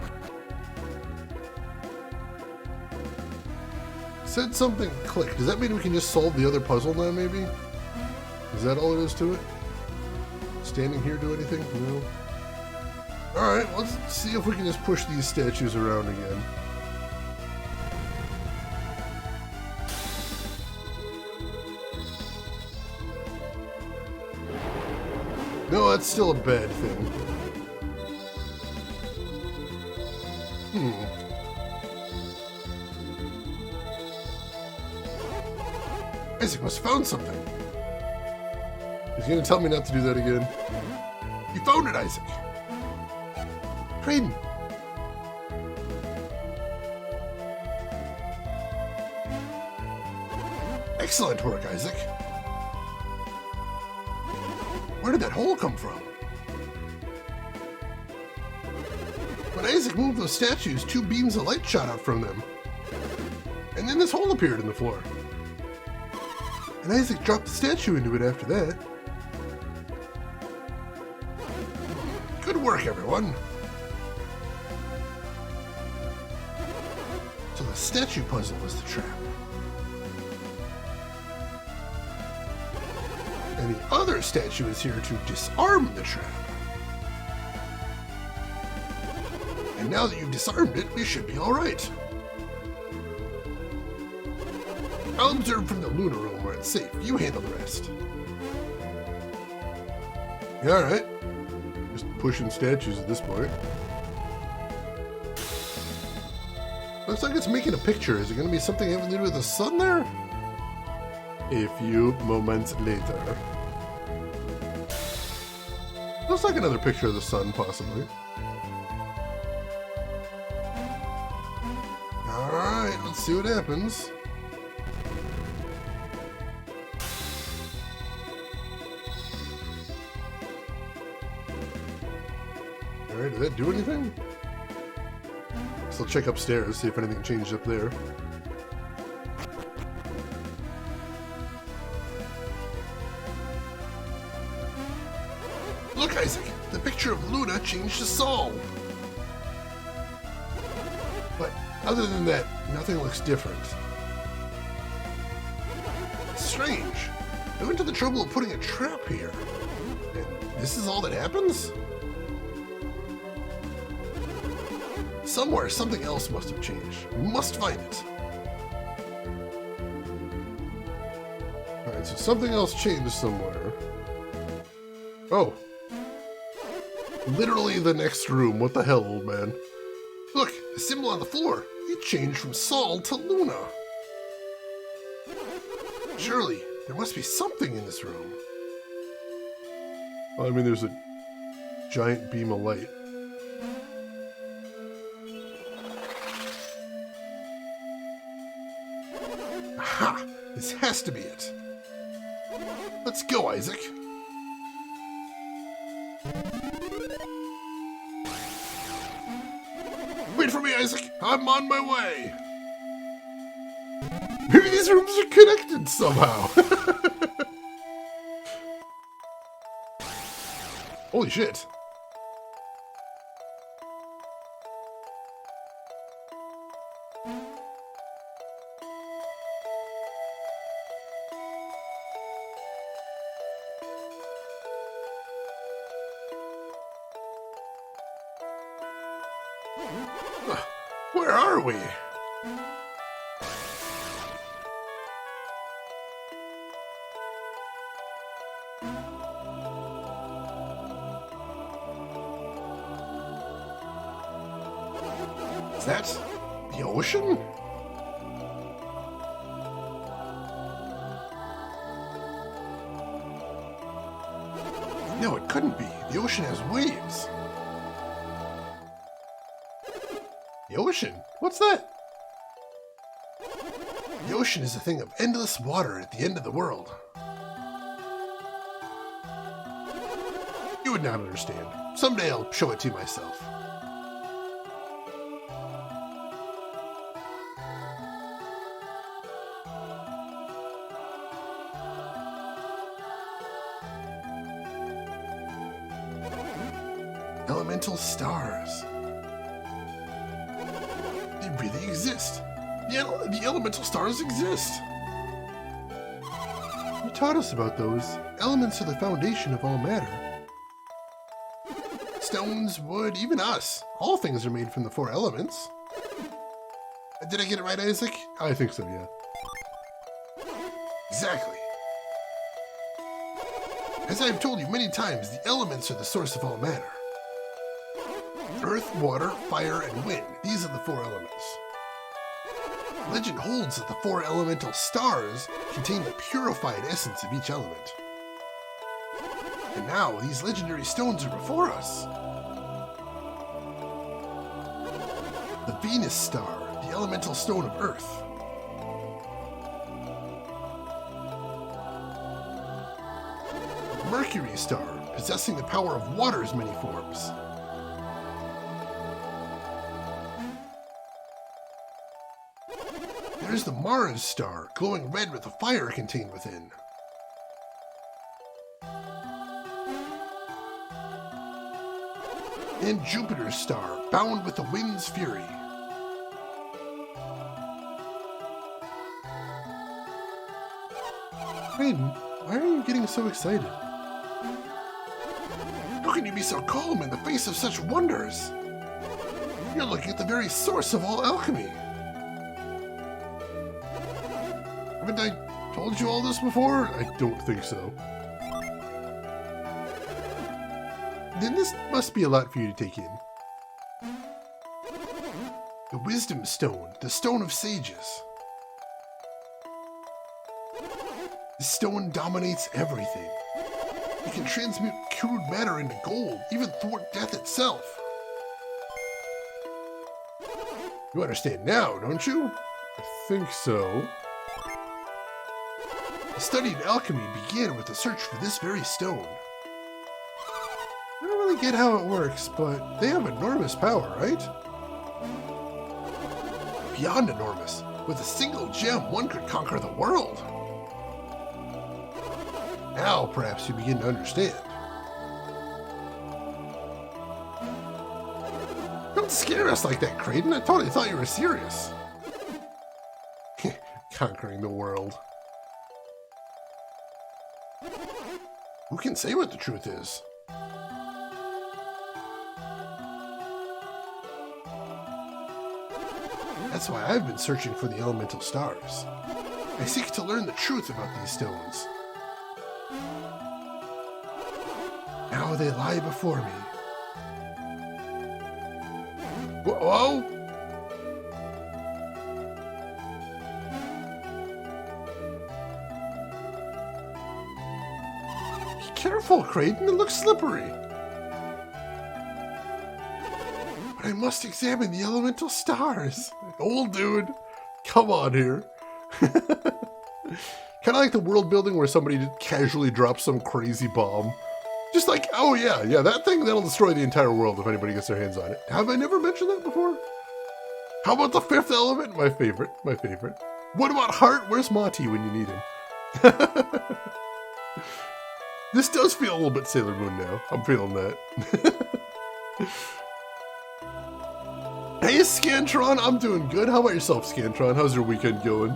Said something clicked. Does that mean we can just solve the other puzzle now, maybe? Is that all there is to it? Standing here do anything? No. Alright, let's see if we can just push these statues around again. No, that's still a bad thing. Isaac must have found something. He's gonna tell me not to do that again. You found it, Isaac. Creighton. Excellent work, Isaac. Where did that hole come from? When Isaac moved those statues, 2 beams of light shot out from them. And then this hole appeared in the floor. And Isaac dropped the statue into it after that. Good work, everyone. So the statue puzzle was the trap. And the other statue is here to disarm the trap. And now that you've disarmed it, we should be alright. I'll observe from the Luna room where it's safe. You handle the rest. Alright. Just pushing statues at this point. Looks like it's making a picture. Is it going to be something having to do with the sun there? A few moments later. Looks like another picture of the sun, possibly. Alright, let's see what happens. Alright, did that do anything? So I'll check upstairs, see if anything changed up there. Look, Isaac! The picture of Luna changed to Saul! But other than that, nothing looks different. It's strange. I went to the trouble of putting a trap here. And this is all that happens? Somewhere, something else must have changed. We must find it. Alright, so something else changed somewhere. Oh. Literally the next room. What the hell, old man? Look, the symbol on the floor. It changed from Saul to Luna. Surely, there must be something in this room. Well, I mean, there's a giant beam of light. Aha! This has to be it. Let's go, Isaac. Wait for me, Isaac. I'm on my way. Maybe these rooms are connected somehow. Holy shit. Where are we? Is that the ocean? No, it couldn't be. The ocean has waves. The ocean? What's that? The ocean is a thing of endless water at the end of the world. You would not understand. Someday I'll show it to you myself. Elemental stars. They really exist. The elemental stars exist. You taught us about those. Elements are the foundation of all matter. Stones, wood, even us. All things are made from the four elements. Did I get it right, Isaac? I think so, yeah. Exactly. As I've told you many times, the elements are the source of all matter. Earth, water, fire, and wind. These are the four elements. Legend holds that the four elemental stars contain the purified essence of each element. And now, these legendary stones are before us. The Venus star, the elemental stone of Earth. Mercury star, possessing the power of water's many forms. There's the Mars star, glowing red with a fire contained within. And Jupiter's star, bound with the wind's fury. Raiden, why are you getting so excited? How can you be so calm in the face of such wonders? You're looking at the very source of all alchemy. Haven't I told you all this before? I don't think so. Then this must be a lot for you to take in. The Wisdom Stone, the Stone of Sages. The stone dominates everything. It can transmute crude matter into gold, even thwart death itself. You understand now, don't you? I think so. The study of alchemy began with the search for this very stone. I don't really get how it works, but they have enormous power, right? Beyond enormous. With a single gem, one could conquer the world. Now, perhaps you begin to understand. Don't scare us like that, Kraden. I totally thought you were serious. Conquering the world. Who can say what the truth is? That's why I've been searching for the elemental stars. I seek to learn the truth about these stones. Now they lie before me. Whoa! Be careful, Kraden. It looks slippery. But I must examine the elemental stars. Old dude, come on here. Kind of like the world building where somebody casually drops some crazy bomb. Just like, oh yeah, that thing, that'll destroy the entire world if anybody gets their hands on it. Have I never mentioned that before? How about the fifth element? My favorite. What about Heart? Where's Monty when you need him? This does feel a little bit Sailor Moon now. I'm feeling that. Hey, Scantron, I'm doing good. How about yourself, Scantron? How's your weekend going?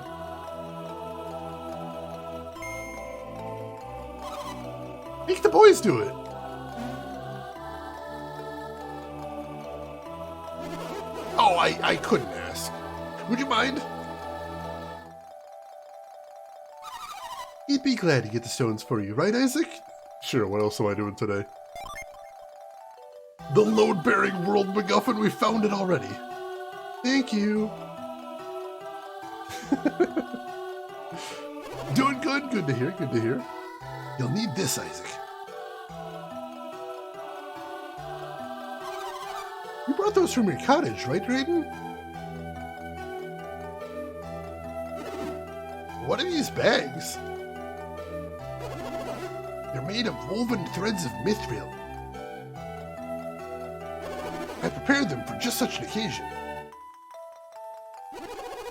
Make the boys do it. Oh, I couldn't ask. Would you mind? He'd be glad to get the stones for you, right, Isaac? Sure, what else am I doing today? The load-bearing world MacGuffin, we found it already. Thank you. Doing good, good to hear. You'll need this, Isaac. You brought those from your cottage, right, Drayden? What are these bags? They're made of woven threads of mithril. I prepared them for just such an occasion.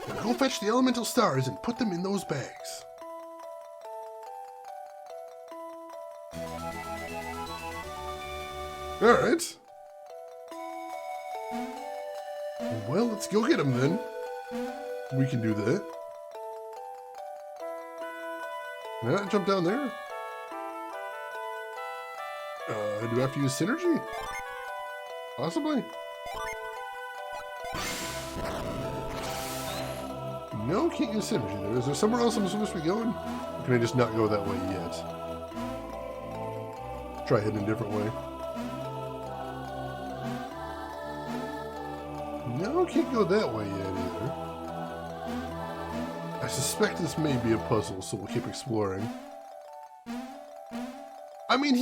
Now go fetch the elemental stars and put them in those bags. Alright. Well, let's go get them then. We can do that. Can I jump down there? Do I have to use synergy? Possibly. No, can't use synergy there. Is there somewhere else I'm supposed to be going? Or can I just not go that way yet? Try heading a different way. No, can't go that way yet either. I suspect this may be a puzzle, so we'll keep exploring. I mean,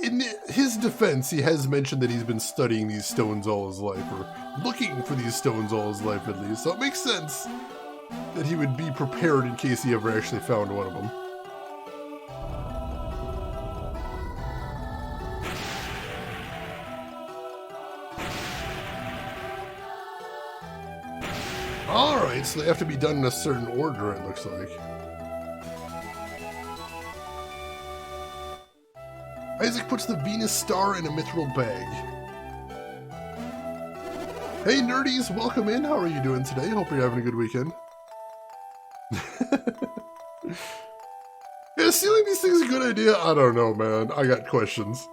in his defense, he has mentioned that he's been studying these stones all his life, or looking for these stones all his life at least, so it makes sense that he would be prepared in case he ever actually found one of them. Alright, so they have to be done in a certain order, it looks like. Isaac puts the Venus star in a mithril bag. Hey nerdies, welcome in. How are you doing today? Hope you're having a good weekend. Yeah, stealing these things is a good idea? I don't know, man. I got questions.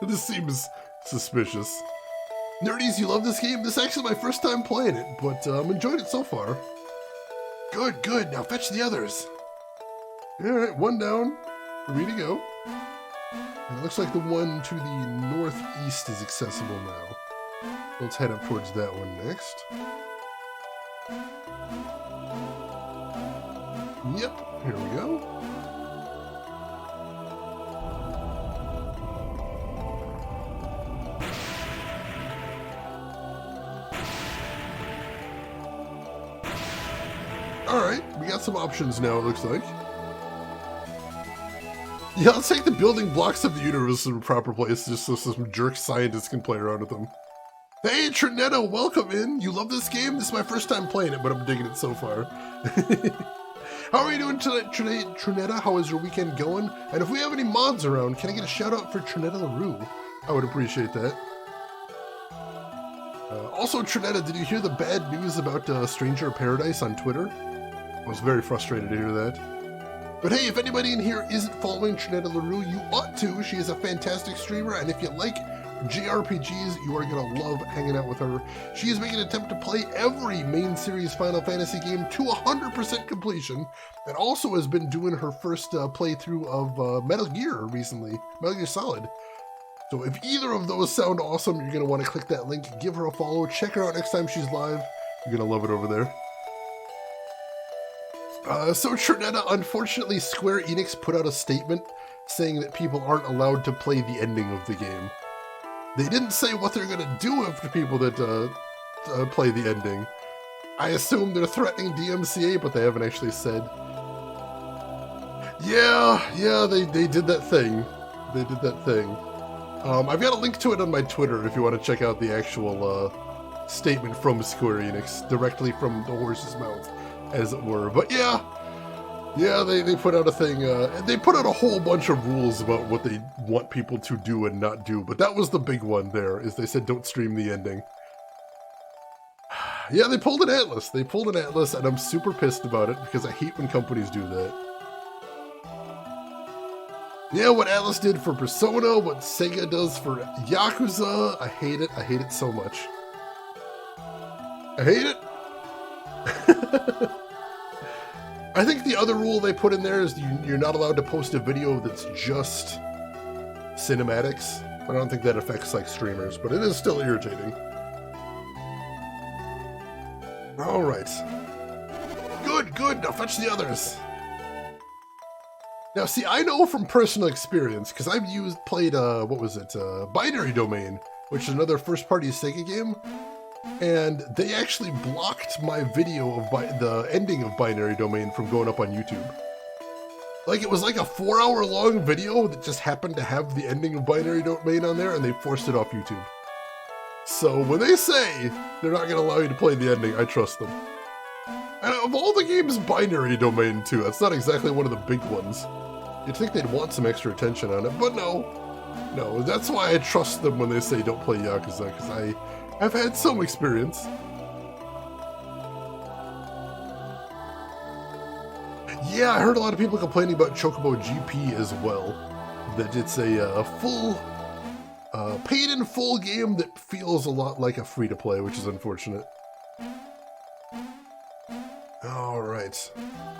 This seems suspicious. Nerdies, you love this game? This is actually my first time playing it, but I'm enjoying it so far. Good, good. Now fetch the others. Alright, one down. For me to go. And it looks like the one to the northeast is accessible now. Let's head up towards that one next. Yep, here we go. Alright, we got some options now, it looks like. Yeah, let's take the building blocks of the universe in a proper place just so some jerk scientists can play around with them. Hey, Trinetta, welcome in. You love this game? This is my first time playing it, but I'm digging it so far. How are you doing today, Trinetta? How is your weekend going? And if we have any mods around, can I get a shout out for Trinetta LaRue? I would appreciate that. Also, Trinetta, did you hear the bad news about Stranger of Paradise on Twitter? I was very frustrated to hear that. But hey, if anybody in here isn't following Trinetta LaRue, you ought to. She is a fantastic streamer, and if you like JRPGs, you are going to love hanging out with her. She is making an attempt to play every main series Final Fantasy game to 100% completion, and also has been doing her first playthrough of Metal Gear recently, Metal Gear Solid. So if either of those sound awesome, you're going to want to click that link, give her a follow, check her out next time she's live. You're going to love it over there. So Trinetta, unfortunately Square Enix put out a statement saying that people aren't allowed to play the ending of the game. They didn't say what they're gonna do after people that play the ending. I assume they're threatening DMCA, but they haven't actually said. Yeah, they did that thing. They did that thing. I've got a link to it on my Twitter if you want to check out the actual statement from Square Enix, directly from the horse's mouth, as it were. But yeah, they put out a thing. They put out a whole bunch of rules about what they want people to do and not do. But that was the big one there, is they said don't stream the ending. Yeah, they pulled an Atlas. They pulled an Atlas, and I'm super pissed about it because I hate when companies do that. Yeah, what Atlas did for Persona, what Sega does for Yakuza, I hate it. I hate it so much. I hate it. I think the other rule they put in there is you're not allowed to post a video that's just cinematics. I don't think that affects like streamers, but it is still irritating. All right. Good. Now fetch the others. Now, see, I know from personal experience, because I've played, Binary Domain, which is another first-party Sega game, and they actually blocked my video of the ending of Binary Domain from going up on YouTube. Like, it was like a 4-hour-long video that just happened to have the ending of Binary Domain on there, and they forced it off YouTube. So, when they say they're not going to allow you to play the ending, I trust them. And of all the games, Binary Domain, too, that's not exactly one of the big ones. You'd think they'd want some extra attention on it, but no, that's why I trust them when they say don't play Yakuza, because I've had some experience. Yeah, I heard a lot of people complaining about Chocobo GP as well, that it's a full, paid-in-full game that feels a lot like a free-to-play, which is unfortunate. Alright,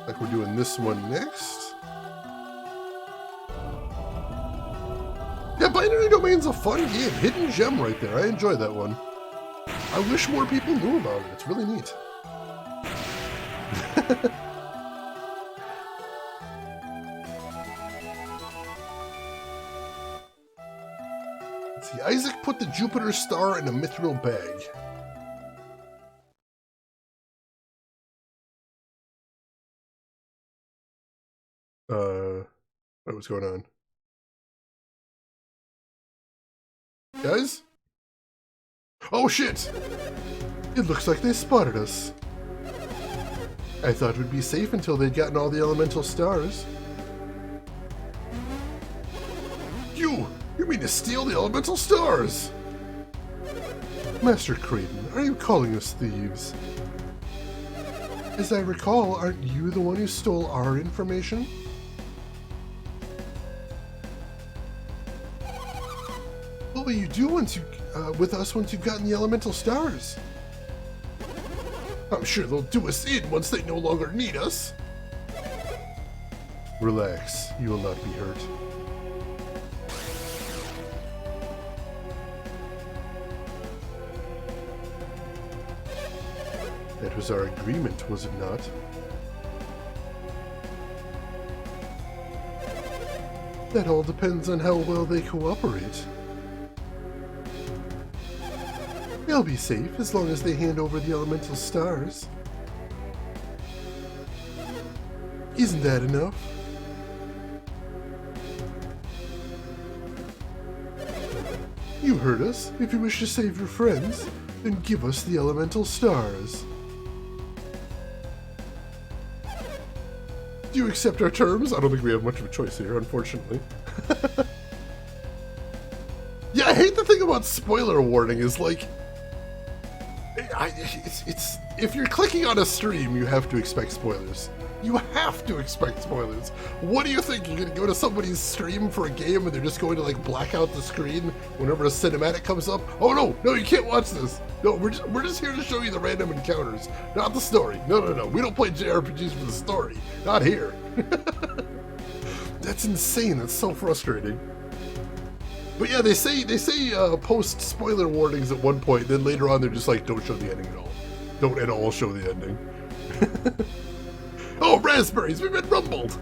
like we're doing this one next. Yeah, Binary Domain's a fun game. Hidden gem right there. I enjoy that one. I wish more people knew about it. It's really neat. Let's see. Isaac put the Jupiter star in a mithril bag. What's going on? Guys? Oh shit! It looks like they spotted us. I thought we'd be safe until they'd gotten all the elemental stars. You mean to steal the elemental stars? Master Creighton, are you calling us thieves? As I recall, aren't you the one who stole our information? What will you do with us once you've gotten the elemental stars? I'm sure they'll do us in once they no longer need us. Relax, you will not be hurt. That was our agreement, was it not? That all depends on how well they cooperate. They'll be safe as long as they hand over the elemental stars. Isn't that enough? You heard us. If you wish to save your friends, then give us the elemental stars. Do you accept our terms? I don't think we have much of a choice here, unfortunately. Yeah, I hate the thing about spoiler warning is like, it's if you're clicking on a stream, you have to expect spoilers. You have to expect spoilers. What do you think? You're gonna go to somebody's stream for a game and they're just going to like black out the screen whenever a cinematic comes up? Oh no, you can't watch this. No, we're just here to show you the random encounters, not the story. No. We don't play JRPGs for the story. Not here. That's insane. That's so frustrating. But yeah, they say post spoiler warnings at one point, then later on they're just like, don't show the ending at all. Don't at all show the ending. Oh, raspberries, we've been rumbled!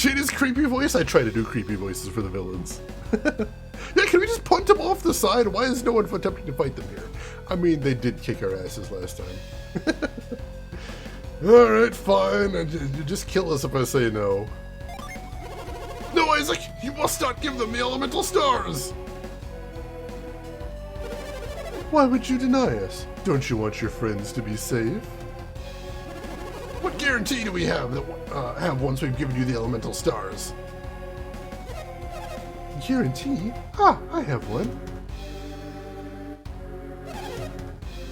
Shady's creepy voice? I try to do creepy voices for the villains. Yeah, can we just punt them off the side? Why is no one attempting to fight them here? I mean, they did kick our asses last time. Alright, fine. You just kill us if I say no. No, Isaac! You must not give them the elemental stars! Why would you deny us? Don't you want your friends to be safe? What guarantee do we have that once we've given you the elemental stars? Guarantee? Ah, I have one.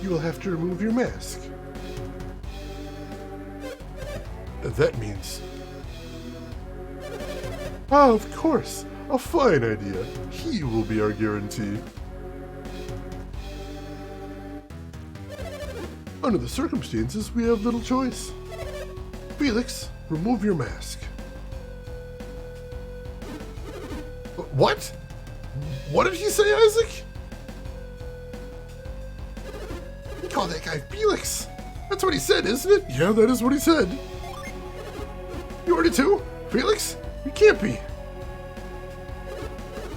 You will have to remove your mask. That means... Ah, of course. A fine idea. He will be our guarantee. Under the circumstances, we have little choice. Felix, remove your mask. What? What did he say, Isaac? He called that guy Felix. That's what he said, isn't it? Yeah, that is what he said. You already too? Felix? You can't be.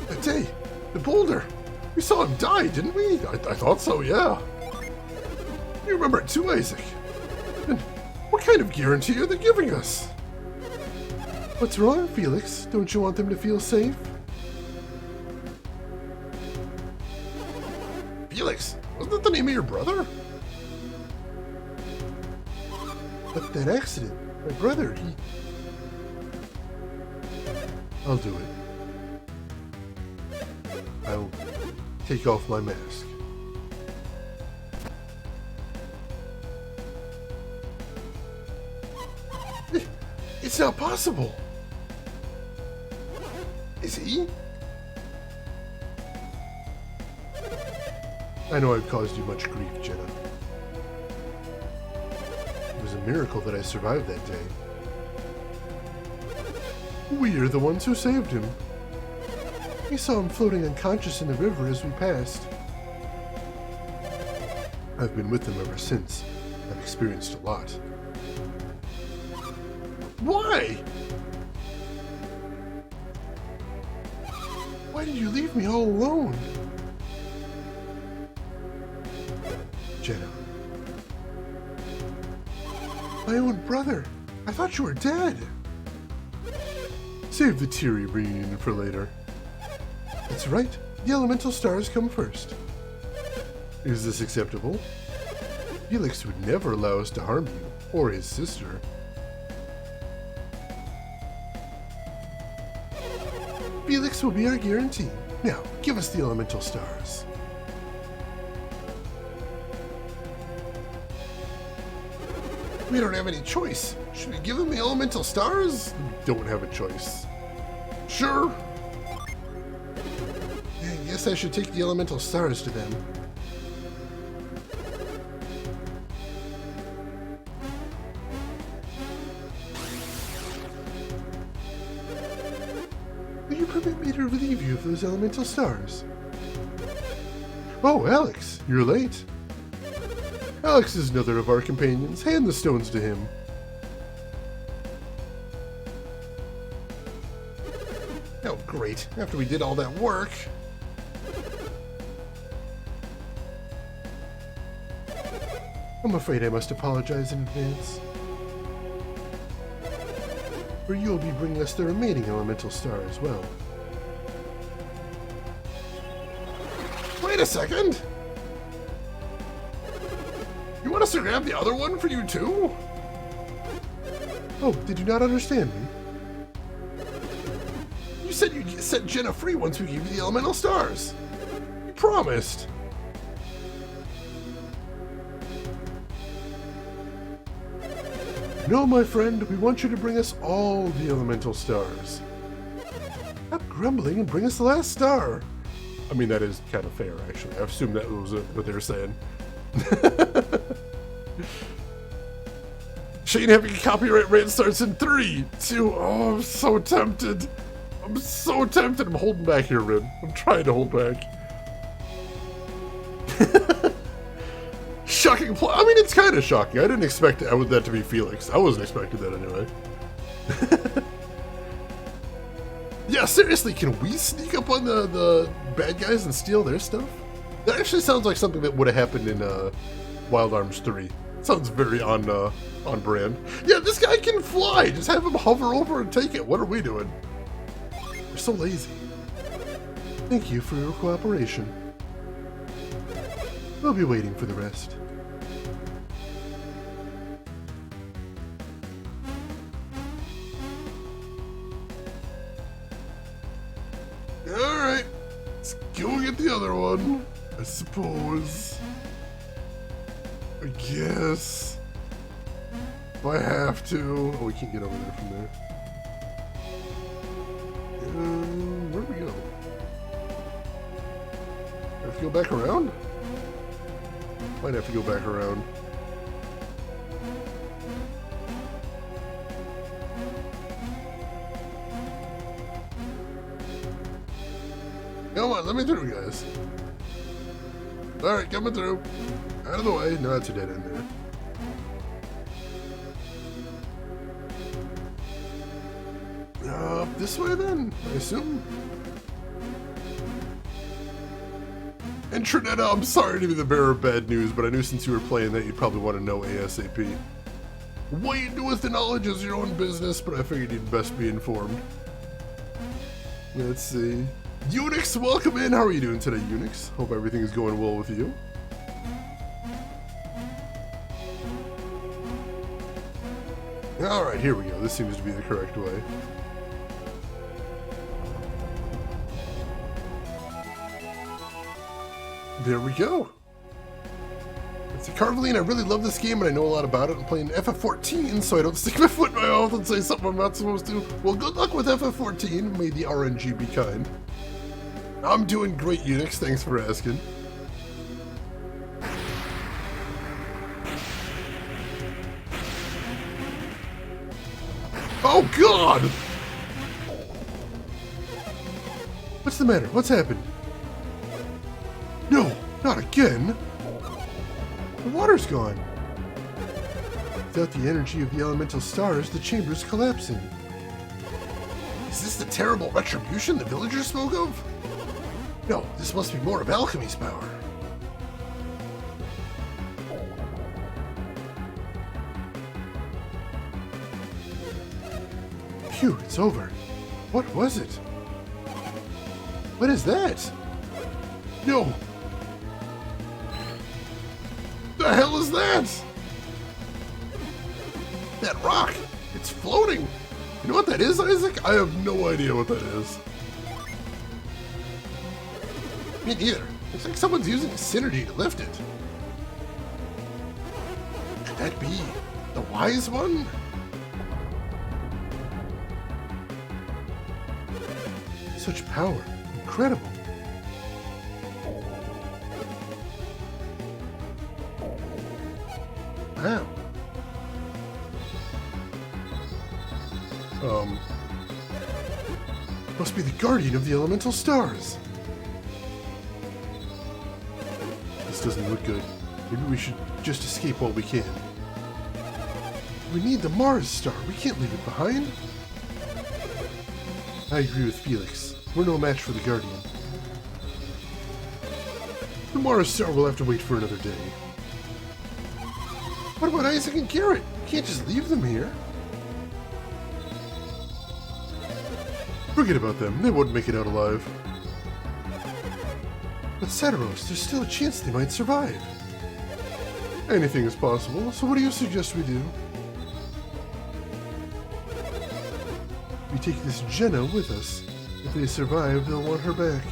That day, the boulder. We saw him die, didn't we? I thought so, yeah. You remember it too, Isaac. And what kind of guarantee are they giving us? What's wrong, Felix? Don't you want them to feel safe? Felix? Wasn't that the name of your brother? But that accident, my brother, he... I'll do it. I'll take off my mask. It's not possible. Is he? I know I've caused you much grief, Jenna. It was a miracle that I survived that day. We are the ones who saved him. We saw him floating unconscious in the river as we passed. I've been with him ever since. I've experienced a lot. Why? Why did you leave me all alone? Jenna. My own brother. I thought you were dead. Save the teary reunion for later. That's right. The elemental stars come first. Is this acceptable? Felix would never allow us to harm you or his sister. Felix will be our guarantee. Now, give us the elemental stars. We don't have any choice. Should we give them the elemental stars? We don't have a choice. Sure. I guess I should take the elemental stars to them. Will you permit me to relieve you of those elemental stars? Oh, Alex, you're late. Alex is another of our companions. Hand the stones to him. Oh, great. After we did all that work. I'm afraid I must apologize in advance. For you'll be bringing us the remaining elemental star as well. Wait a second! You want us to grab the other one for you too? Oh, did you not understand me? You said you'd set Jenna free once we gave you the elemental stars. You promised. No, my friend, we want you to bring us all the elemental stars. Stop grumbling and bring us the last star. I mean, that is kind of fair, actually. I assume that was what they were saying. Shane having a copyright rant starts in 3, 2, oh, I'm so tempted. I'm so tempted. I'm holding back here, Rin. I'm trying to hold back. Shocking plot. I mean, it's kind of shocking. I didn't expect that to be Felix. I wasn't expecting that anyway. Yeah, seriously, can we sneak up on the bad guys and steal their stuff? That actually sounds like something that would have happened in Wild Arms 3. Sounds very on brand. Yeah, this guy can fly. Just have him hover over and take it. What are we doing? We're so lazy. Thank you for your cooperation. We'll be waiting for the rest. Alright, let's go get the other one, I suppose. I guess. If I have to. Oh, we can't get over there from there. Where do we go? Have to go back around? Might have to go back around. Come on, let me through, guys. Alright, coming through. Out of the way. No, that's a dead end there. Up this way then, I assume. And Trinetta, I'm sorry to be the bearer of bad news, but I knew since you were playing that you'd probably want to know ASAP. What you do with the knowledge is your own business, but I figured you'd best be informed. Let's see. Unix, welcome in. How are you doing today, Unix? Hope everything is going well with you. Alright, here we go. This seems to be the correct way. There we go. It's a Carveline. I really love this game and I know a lot about it. I'm playing FF14, so I don't stick my foot in my mouth and say something I'm not supposed to. Well, good luck with FF14. May the RNG be kind. I'm doing great, Unix. Thanks for asking. Oh, God! What's the matter? What's happened? No, not again! The water's gone. Without the energy of the elemental stars, the chamber's collapsing. Is this the terrible retribution the villagers spoke of? No, this must be more of alchemy's power. Phew, it's over. What was it? What is that? No! The hell is that? That rock! It's floating! You know what that is, Isaac? I have no idea what that is. Me neither. Looks like someone's using synergy to lift it. Could that be the wise one? Such power. Incredible. Wow. Must be the guardian of the elemental stars. This doesn't look good. Maybe we should just escape while we can. We need the Mars star. We can't leave it behind. I agree with Felix. We're no match for the guardian. The Mars star will have to wait for another day. What about Isaac and Garrett? We can't just leave them here. Forget about them. They won't make it out alive. But Satiros, there's still a chance they might survive. Anything is possible, so what do you suggest we do? We take this Jenna with us. If they survive, they'll want her back.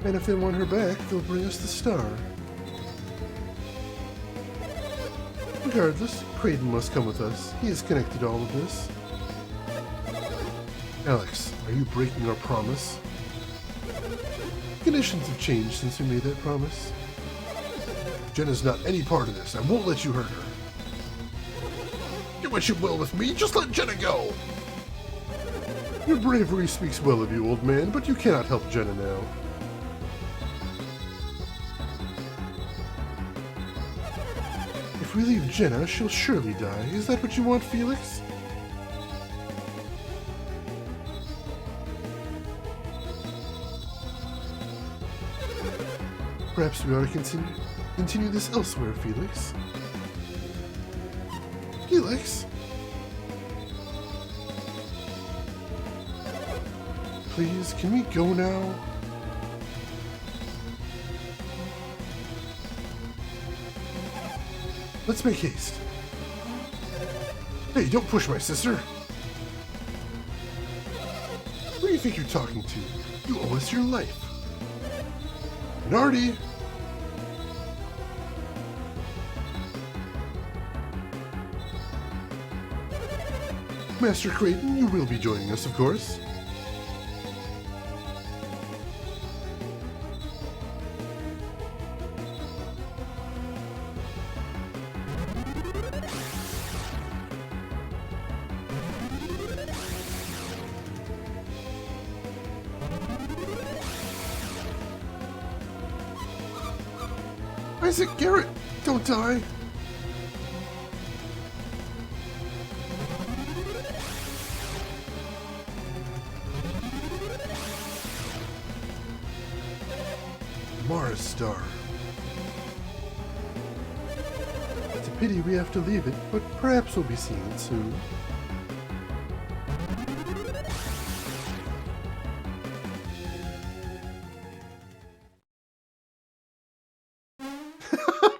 And if they want her back, they'll bring us the star. Regardless, Creighton must come with us. He is connected to all of this. Alex, are you breaking our promise? Conditions have changed since we made that promise. Jenna's not any part of this. I won't let you hurt her. Do what you will with me. Just let Jenna go. Your bravery speaks well of you, old man, but you cannot help Jenna now. If we leave Jenna, she'll surely die. Is that what you want, Felix? Perhaps we ought to continue this elsewhere, Felix. Felix? Please, can we go now? Let's make haste. Hey, don't push my sister. Who do you think you're talking to? You owe us your life. Nardi! Master Creighton, you will be joining us, of course. Isaac Garrett, don't die. Mars Star. It's a pity we have to leave it, but perhaps we'll be seeing it soon.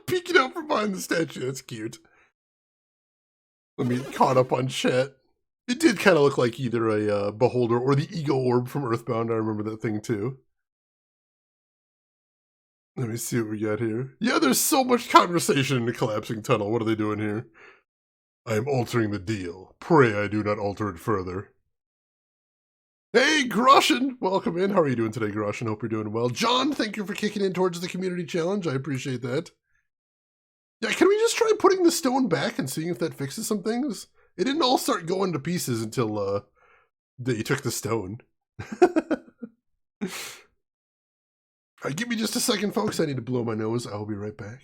Peeking out from behind the statue, that's cute. Let me caught up on chat. It did kind of look like either a beholder or the ego orb from Earthbound. I remember that thing too. Let me see what we got here. Yeah, there's so much conversation in the collapsing tunnel. What are they doing here? I am altering the deal. Pray I do not alter it further. Hey, Groshin! Welcome in. How are you doing today, Groshin? Hope you're doing well. John, thank you for kicking in towards the community challenge. I appreciate that. Yeah, can we just try putting the stone back and seeing if that fixes some things? It didn't all start going to pieces until they took the stone. Alright, give me just a second, folks. I need to blow my nose. I'll be right back.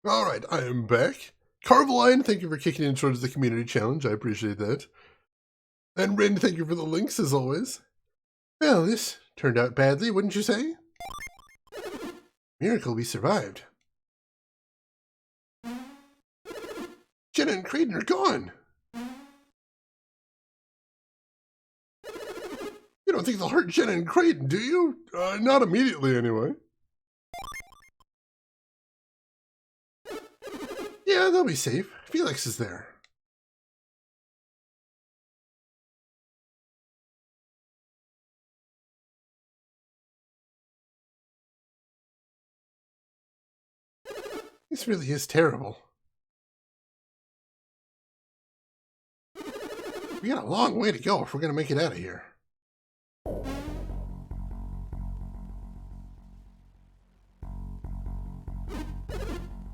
Alright, I am back. Carveline, thank you for kicking in towards the community challenge. I appreciate that. And Rin, thank you for the links, as always. Well, this turned out badly, wouldn't you say? Miracle we survived. Jenna and Creighton are gone. You don't think they'll hurt Jenna and Creighton, do you? Not immediately, anyway. Yeah, they'll be safe. Felix is there. This really is terrible. We got a long way to go if we're going to make it out of here.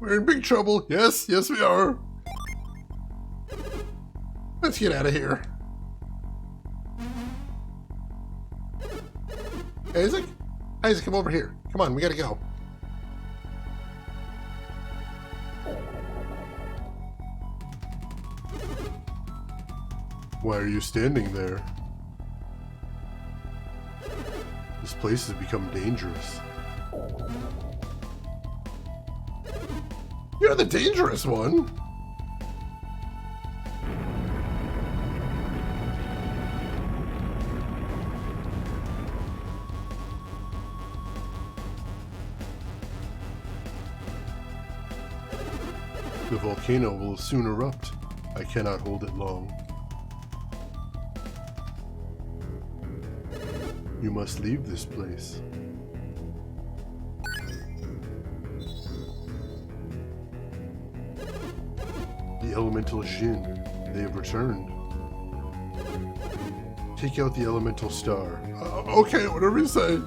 We're in big trouble. Yes, yes we are. Let's get out of here. Isaac? Isaac, come over here. Come on, we gotta go. Why are you standing there? This place has become dangerous. You're the dangerous one. The volcano will soon erupt. I cannot hold it long. You must leave this place. The elemental Jin, they have returned. Take out the elemental star. Okay, whatever you say.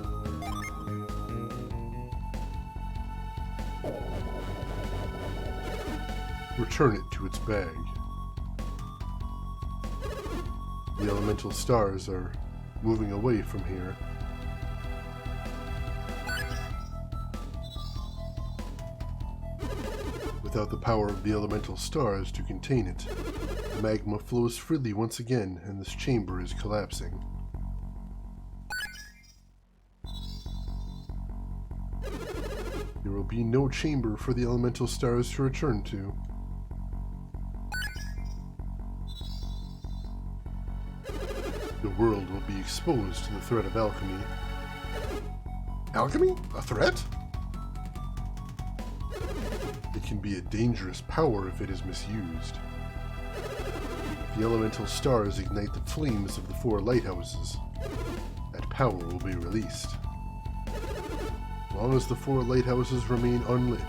return it to its bag. The elemental stars are moving away from here. Without the power of the elemental stars to contain it, magma flows freely once again and this chamber is collapsing. There will be no chamber for the elemental stars to return to. The world will be exposed to the threat of alchemy. Alchemy? A threat? It can be a dangerous power if it is misused. The elemental stars ignite the flames of the 4 lighthouses. That power will be released. As long as the 4 lighthouses remain unlit.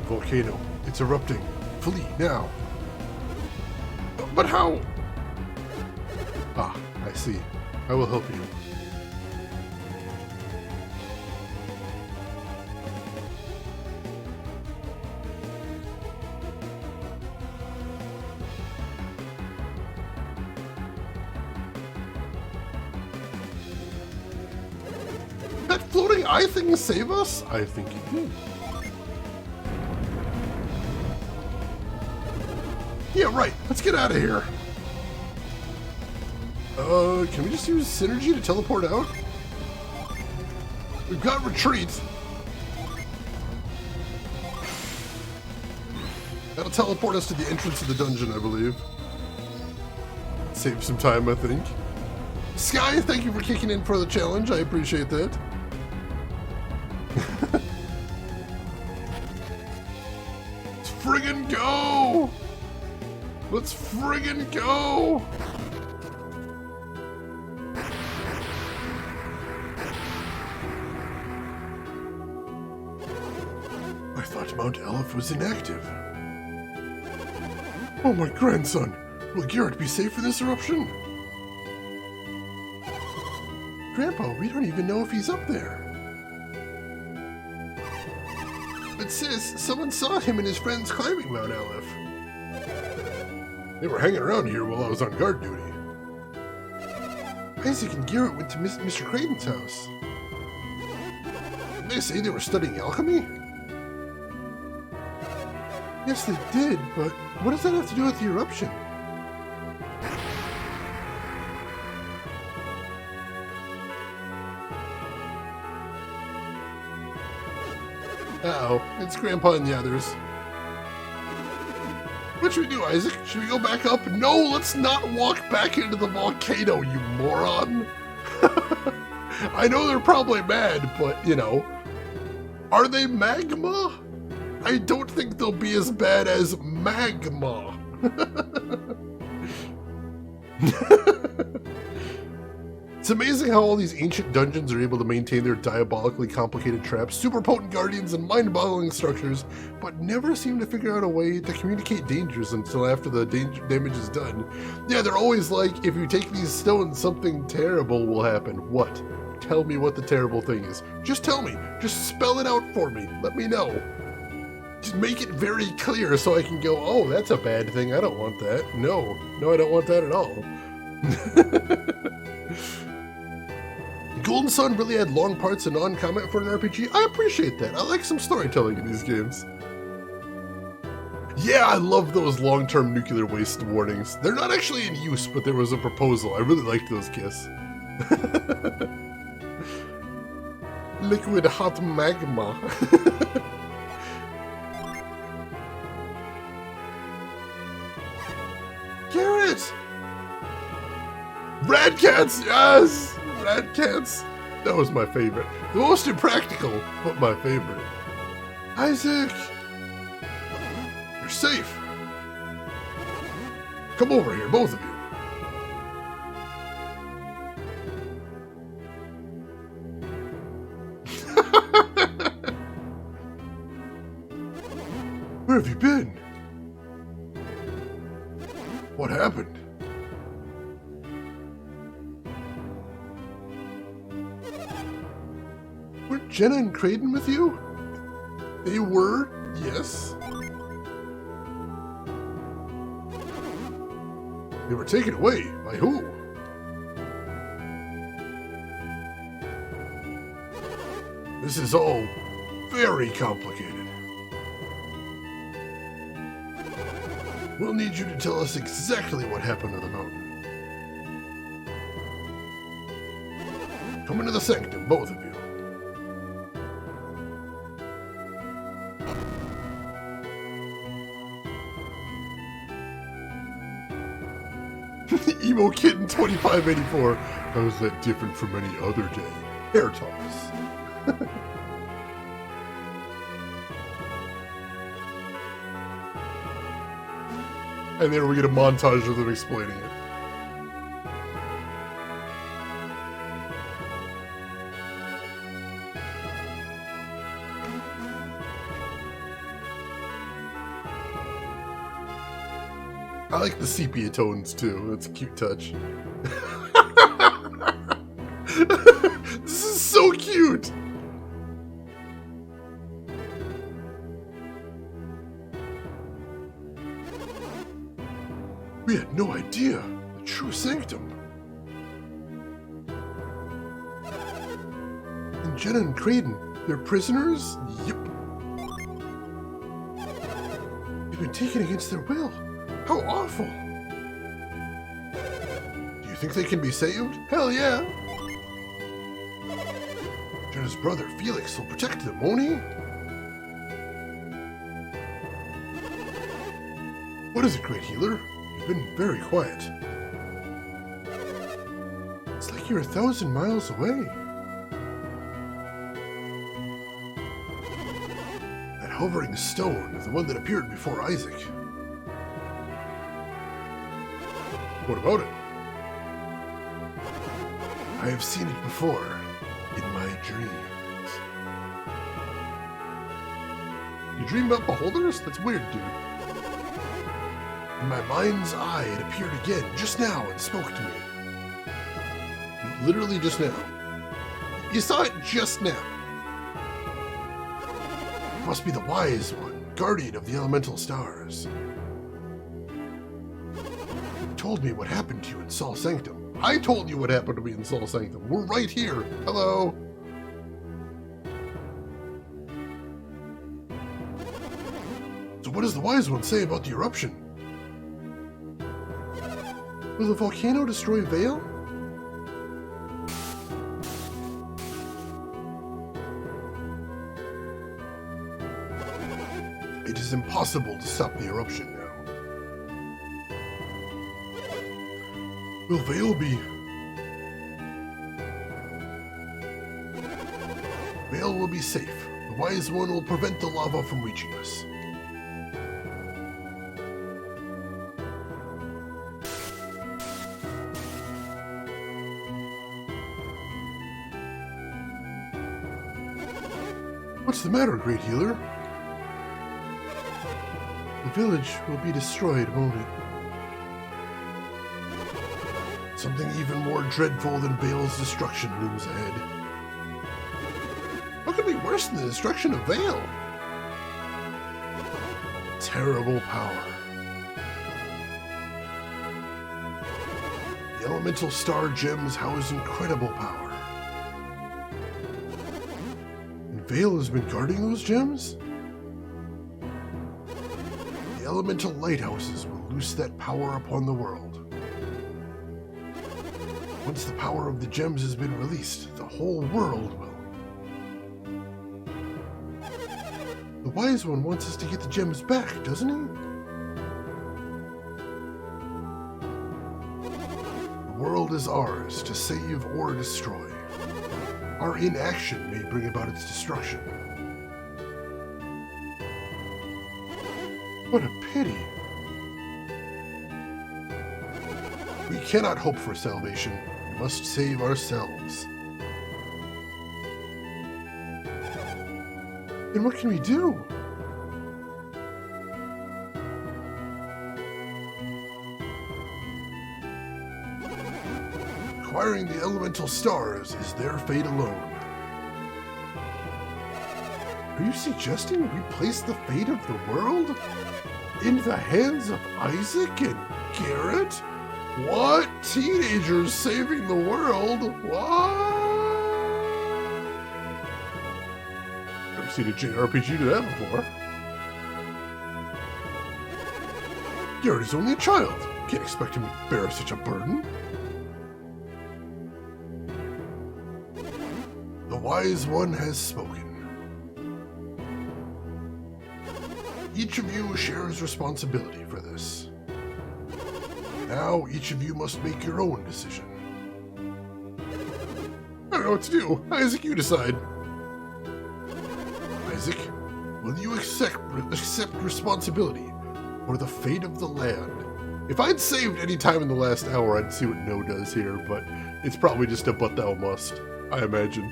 Volcano. It's erupting. Flee, now. But how? Ah, I see. I will help you. That floating eye thing save us? I think it did. Yeah, right. Let's get out of here. Can we just use synergy to teleport out? We've got retreat. That'll teleport us to the entrance of the dungeon, I believe. Save some time, I think. Sky, thank you for kicking in for the challenge. I appreciate that. Let's friggin' go! Let's friggin' go! I thought Mount Aleph was inactive. Oh, my grandson! Will Garrett be safe in this eruption? Grandpa, we don't even know if he's up there. But sis, someone saw him and his friends climbing Mount Aleph. They were hanging around here while I was on guard duty. Isaac and Garrett went to Mr. Creighton's house. Did they say they were studying alchemy? Yes, they did, but what does that have to do with the eruption? Uh-oh, it's Grandpa and the others. What should we do, Isaac? Should we go back up? No, let's not walk back into the volcano, you moron! I know they're probably mad, but, you know. Are they magma? I don't think they'll be as bad as magma. It's amazing how all these ancient dungeons are able to maintain their diabolically complicated traps, super potent guardians, and mind-boggling structures, but never seem to figure out a way to communicate dangers until after the damage is done. Yeah, they're always like, if you take these stones, something terrible will happen. What? Tell me what the terrible thing is. Just tell me. Just spell it out for me. Let me know. Just make it very clear so I can go, oh, that's a bad thing. I don't want that. No, I don't want that at all. Golden Sun really had long parts and non-comment for an RPG. I appreciate that. I like some storytelling in these games. Yeah, I love those long-term nuclear waste warnings. They're not actually in use, but there was a proposal. I really liked those, Kiss. Liquid hot magma. Garrett! Red cats, yes! Red cats. That was my favorite. The most impractical, but my favorite. Isaac! You're safe. Come over here, both of you. Where have you been? What happened? Weren't Jenna and Creighton with you? They were, yes. They were taken away. By who? This is all very complicated. We'll need you to tell us exactly what happened on the mountain. Come into the Sanctum, both of you. Emo Kitten 2584. How is that different from any other day? Hair toss. And there we get a montage of them explaining it. I like the sepia tones too. That's a cute touch. This is so cute. We had no idea. The true Sanctum. And Jenna and Creighton, they're prisoners? Yep. They've been taken against their will. How awful! Do you think they can be saved? Hell yeah! Jenna's brother, Felix, will protect them, won't he? What is it, Great Healer? You've been very quiet. It's like you're 1,000 miles away. That hovering stone, the one that appeared before Isaac. What about it? I have seen it before, in my dreams. You dream about beholders? That's weird, dude. In my mind's eye, it appeared again, just now, and spoke to me. Literally just now. You saw it just now. It must be the wise one, guardian of the elemental stars. Told me what happened to you in Saul Sanctum. I told you what happened to me in Saul Sanctum. We're right here. Hello. So what does the wise one say about the eruption? Will the volcano destroy Vale? It is impossible to stop the eruption now. Will Vale be... Vale will be safe. The wise one will prevent the lava from reaching us. What's the matter, Great Healer? The village will be destroyed, won't it? Something even more dreadful than Vale's destruction looms ahead. What could be worse than the destruction of Vale? Terrible power. The elemental star gems house incredible power. And Vale has been guarding those gems? The elemental lighthouses will loose that power upon the world. Once the power of the gems has been released, the whole world will. The wise one wants us to get the gems back, doesn't he? The world is ours to save or destroy. Our inaction may bring about its destruction. What a pity. We cannot hope for salvation. We must save ourselves. Then what can we do? acquiring the elemental stars is their fate alone. Are you suggesting we place the fate of the world in the hands of Isaac and Garrett? What? Teenagers saving the world? What? Never seen a JRPG do that before. Garrett is only a child. Can't expect him to bear such a burden. The wise one has spoken. Each of you shares responsibility for this. Now, each of you must make your own decision. I don't know what to do. Isaac, you decide. Isaac, will you accept responsibility for the fate of the land? If I'd saved any time in the last hour, I'd see what no does here, but it's probably just a but thou must, I imagine.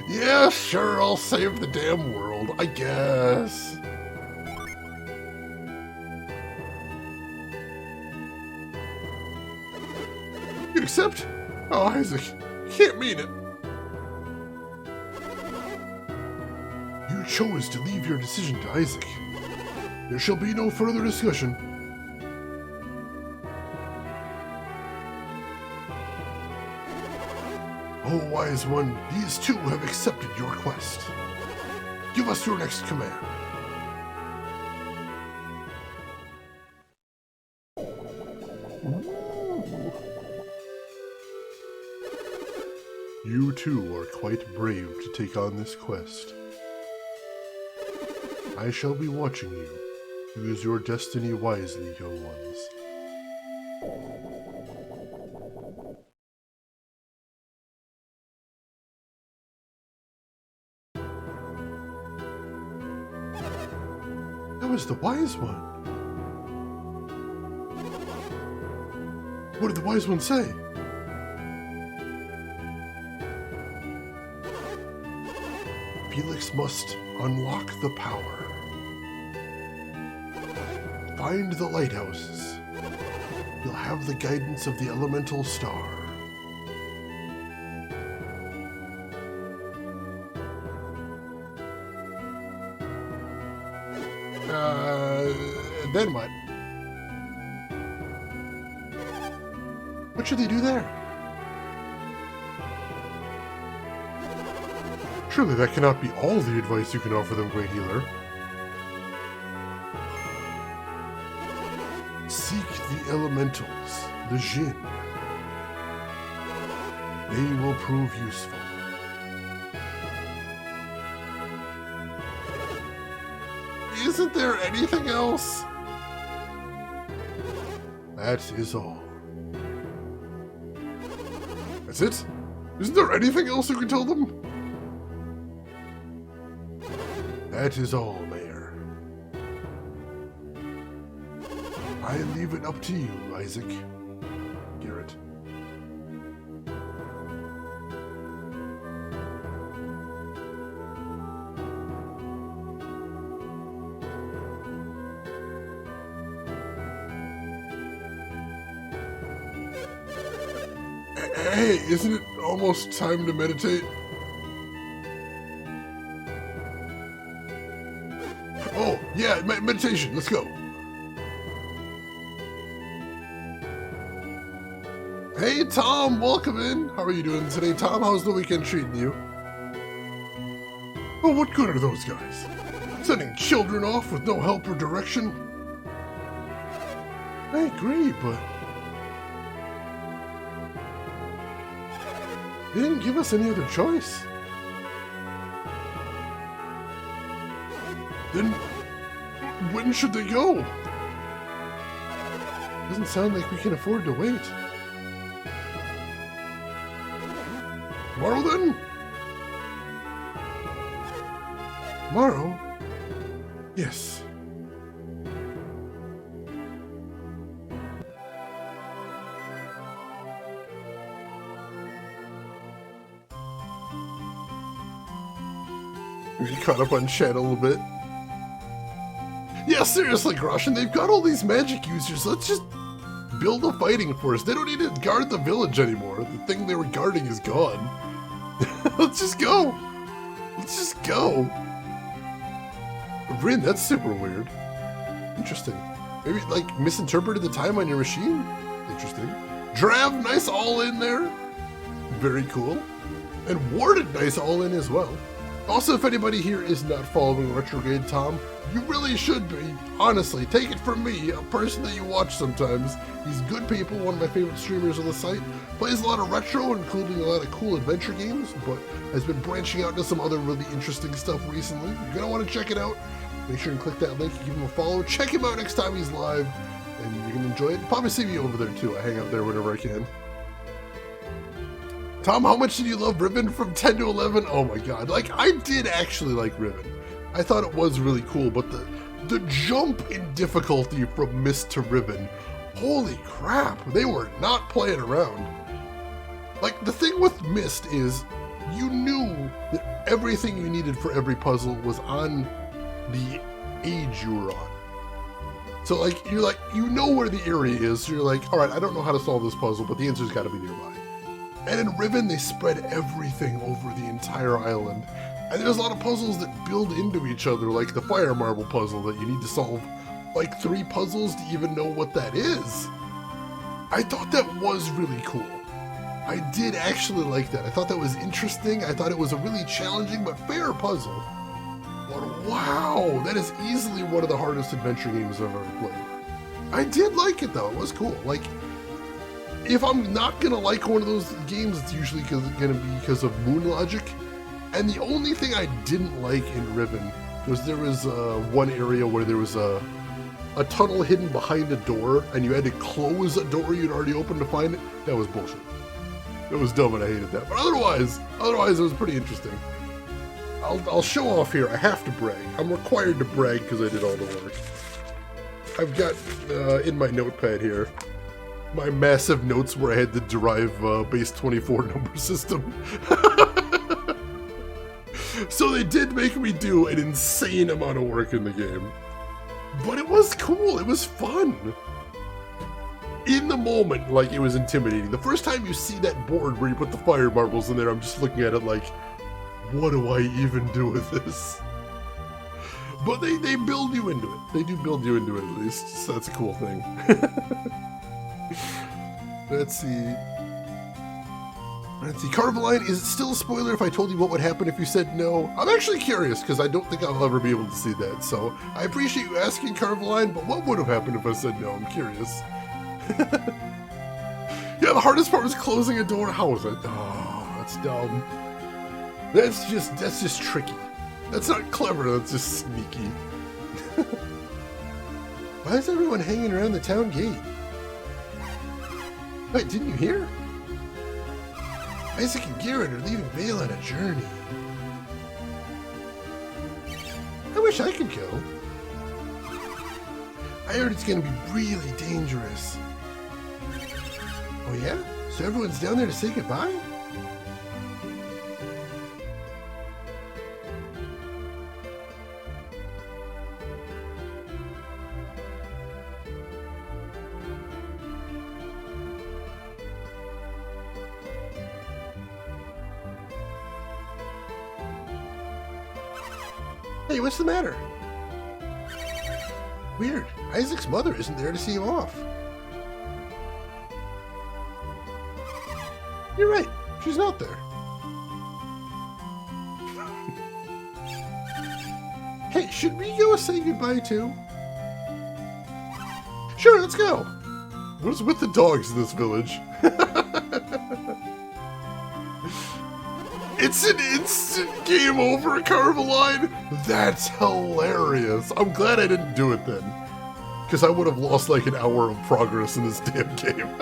Yeah, sure, I'll save the damn world, I guess. You accept? Oh, Isaac, you can't mean it. You chose to leave your decision to Isaac. There shall be no further discussion. Oh, wise one, these two have accepted your quest. Give us your next command. You two are quite brave to take on this quest. I shall be watching you. Use your destiny wisely, young ones. That was the wise one. What did the wise one say? Felix must unlock the power. Find the lighthouses. You'll have the guidance of the elemental star. Then what? What should they do there? Surely that cannot be all the advice you can offer them, Great Healer. Seek the elementals, the Jinn. They will prove useful. Isn't there anything else? That is all. That's it? Isn't there anything else you can tell them? That is all, Mayor. I leave it up to you, Isaac. Garrett. Hey, isn't it almost time to meditate? Oh, yeah, meditation, let's go. Hey, Tom, welcome in. How are you doing today, Tom? How's the weekend treating you? Oh, what good are those guys? Sending children off with no help or direction? I agree, but they didn't give us any other choice. Then when should they go? Doesn't sound like we can afford to wait. Tomorrow then? Tomorrow? Yes. We caught up on chat a little bit. Yeah, seriously, Groshin, they've got all these magic users. Let's just build a fighting force. They don't need to guard the village anymore. The thing they were guarding is gone. Let's just go. Let's just go. Rin, that's super weird. Interesting. Maybe, like, misinterpreted the time on your machine? Interesting. Drav, nice all in there. Very cool. And Warded, nice all in as well. Also, if anybody here is not following Retrograde Tom, you really should be. Honestly, take it from me, a person that you watch sometimes. He's good people, one of my favorite streamers on the site. Plays a lot of retro, including a lot of cool adventure games, but has been branching out into some other really interesting stuff recently. You're going to want to check it out. Make sure and click that link and give him a follow. Check him out next time he's live, and you're going to enjoy it. You'll probably see me over there too. I hang out there whenever I can. Tom, how much did you love Ribbon from 10 to 11? Oh my god. Like, I did actually like Ribbon. I thought it was really cool, but the jump in difficulty from Mist to Ribbon, holy crap, they were not playing around. Like, the thing with Mist is, you knew that everything you needed for every puzzle was on the age you were on. So, like, you know where the area is, so you're like, alright, I don't know how to solve this puzzle, but the answer's gotta be nearby. And in Ribbon, they spread everything over the entire island. And there's a lot of puzzles that build into each other, like the fire marble puzzle that you need to solve like 3 puzzles to even know what that is. I thought that was really cool. I did actually like that. I thought that was interesting. I thought it was a really challenging but fair puzzle. But wow, that is easily one of the hardest adventure games I've ever played. I did like it though, it was cool. Like, if I'm not gonna like one of those games, it's usually gonna be because of moon logic. And the only thing I didn't like in Ribbon was there was one area where there was a tunnel hidden behind a door, and you had to close a door you'd already opened to find it. That was bullshit. It was dumb, and I hated that. But otherwise, it was pretty interesting. I'll show off here. I have to brag. I'm required to brag because I did all the work. I've got in my notepad here my massive notes where I had to derive base 24 number system. So they did make me do an insane amount of work in the game. But it was cool, it was fun. In the moment, like, it was intimidating. The first time you see that board where you put the fire marbles in there, I'm just looking at it like, what do I even do with this? But they build you into it. They do build you into it at least, so that's a cool thing. Let's see. Carveline, is it still a spoiler if I told you what would happen if you said no? I'm actually curious, because I don't think I'll ever be able to see that. So, I appreciate you asking, Carveline, but what would have happened if I said no? I'm curious. Yeah, the hardest part was closing a door. How was it? Oh, that's dumb. That's just tricky. That's not clever, that's just sneaky. Why is everyone hanging around the town gate? Wait, didn't you hear? Isaac and Garrett are leaving Vale on a journey. I wish I could go. I heard it's gonna be really dangerous. Oh yeah? So everyone's down there to say goodbye? Hey, what's the matter? Weird. Isaac's mother isn't there to see him off. You're right. She's not there. Hey, should we go say goodbye too? Sure, let's go. What's with the dogs in this village? It's an instant game over, Carveline? That's hilarious. I'm glad I didn't do it then. Because I would have lost like an hour of progress in this damn game.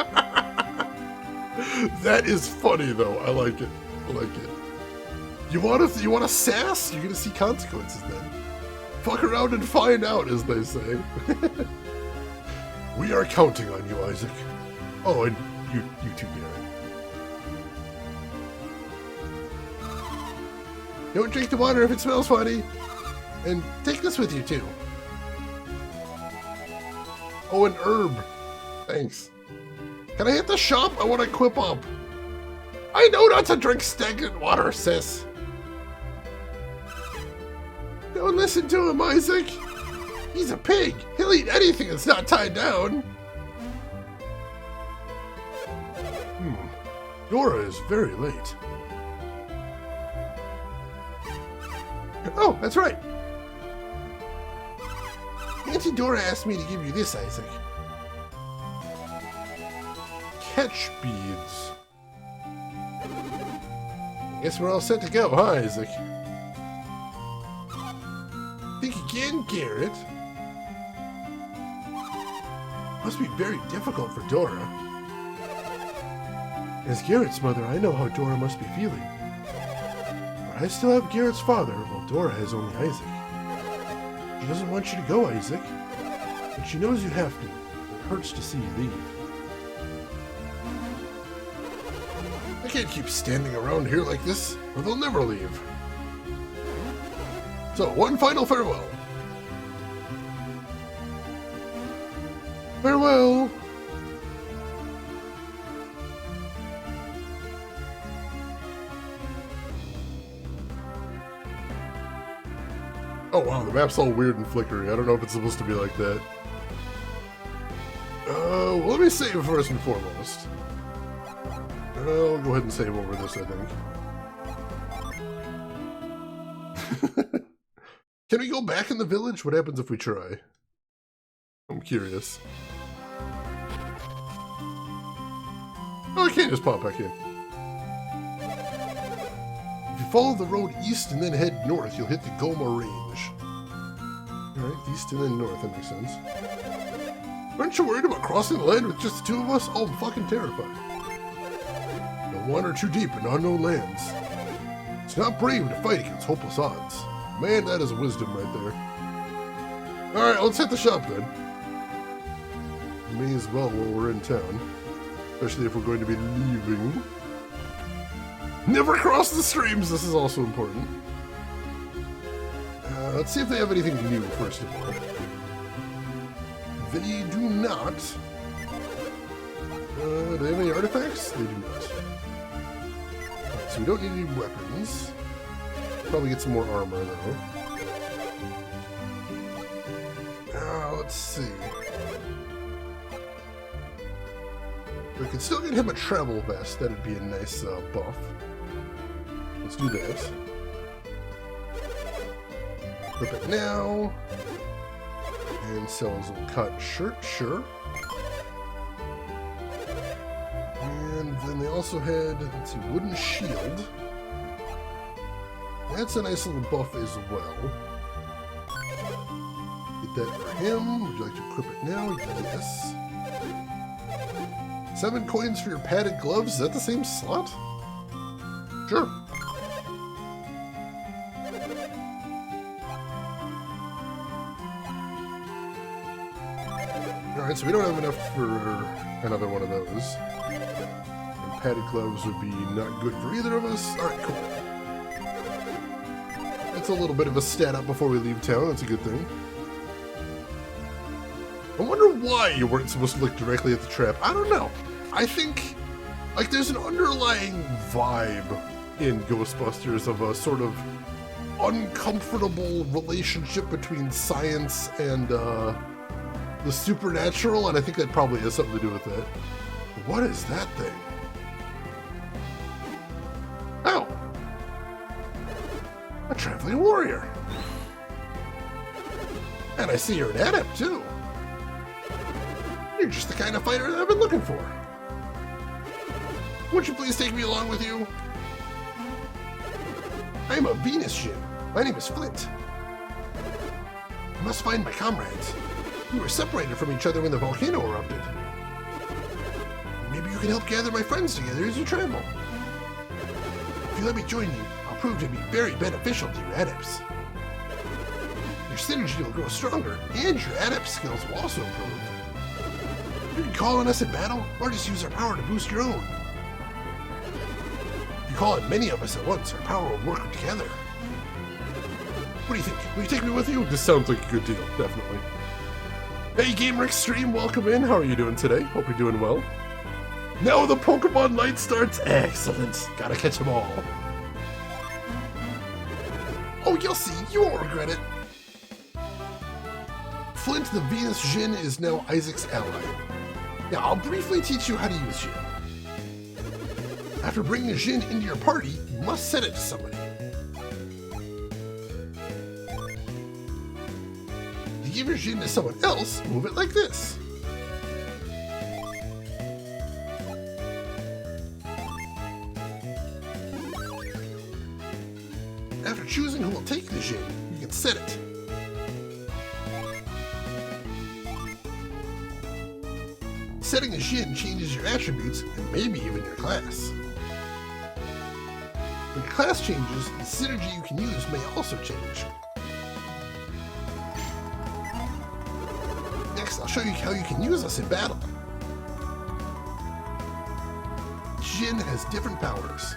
That is funny though. I like it. I like it. You want a sass? You're gonna see consequences then. Fuck around and find out, as they say. We are counting on you, Isaac. Oh, and you too, Garrett. Don't drink the water if it smells funny. And take this with you, too. Oh, an herb. Thanks. Can I hit the shop? I want to equip up. I know not to drink stagnant water, sis. Don't listen to him, Isaac. He's a pig. He'll eat anything that's not tied down. Dora is very late. Oh, that's right. Auntie Dora asked me to give you this, Isaac. Catch beads. Guess we're all set to go, huh, Isaac? Think again, Garrett. Must be very difficult for Dora. As Garrett's mother, I know how Dora must be feeling. But I still have Garrett's father, while Dora has only Isaac. She doesn't want you to go, Isaac. But she knows you have to. It hurts to see you leave. I can't keep standing around here like this, or they'll never leave. So, one final farewell. Farewell. Oh wow, the map's all weird and flickery. I don't know if it's supposed to be like that. Well, let me save first and foremost. I'll go ahead and save over this, I think. Can we go back in the village? What happens if we try? I'm curious. Oh, I can't just pop back in. If you follow the road east and then head north, you'll hit the Goma Range. Alright, east and then north, that makes sense. Aren't you worried about crossing the land with just the two of us? Oh, I'm fucking terrified. Don't wander too deep in unknown lands. It's not brave to fight against hopeless odds. Man, that is wisdom right there. Alright, let's hit the shop then. May as well while we're in town. Especially if we're going to be leaving. Never cross the streams, this is also important. Let's see if they have anything new, first of all. They do not. Do they have any artifacts? They do not. Right, so we don't need any weapons. Probably get some more armor, though. Let's see. We could still get him a travel vest. That'd be a nice buff. Let's do that. Flip it now. And sell his little cotton shirt, sure. And then they also had, let's see, wooden shield. That's a nice little buff as well. Get that for him. Would you like to equip it now? Yes. 7 coins for your padded gloves. Is that the same slot? Sure. Alright, so we don't have enough for another one of those. And padded gloves would be not good for either of us. Alright, cool. It's a little bit of a stat up before we leave town. That's a good thing. I wonder why you weren't supposed to look directly at the trap. I don't know. I think, like, there's an underlying vibe in Ghostbusters of a sort of uncomfortable relationship between science and the supernatural, and I think that probably has something to do with it. What is that thing? Oh! A traveling warrior! And I see you're an adept, too. You're just the kind of fighter that I've been looking for. Would you please take me along with you? I am a Venus Jin. My name is Flint. I must find my comrades. We were separated from each other when the volcano erupted. Maybe you can help gather my friends together as you travel. If you let me join you, I'll prove to be very beneficial to your adepts. Your synergy will grow stronger, and your adept skills will also improve. You can call on us in battle, or just use our power to boost your own. If you call on many of us at once, our power will work together. What do you think? Will you take me with you? This sounds like a good deal, definitely. Hey Gamer Extreme, welcome in. How are you doing today? Hope you're doing well. Now the Pokemon night starts. Excellent. Gotta catch them all. Oh, you'll see. You won't regret it. Flint, the Venus Jin, is now Isaac's ally. Now, I'll briefly teach you how to use Jin. After bringing a Jin into your party, you must set it to somebody. To give your Jin to someone else, move it like this. After choosing who will take the Jin, you can set it. Setting a Jin changes your attributes and maybe even your class. When your class changes, the synergy you can use may also change. Next, I'll show you how you can use us in battle. Jin has different powers.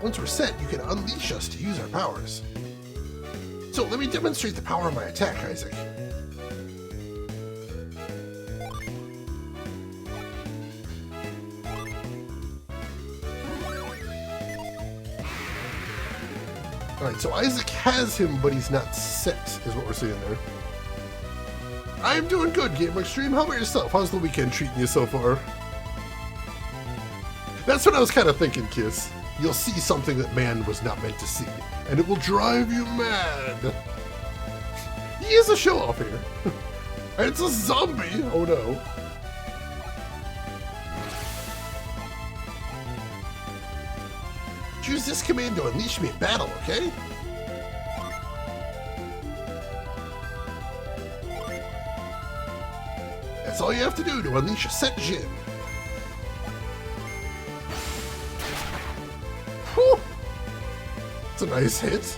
Once we're set, you can unleash us to use our powers. So let me demonstrate the power of my attack, Isaac. Alright, so Isaac has him, but he's not set, is what we're seeing there. I'm doing good, Gamer Extreme. How about yourself? How's the weekend treating you so far? That's what I was kind of thinking, Kiss. You'll see something that man was not meant to see, and it will drive you mad. He is a show-off here. It's a zombie! Oh no. Choose this command to unleash me in battle, okay? That's all you have to do to unleash a set Jin. Whew! It's a nice hit.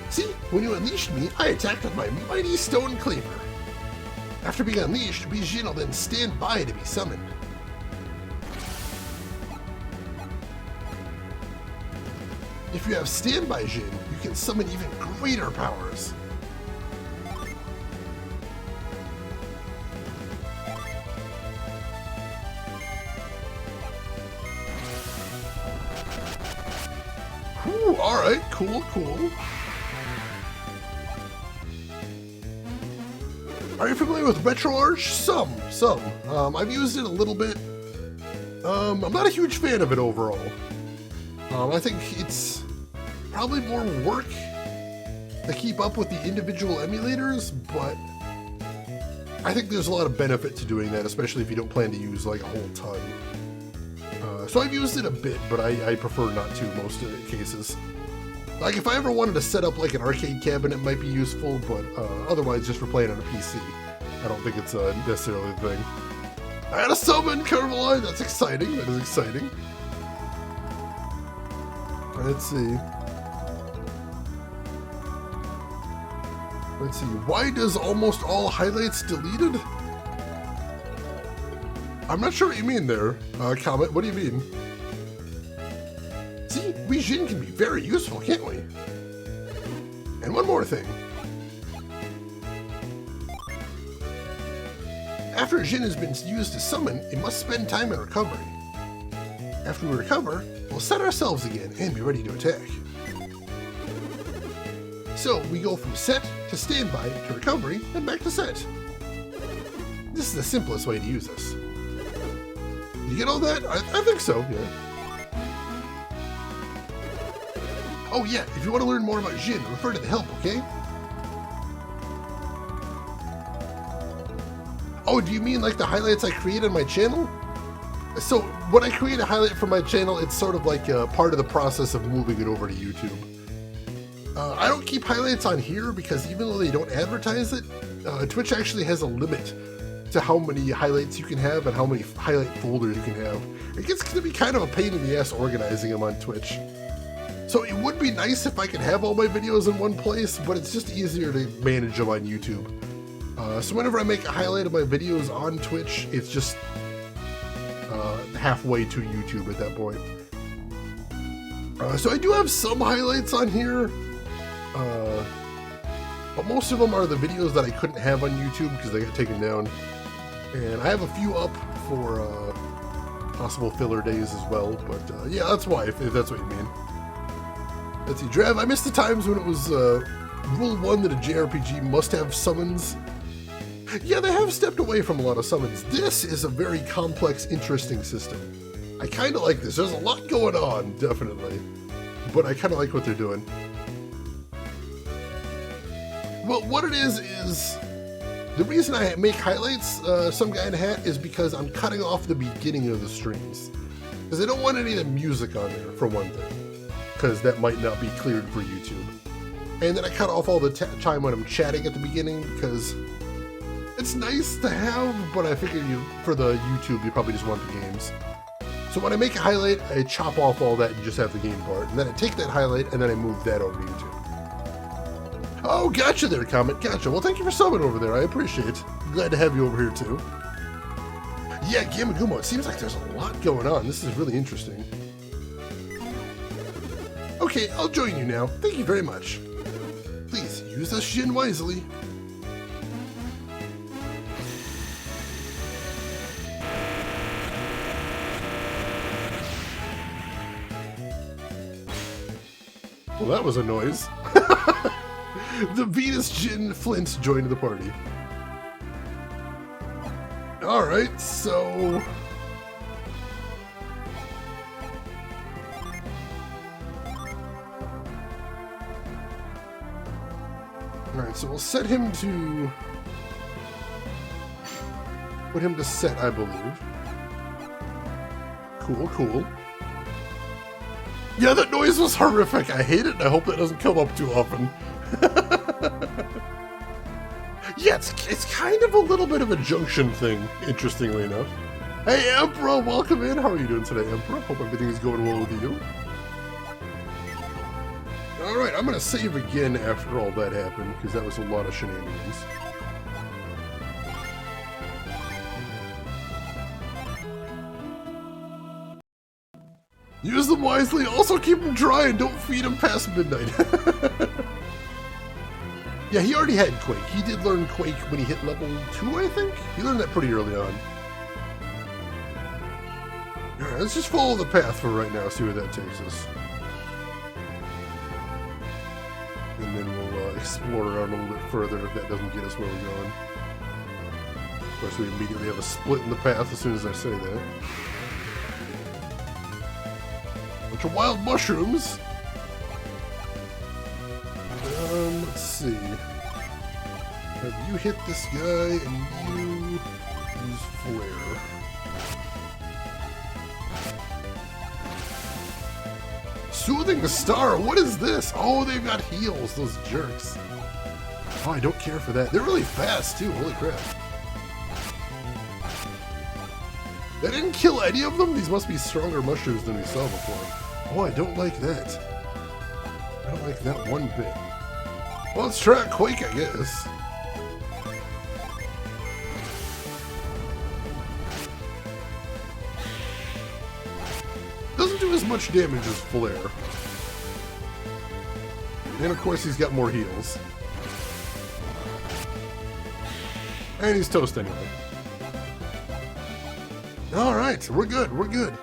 See, when you unleashed me, I attacked with my mighty stone cleaver. After being unleashed, Jin will then stand by to be summoned. If you have standby Jin, you can summon even greater powers. Whew, alright, cool. Are you familiar with RetroArch? Some. I've used it a little bit. I'm not a huge fan of it overall. I think it's probably more work to keep up with the individual emulators, but I think there's a lot of benefit to doing that, especially if you don't plan to use like a whole ton. So I've used it a bit, but I prefer not to most of the cases. Like if I ever wanted to set up like an arcade cabinet, it might be useful, but otherwise just for playing on a PC, I don't think it's necessarily the thing. I had a summon, Carmeline! That's exciting, that is exciting. Let's see. Why does almost all highlights deleted? I'm not sure what you mean there, Comet. What do you mean? See, Jin can be very useful, can't we? And one more thing. After Jin has been used to summon, it must spend time in recovery. After we recover, we'll set ourselves again and be ready to attack. So we go from set to standby to recovery and back to set. This is the simplest way to use this. You get all that? I think so, yeah. Oh yeah, if you want to learn more about Jin, refer to the help, okay? Oh, do you mean like the highlights I create on my channel? So when I create a highlight for my channel, it's sort of like a part of the process of moving it over to YouTube. I don't keep highlights on here because even though they don't advertise it, Twitch actually has a limit to how many highlights you can have and how many highlight folders you can have. It gets to be kind of a pain in the ass organizing them on Twitch. So it would be nice if I could have all my videos in one place, but it's just easier to manage them on YouTube. So whenever I make a highlight of my videos on Twitch, it's just halfway to YouTube at that point. So I do have some highlights on here. but most of them are the videos that I couldn't have on YouTube because they got taken down. And I have a few up for possible filler days as well, but yeah, that's why, if that's what you mean. Let's see, Drav, I missed the times when it was rule 1 that a JRPG must have summons. Yeah, they have stepped away from a lot of summons. This is a very complex, interesting system. I kind of like this. There's a lot going on, definitely, but I kind of like what they're doing. Well, what it is the reason I make highlights, some guy in a hat, is because I'm cutting off the beginning of the streams. Because I don't want any of the music on there, for one thing. Because that might not be cleared for YouTube. And then I cut off all the time when I'm chatting at the beginning, because it's nice to have, but I figure for the YouTube, you probably just want the games. So when I make a highlight, I chop off all that and just have the game part. And then I take that highlight, and then I move that over to YouTube. Oh, gotcha there, Comet. Gotcha. Well, thank you for subbing over there. I appreciate it. Glad to have you over here, too. Yeah, Gamagumo, it seems like there's a lot going on. This is really interesting. Okay, I'll join you now. Thank you very much. Please, use this Jin wisely. Well, that was a noise. The Venus Jin Flint joined the party. Alright, so... Alright, so we'll set him to... Put him to set, I believe. Cool, cool. Yeah, that noise was horrific. I hate it, and I hope that doesn't come up too often. Yeah, it's kind of a little bit of a junction thing, interestingly enough. Hey, Emperor, welcome in. How are you doing today, Emperor? Hope everything is going well with you. Alright, I'm going to save again after all that happened, because that was a lot of shenanigans. Use them wisely, also keep them dry and don't feed them past midnight. Yeah, he already had Quake. He did learn Quake when he hit level 2, I think? He learned that pretty early on. Alright, let's just follow the path for right now, see where that takes us. And then we'll explore around a little bit further if that doesn't get us where we're going. Of course, we immediately have a split in the path as soon as I say that. Bunch of wild mushrooms. Let's see. Have you hit this guy and you use flare. Soothing the Star, what is this? Oh, they've got heals, those jerks. Oh, I don't care for that. They're really fast too, holy crap. That didn't kill any of them? These must be stronger mushrooms than we saw before. Oh, I don't like that. I don't like that one bit. Well, let's try a Quake, I guess. Doesn't do as much damage as Flare. And of course he's got more heals. And he's toast anyway. Alright, we're good, we're good.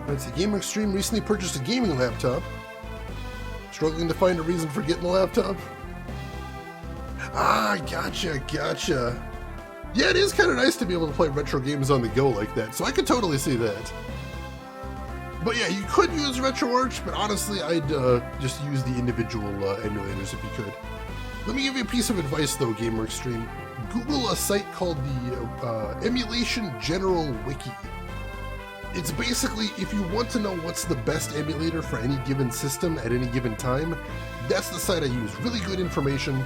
Let's see, Gamer Extreme recently purchased a gaming laptop. Struggling to find a reason for getting the laptop? Ah, gotcha, gotcha. Yeah, it is kind of nice to be able to play retro games on the go like that, so I could totally see that. But yeah, you could use RetroArch, but honestly, I'd just use the individual emulators if you could. Let me give you a piece of advice though, Gamer Extreme. Google a site called the Emulation General Wiki. It's basically, if you want to know what's the best emulator for any given system at any given time, that's the site I use. Really good information.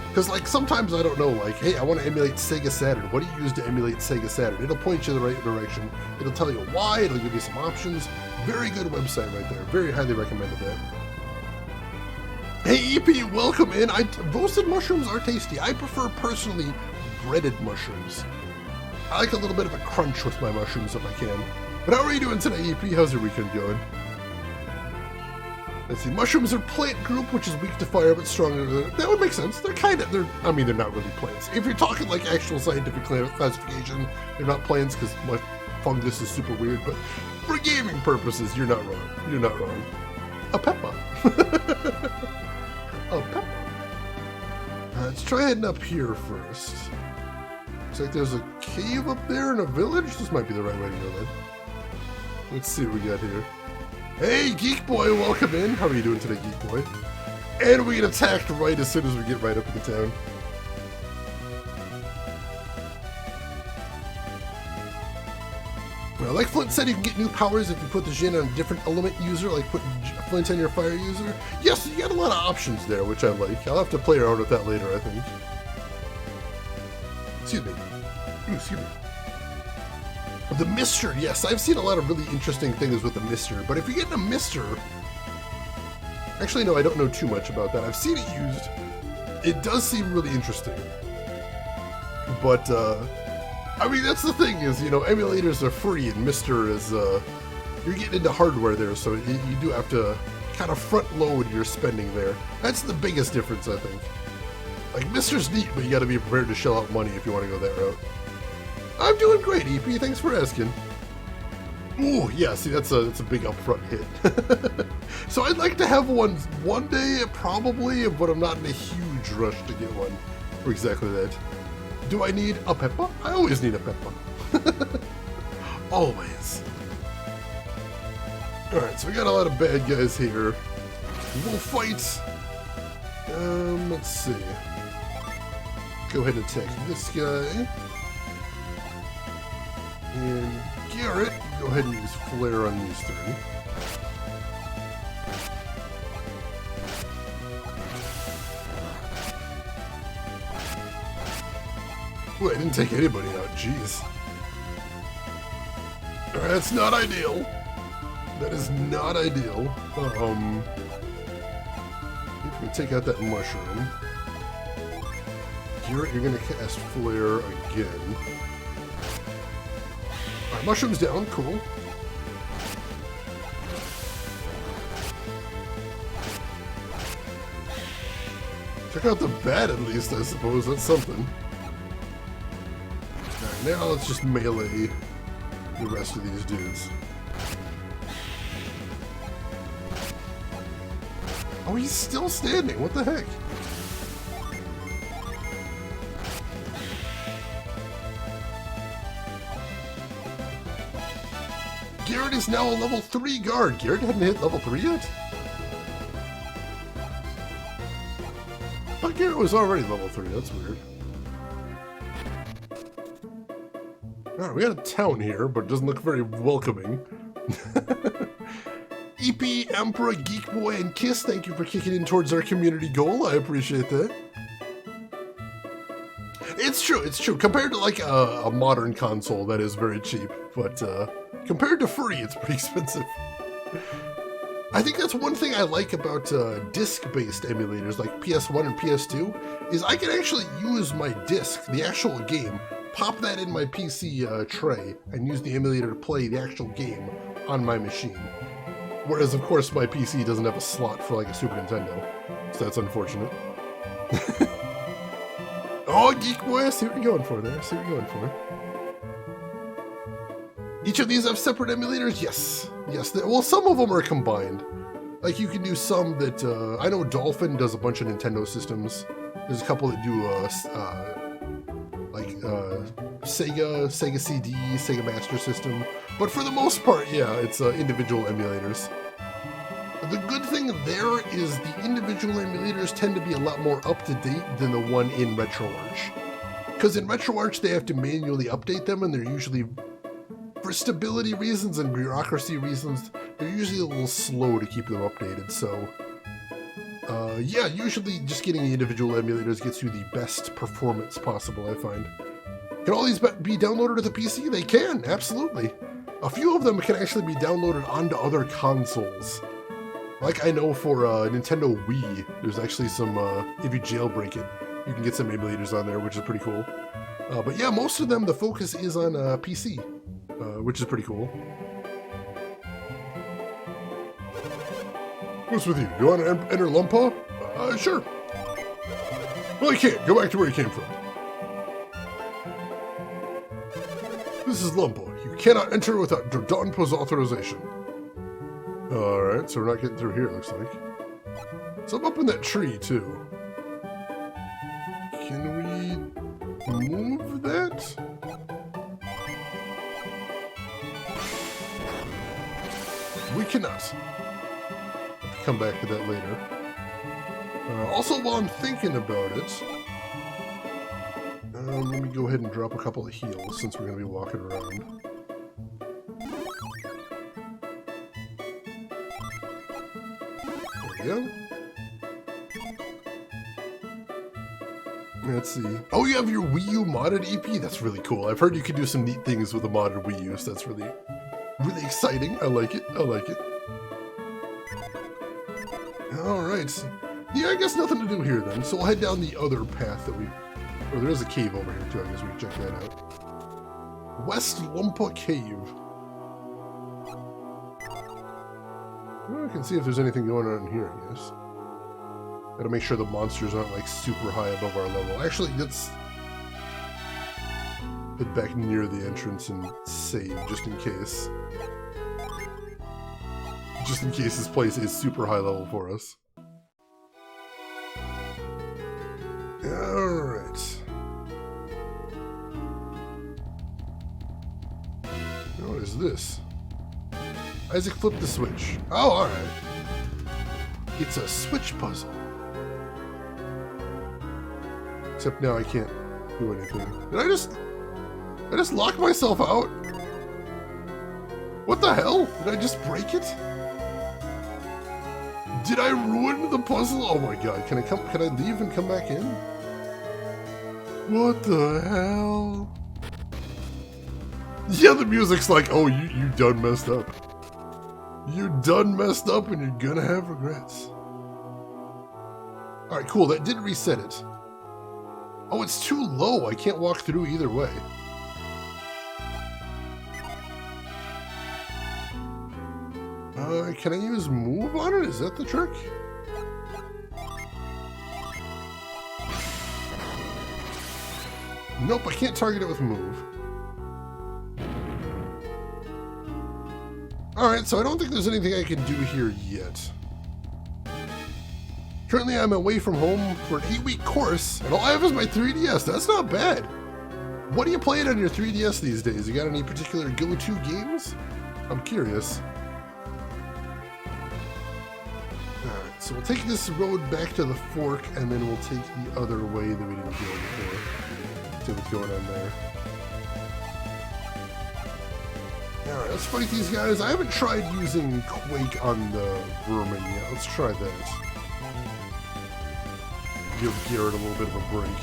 Because, like, sometimes I don't know, like, hey, I want to emulate Sega Saturn. What do you use to emulate Sega Saturn? It'll point you in the right direction. It'll tell you why. It'll give you some options. Very good website right there. Very highly recommended that. Hey, EP, welcome in. Roasted mushrooms are tasty. I prefer, personally, breaded mushrooms. I like a little bit of a crunch with my mushrooms if I can. But how are you doing today, EP? How's your weekend going? Let's see, mushrooms are plant group, which is weak to fire but stronger. That would make sense. I mean, they're not really plants. If you're talking like actual scientific classification, they're not plants because fungus is super weird, but for gaming purposes, you're not wrong. You're not wrong. A peppa. A peppa. Let's try heading up here first. Looks like there's a cave up there and a village. This might be the right way to go then. Let's see what we got here. Hey, Geek Boy, welcome in. How are you doing today, Geek Boy? And we get attacked right as soon as we get right up into town. Well, like Flint said, you can get new powers if you put the Jin on a different element user, like putting Flint on your fire user. Yes, you got a lot of options there, which I like. I'll have to play around with that later, I think. Excuse me. Ooh, excuse me. The Mister, yes, I've seen a lot of really interesting things with the Mister, but if you're getting a Mister... Actually, no, I don't know too much about that. I've seen it used. It does seem really interesting. But, I mean, that's the thing is, you know, emulators are free and Mister is, you're getting into hardware there, so you do have to kind of front load your spending there. That's the biggest difference, I think. Like, Mister's neat, but you gotta be prepared to shell out money if you want to go that route. I'm doing great, EP. Thanks for asking. Ooh, yeah, see, that's a big upfront hit. So I'd like to have one day, probably, but I'm not in a huge rush to get one for exactly that. Do I need a peppa? I always need a peppa. Always. Alright, so we got a lot of bad guys here. We'll fight. Let's see. Go ahead and attack this guy. And Garrett, go ahead and use Flare on these three. Ooh, I didn't take anybody out, jeez. That's not ideal. That is not ideal. If we take out that mushroom. Garrett, you're gonna cast Flare again. Alright, mushroom's down, cool. Check out the bat at least, I suppose, that's something. Alright, now let's just melee the rest of these dudes. Oh, he's still standing, what the heck? Garrett is now a level 3 guard. Garrett hadn't hit level 3 yet? I thought Garrett was already level 3, that's weird. Alright, we got a town here, but it doesn't look very welcoming. EP, Emperor, Geek Boy, and Kiss, thank you for kicking in towards our community goal. I appreciate that. It's true. Compared to like a modern console, that is very cheap, but compared to free, it's pretty expensive. I think that's one thing I like about disc-based emulators like PS1 and PS2, is I can actually use my disc, the actual game, pop that in my PC tray, and use the emulator to play the actual game on my machine. Whereas, of course, my PC doesn't have a slot for like a Super Nintendo, so that's unfortunate. Oh, Geek Boy, I see what you're going for there. I see what you're going for. Each of these have separate emulators? Yes. Yes. Well, some of them are combined. Like, you can do some that, I know Dolphin does a bunch of Nintendo systems. There's a couple that do, Sega CD, Sega Master System. But for the most part, yeah, it's individual emulators. The good thing there is the individual emulators tend to be a lot more up-to-date than the one in RetroArch. Because in RetroArch, they have to manually update them, and they're usually, for stability reasons and bureaucracy reasons, they're usually a little slow to keep them updated, so... yeah, usually just getting the individual emulators gets you the best performance possible, I find. Can all these be downloaded to the PC? They can, absolutely. A few of them can actually be downloaded onto other consoles. Like I know for Nintendo Wii, there's actually some, if you jailbreak it, you can get some emulators on there, which is pretty cool. But yeah, most of them, the focus is on PC, which is pretty cool. What's with you? You want to enter Lumpa? Sure. Well, you can't. Go back to where you came from. This is Lumpa. You cannot enter without Donpa's authorization. Alright, so we're not getting through here, it looks like. So I'm up in that tree, too. Can we move that? We cannot. Have to come back to that later. Also, while I'm thinking about it, let me go ahead and drop a couple of heals since we're going to be walking around. There we go. Let's see. Oh, you have your Wii U modded EP? That's really cool. I've heard you can do some neat things with a modded Wii U, so that's really exciting. I like it. I like it. Alright. Yeah, I guess nothing to do here then. So we'll head down the other path that we... Or there is a cave over here too. I guess we can check that out. West Lumpa Cave. Well, I can see if there's anything going on in here, I guess. Gotta make sure the monsters aren't like super high above our level. Actually, let's head back near the entrance and save just in case. Just in case this place is super high level for us. Alright. What is this? Isaac flipped the switch. Oh, alright. It's a switch puzzle. Except now I can't do anything. Did I just lock myself out? What the hell? Did I just break it? Did I ruin the puzzle? Oh my god, can I leave and come back in? What the hell? Yeah, the music's like, oh, you done messed up. You done messed up and you're gonna have regrets. Alright, cool, that did reset it. Oh, it's too low. I can't walk through either way. Can I use move on it? Is that the trick? Nope, I can't target it with move. Alright, so I don't think there's anything I can do here yet. Currently, I'm away from home for an 8-week course, and all I have is my 3DS. That's not bad. What are you playing on your 3DS these days? You got any particular go-to games? I'm curious. Alright, so we'll take this road back to the fork, and then we'll take the other way that we didn't go before. See what's going on there. Alright, let's fight these guys. I haven't tried using Quake on the vermin yet. Let's try that. Give Garrett a little bit of a break.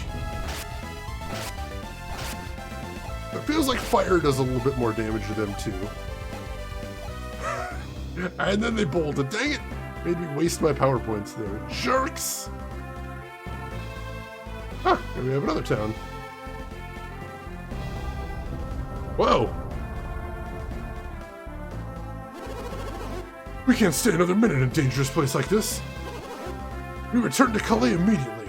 It feels like fire does a little bit more damage to them too. And then they bolted. Dang it! Made me waste my power points there. Jerks! Huh, here we have another town. Whoa! We can't stay another minute in a dangerous place like this. We return to Calais immediately.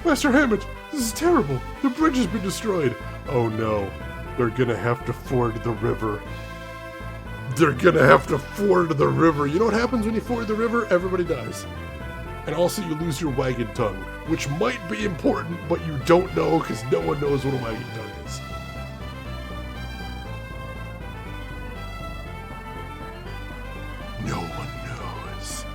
Master Hammond, this is terrible. The bridge has been destroyed. Oh no, they're gonna have to ford the river. They're gonna have to ford the river. You know what happens when you ford the river? Everybody dies. And also you lose your wagon tongue, which might be important, but you don't know because no one knows what a wagon tongue is. No one knows.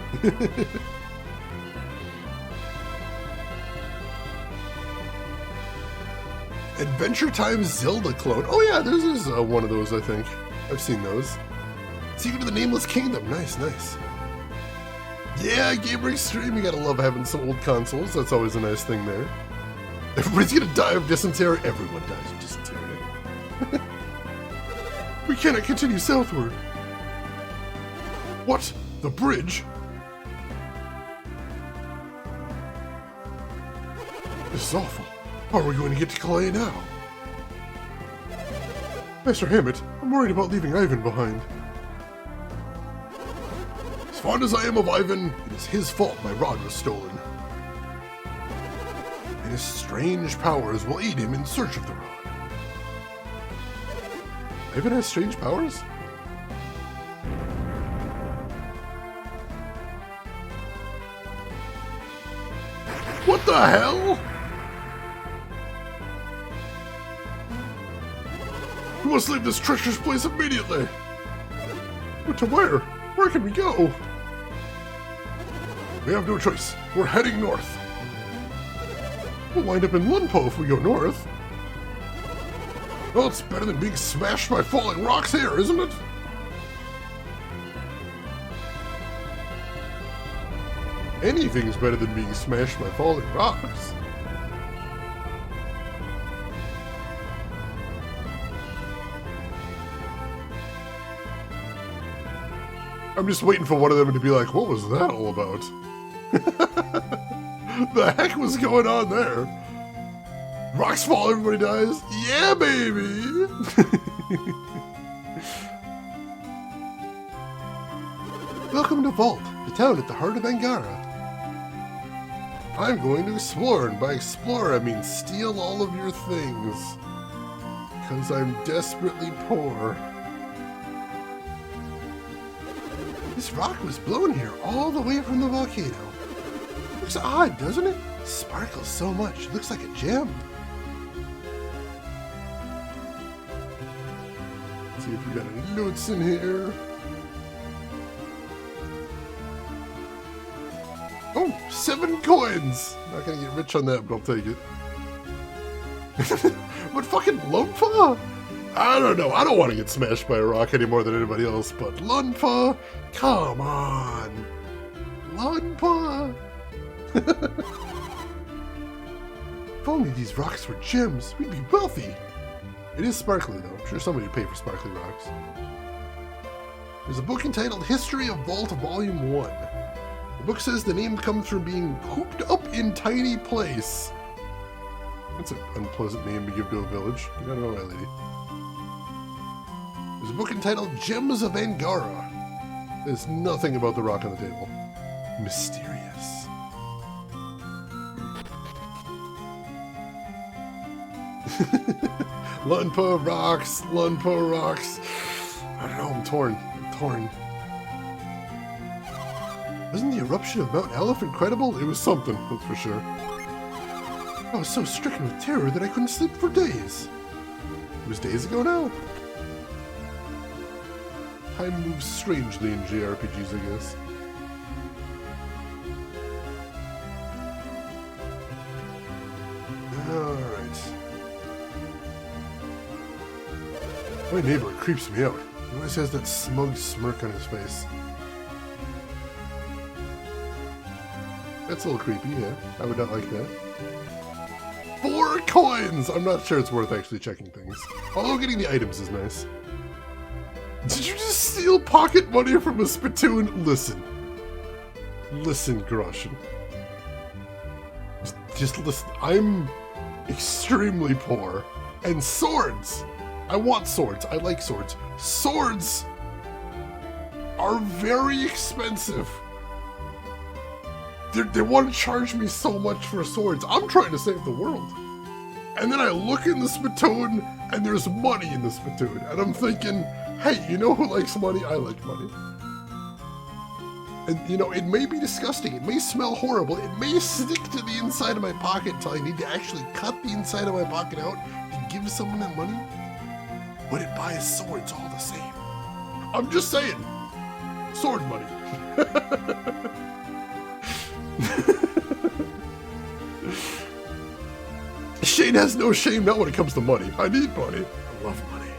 Adventure Time Zelda clone. Oh yeah, there's one of those, I think. I've seen those. Secret of the Nameless Kingdom. Nice, nice. Yeah, Gamer Extreme. You gotta love having some old consoles. That's always a nice thing there. Everybody's gonna die of dysentery. Everyone dies of dysentery. We cannot continue southward. What? The bridge? This is awful. How are we going to get to Calais now? Master Hammett, I'm worried about leaving Ivan behind. As fond as I am of Ivan, it is his fault my rod was stolen. And his strange powers will aid him in search of the rod. Ivan has strange powers? What the hell? We must leave this treacherous place immediately! But to where? Where can we go? We have no choice. We're heading north. We'll wind up in Lunpo if we go north. Well, it's better than being smashed by falling rocks here, isn't it? Anything's better than being smashed by falling rocks. I'm just waiting for one of them to be like, what was that all about? The heck was going on there? Rocks fall, everybody dies? Yeah, baby! Welcome to Vault, the town at the heart of Angara. I'm going to explore, and by explore I mean steal all of your things. Because I'm desperately poor. This rock was blown here all the way from the volcano. Looks odd, doesn't it? Sparkles so much, it looks like a gem. Let's see if we got any notes in here. Oh, 7 coins! Not gonna get rich on that, but I'll take it. But fucking Lumpa? I don't know. I don't want to get smashed by a rock any more than anybody else, but Lunpa, come on. Lunpa. If only these rocks were gems, we'd be wealthy. It is sparkly, though. I'm sure somebody would pay for sparkly rocks. There's a book entitled History of Vault Volume 1. The book says the name comes from being cooped up in tiny place. That's an unpleasant name to give to a village. You gotta know that, lady. There's a book entitled Gems of Angara. There's nothing about the rock on the table. Mysterious. Lunpa rocks, Lunpa rocks. I don't know, I'm torn. Wasn't the eruption of Mount Aleph incredible? It was something, that's for sure. I was so stricken with terror that I couldn't sleep for days. It was days ago now. Time moves strangely in JRPGs, I guess. Alright. My neighbor creeps me out. He always has that smug smirk on his face. That's a little creepy, yeah. I would not like that. 4 coins! I'm not sure it's worth actually checking things. Although getting the items is nice. Did you just steal pocket money from a spittoon? Listen. Listen, Groshin. Just listen. I'm extremely poor. And swords! I want swords. I like swords. Swords are very expensive. They want to charge me so much for swords. I'm trying to save the world. And then I look in the spittoon, and there's money in the spittoon. And I'm thinking, hey, you know who likes money? I like money. And, you know, it may be disgusting. It may smell horrible. It may stick to the inside of my pocket until I need to actually cut the inside of my pocket out to give someone that money. But it buys swords all the same. I'm just saying. Sword money. Shane has no shame now when it comes to money. I need money. I love money.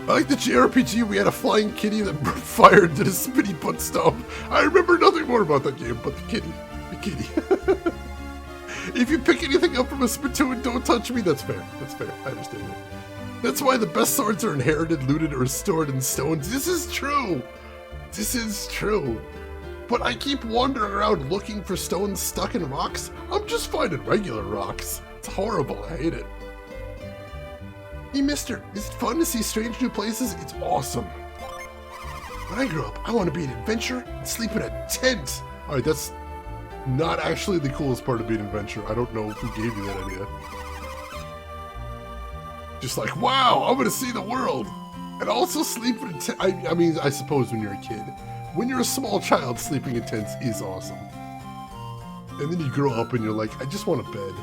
I like the JRPG. We had a flying kitty that fired to the spinny butt stomp. I remember nothing more about that game but the kitty. The kitty. If you pick anything up from a spittoon, don't touch me. That's fair. That's fair. I understand it. That's why the best swords are inherited, looted, or stored in stones. This is true. This is true. but I keep wandering around looking for stones stuck in rocks. I'm just finding regular rocks. It's horrible. I hate it. Hey, mister, is it fun to see strange new places? It's awesome. When I grow up, I want to be an adventurer and sleep in a tent. All right, that's not actually the coolest part of being an adventurer. I don't know who gave you that idea. Just like, wow, I'm going to see the world. And also sleep in a tent. I mean, I suppose when you're a kid. When you're a small child, sleeping in tents is awesome. And then you grow up and you're like, I just want a bed.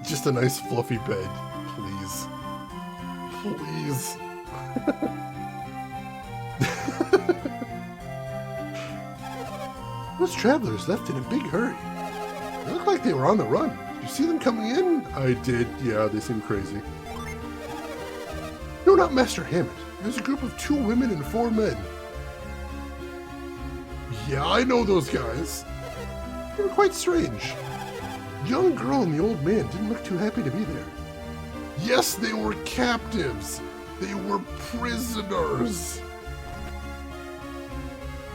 Just a nice fluffy bed, please. Please. Those travelers left in a big hurry. They looked like they were on the run. Did you see them coming in? I did. Yeah, they seem crazy. No, not Master Hammett. There's a group of 2 women and 4 men. Yeah, I know those guys. They were quite strange. The young girl and the old man didn't look too happy to be there. Yes, they were captives. They were prisoners.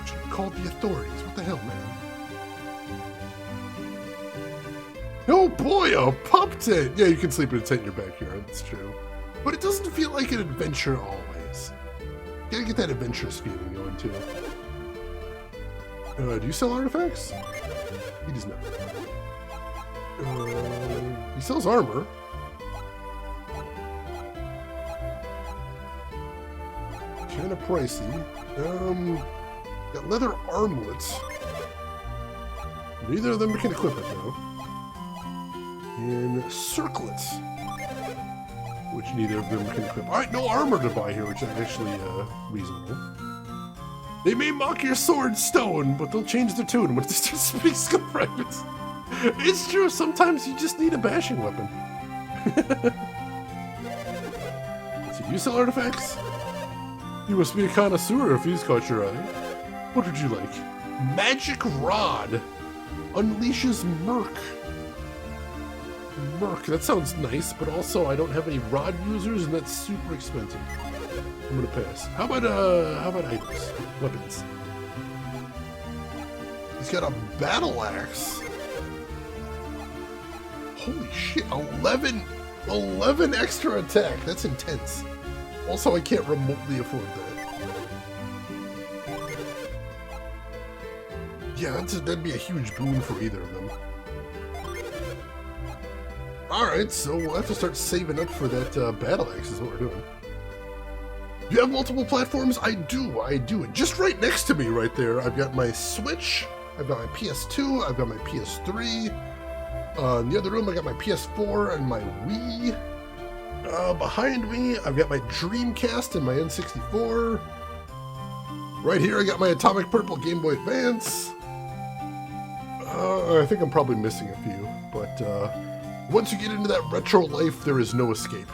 Should have called the authorities. What the hell, man? Oh boy, a pup tent. Yeah, you can sleep in a tent in your backyard. That's true. But it doesn't feel like an adventure always. You gotta get that adventurous feeling going too. Do you sell artifacts? He does not. He sells armor. Kind of pricey. Got leather armlets. Neither of them can equip it though. And circlets, which neither of them can equip. All right, no armor to buy here, which is actually reasonable. They may mock your sword stone, but they'll change their tune when it starts speaking fragments. It's true, sometimes you just need a bashing weapon. So you sell artifacts? You must be a connoisseur if these caught your eye. What would you like? Magic Rod. Unleashes Merc. Merc, that sounds nice, but also I don't have any rod users and that's super expensive. I'm gonna pass. How about items? Weapons. He's got a battle axe. Holy shit, 11 extra attack. That's intense. Also, I can't remotely afford that. Yeah, that'd be a huge boon for either of them. Alright, so we'll have to start saving up for that battle axe is what we're doing. You have multiple platforms? I do. And just right next to me right there, I've got my Switch, I've got my PS2, I've got my PS3. In the other room, I got my PS4 and my Wii. Behind me, I've got my Dreamcast and my N64. Right here, I got my Atomic Purple Game Boy Advance. I think I'm probably missing a few, but once you get into that retro life, there is no escape.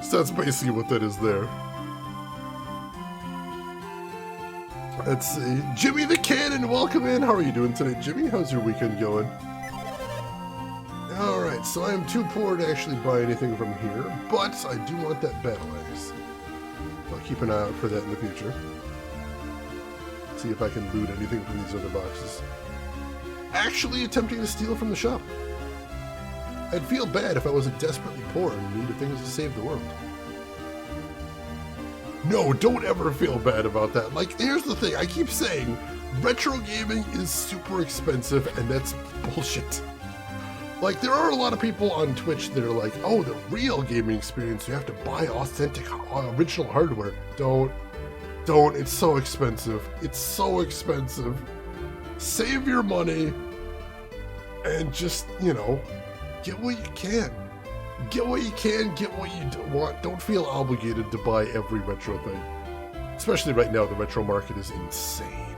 So that's basically what that is there. Let's see. Jimmy the Cannon, welcome in. How are you doing today, Jimmy? How's your weekend going? Alright, so I am too poor to actually buy anything from here, but I do want that battle axe. I'll keep an eye out for that in the future. See if I can loot anything from these other boxes. Actually attempting to steal from the shop. I'd feel bad if I wasn't desperately poor and needed things to save the world. No, don't ever feel bad about that. Like, here's the thing. I keep saying, retro gaming is super expensive, and that's bullshit. Like, there are a lot of people on Twitch that are like, oh, the real gaming experience, you have to buy authentic, original hardware. Don't. It's so expensive. It's so expensive. Save your money and just, you know, get what you can. Get what you can, get what you want. Don't feel obligated to buy every retro thing. Especially right now, the retro market is insane.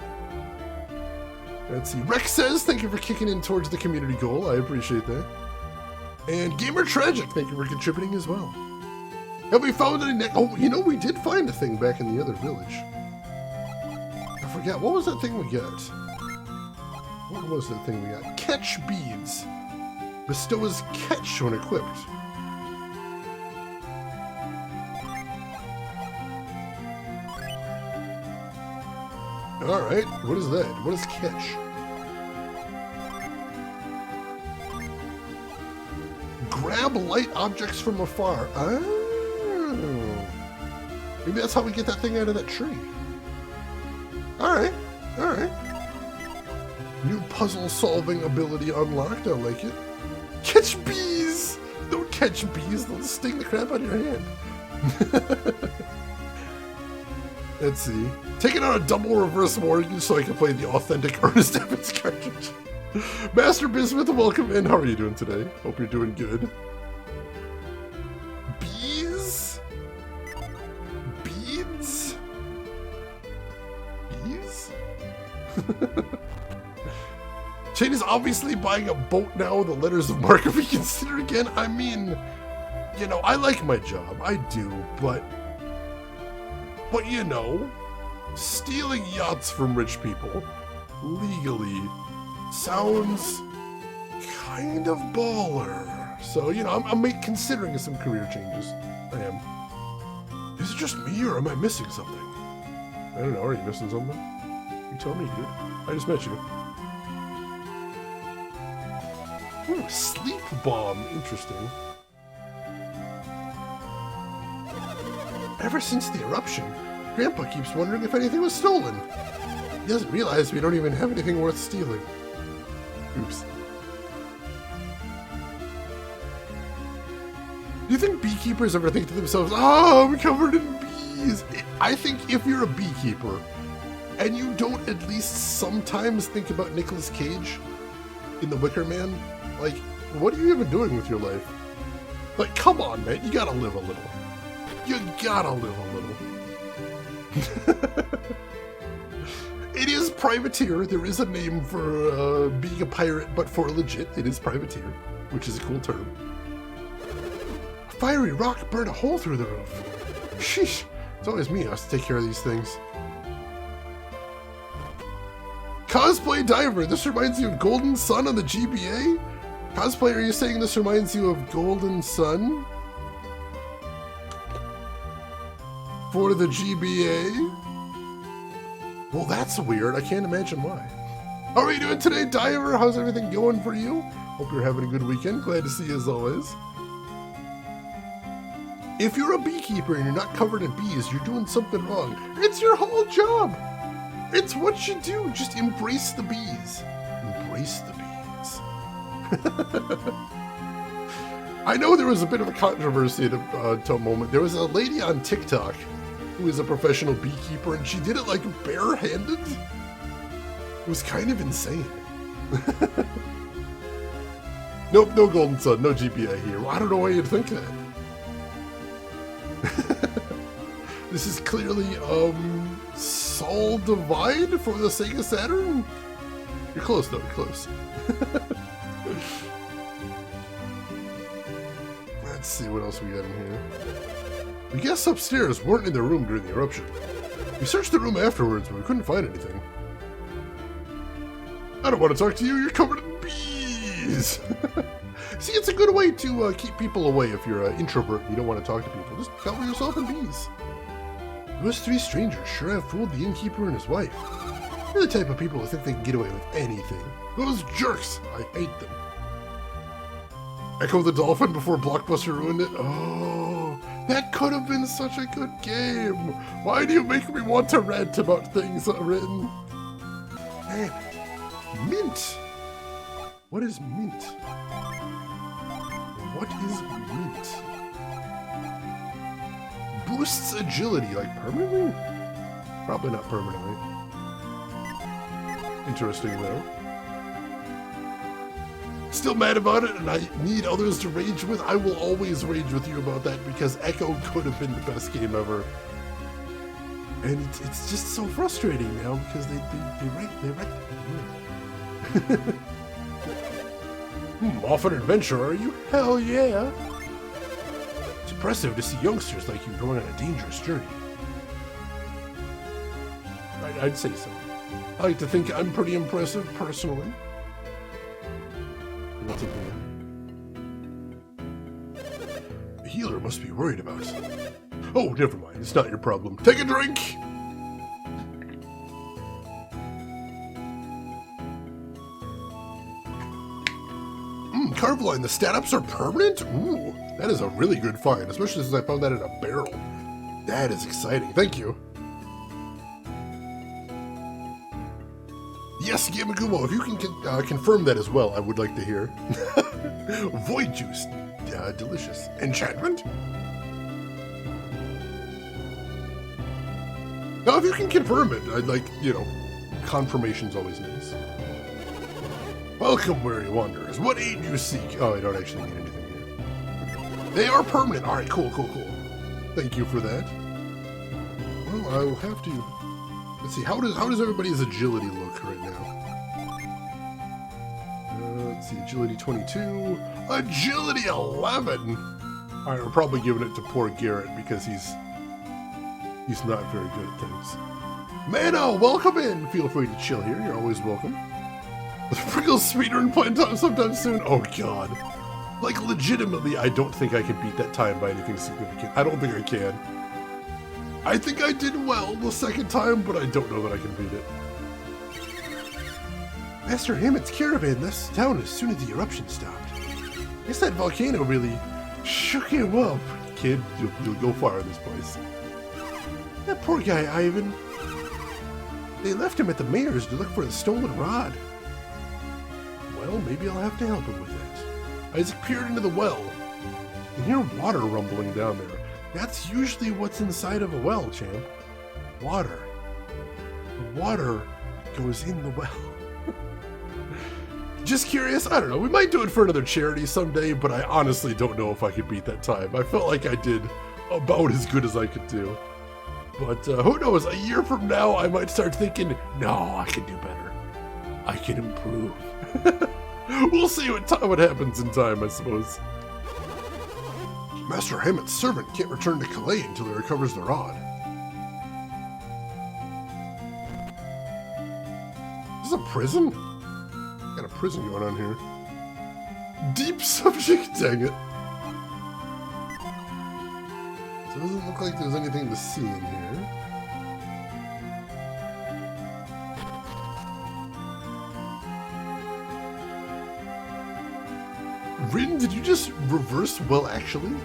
Let's see. Rex says, thank you for kicking in towards the community goal. I appreciate that. And Gamer Tragic, thank you for contributing as well. Have we found any... Oh, you know, we did find a thing back in the other village. I forgot. What was that thing we got? What was that thing we got? Catch beads. Bestows catch when equipped. Alright, what is that? What is catch? Grab light objects from afar. Oh. Maybe that's how we get that thing out of that tree. Alright, alright. New puzzle solving ability unlocked, I like it. Catch bees! Don't catch bees, they'll sting the crap out of your hand. Let's see. Taking out a double reverse mortgage so I can play the authentic Ernest Evans cartridge. Master Bismuth, welcome in. How are you doing today? Hope you're doing good. Bees? Beads? Bees? Shane is obviously buying a boat now. The letters of marque we consider again. I mean, you know, I like my job. I do, but you know, stealing yachts from rich people legally sounds kind of baller. So, you know, I'm considering some career changes. I am. Is it just me or am I missing something? I don't know. Are you missing something? You tell me, dude. I just met you. Sleep bomb. Interesting. Ever since the eruption, Grandpa keeps wondering if anything was stolen. He doesn't realize we don't even have anything worth stealing. Oops. Do you think beekeepers ever think to themselves, oh, I'm covered in bees? I think if you're a beekeeper and you don't at least sometimes think about Nicolas Cage in The Wicker Man, like, what are you even doing with your life? Like, come on, man, you gotta live a little. You gotta live a little. It is privateer. There is a name for being a pirate, but for legit, it is privateer, which is a cool term. A fiery rock burned a hole through the roof. Sheesh. It's always me who has to take care of these things. Cosplay diver. This reminds you of Golden Sun on the GBA? Cosplay, are you saying this reminds you of Golden Sun? For the GBA? Well, that's weird. I can't imagine why. How are you doing today, Diver? How's everything going for you? Hope you're having a good weekend. Glad to see you as always. If you're a beekeeper and you're not covered in bees, you're doing something wrong. It's your whole job. It's what you do. Just embrace the bees. Embrace the bees. I know there was a bit of a controversy at a moment. There was a lady on TikTok who is a professional beekeeper, and she did it like barehanded. It was kind of insane. Nope, no Golden Sun, no GPA here. Well, I don't know why you'd think that. This is clearly, Saul Divide for the Sega Saturn? You're close, though, you're close. Let's see what else we got in here. The guests upstairs weren't in their room during the eruption. We searched the room afterwards, but we couldn't find anything. I don't want to talk to you, you're covered in bees! See, it's a good way to keep people away if you're an introvert and you don't want to talk to people. Just cover yourself in bees. Those three strangers sure have fooled the innkeeper and his wife. They're the type of people who think they can get away with anything. Those jerks! I hate them. Echo the Dolphin before Blockbuster ruined it? Oh, that could have been such a good game. Why do you make me want to rant about things I've written? Man, mint. What is mint? What is mint? Boosts agility, like permanently? Probably not permanently. Interesting though. Still mad about it, and I need others to rage with. I will always rage with you about that because Echo could have been the best game ever. And it's just so frustrating now because they write. Off an adventure, are you? Hell yeah! It's impressive to see youngsters like you going on a dangerous journey. I'd say so. I like to think I'm pretty impressive, personally. What's up here? The healer must be worried about us. Oh, never mind. It's not your problem. Take a drink! Carveline, the stat-ups are permanent? Ooh, that is a really good find, especially since I found that in a barrel. That is exciting. Thank you. Yes, Gamagumo, if you can confirm that as well, I would like to hear. Void juice. Delicious. Enchantment? Now, if you can confirm it, I'd like, confirmation's always nice. Welcome, weary wanderers. What aid you seek? Oh, I don't actually need anything here. They are permanent. All right, cool. Thank you for that. Well, I will have to... Let's see, how does everybody's agility look right now? Let's see, agility 22, agility 11. All right, we're probably giving it to poor Garrett because he's not very good at things. Mano, welcome in. Feel free to chill here. You're always welcome. Sprinkle speedrun plan time sometime soon. Oh God, like legitimately, I don't think I can beat that time by anything significant. I don't think I can. I think I did well the second time, but I don't know that I can beat it. Master Hammett's caravan left town as soon as the eruption stopped. Guess that volcano really shook him up. Kid, you'll go far in this place. That poor guy, Ivan. They left him at the mayor's to look for the stolen rod. Well, maybe I'll have to help him with that. Isaac peered into the well and hear water rumbling down there. That's usually what's inside of a well, champ. Water. The water goes in the well. Just curious, I don't know, we might do it for another charity someday, but I honestly don't know if I could beat that time. I felt like I did about as good as I could do. But who knows, a year from now I might start thinking, no, I can do better. I can improve. We'll see what happens in time, I suppose. Master Hammett's servant can't return to Calais until he recovers the rod. Is this a prison? Got a prison going on here. Deep subject, dang it. So it doesn't look like there's anything to see in here. Rin, did you just reverse well actually?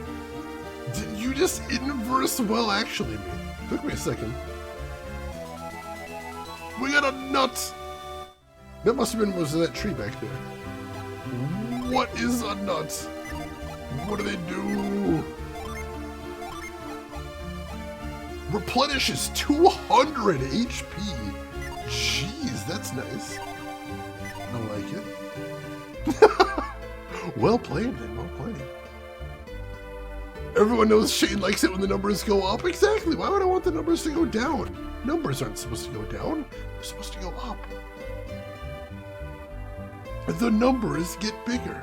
Did you just inverse well actually me? Took me a second. We got a nut! That must have been was that tree back there. What is a nut? What do they do? Replenishes 200 HP. Jeez, that's nice. I like it. Well played then, well played. Everyone knows Shane likes it when the numbers go up. Exactly, why would I want the numbers to go down? Numbers aren't supposed to go down, they're supposed to go up. The numbers get bigger.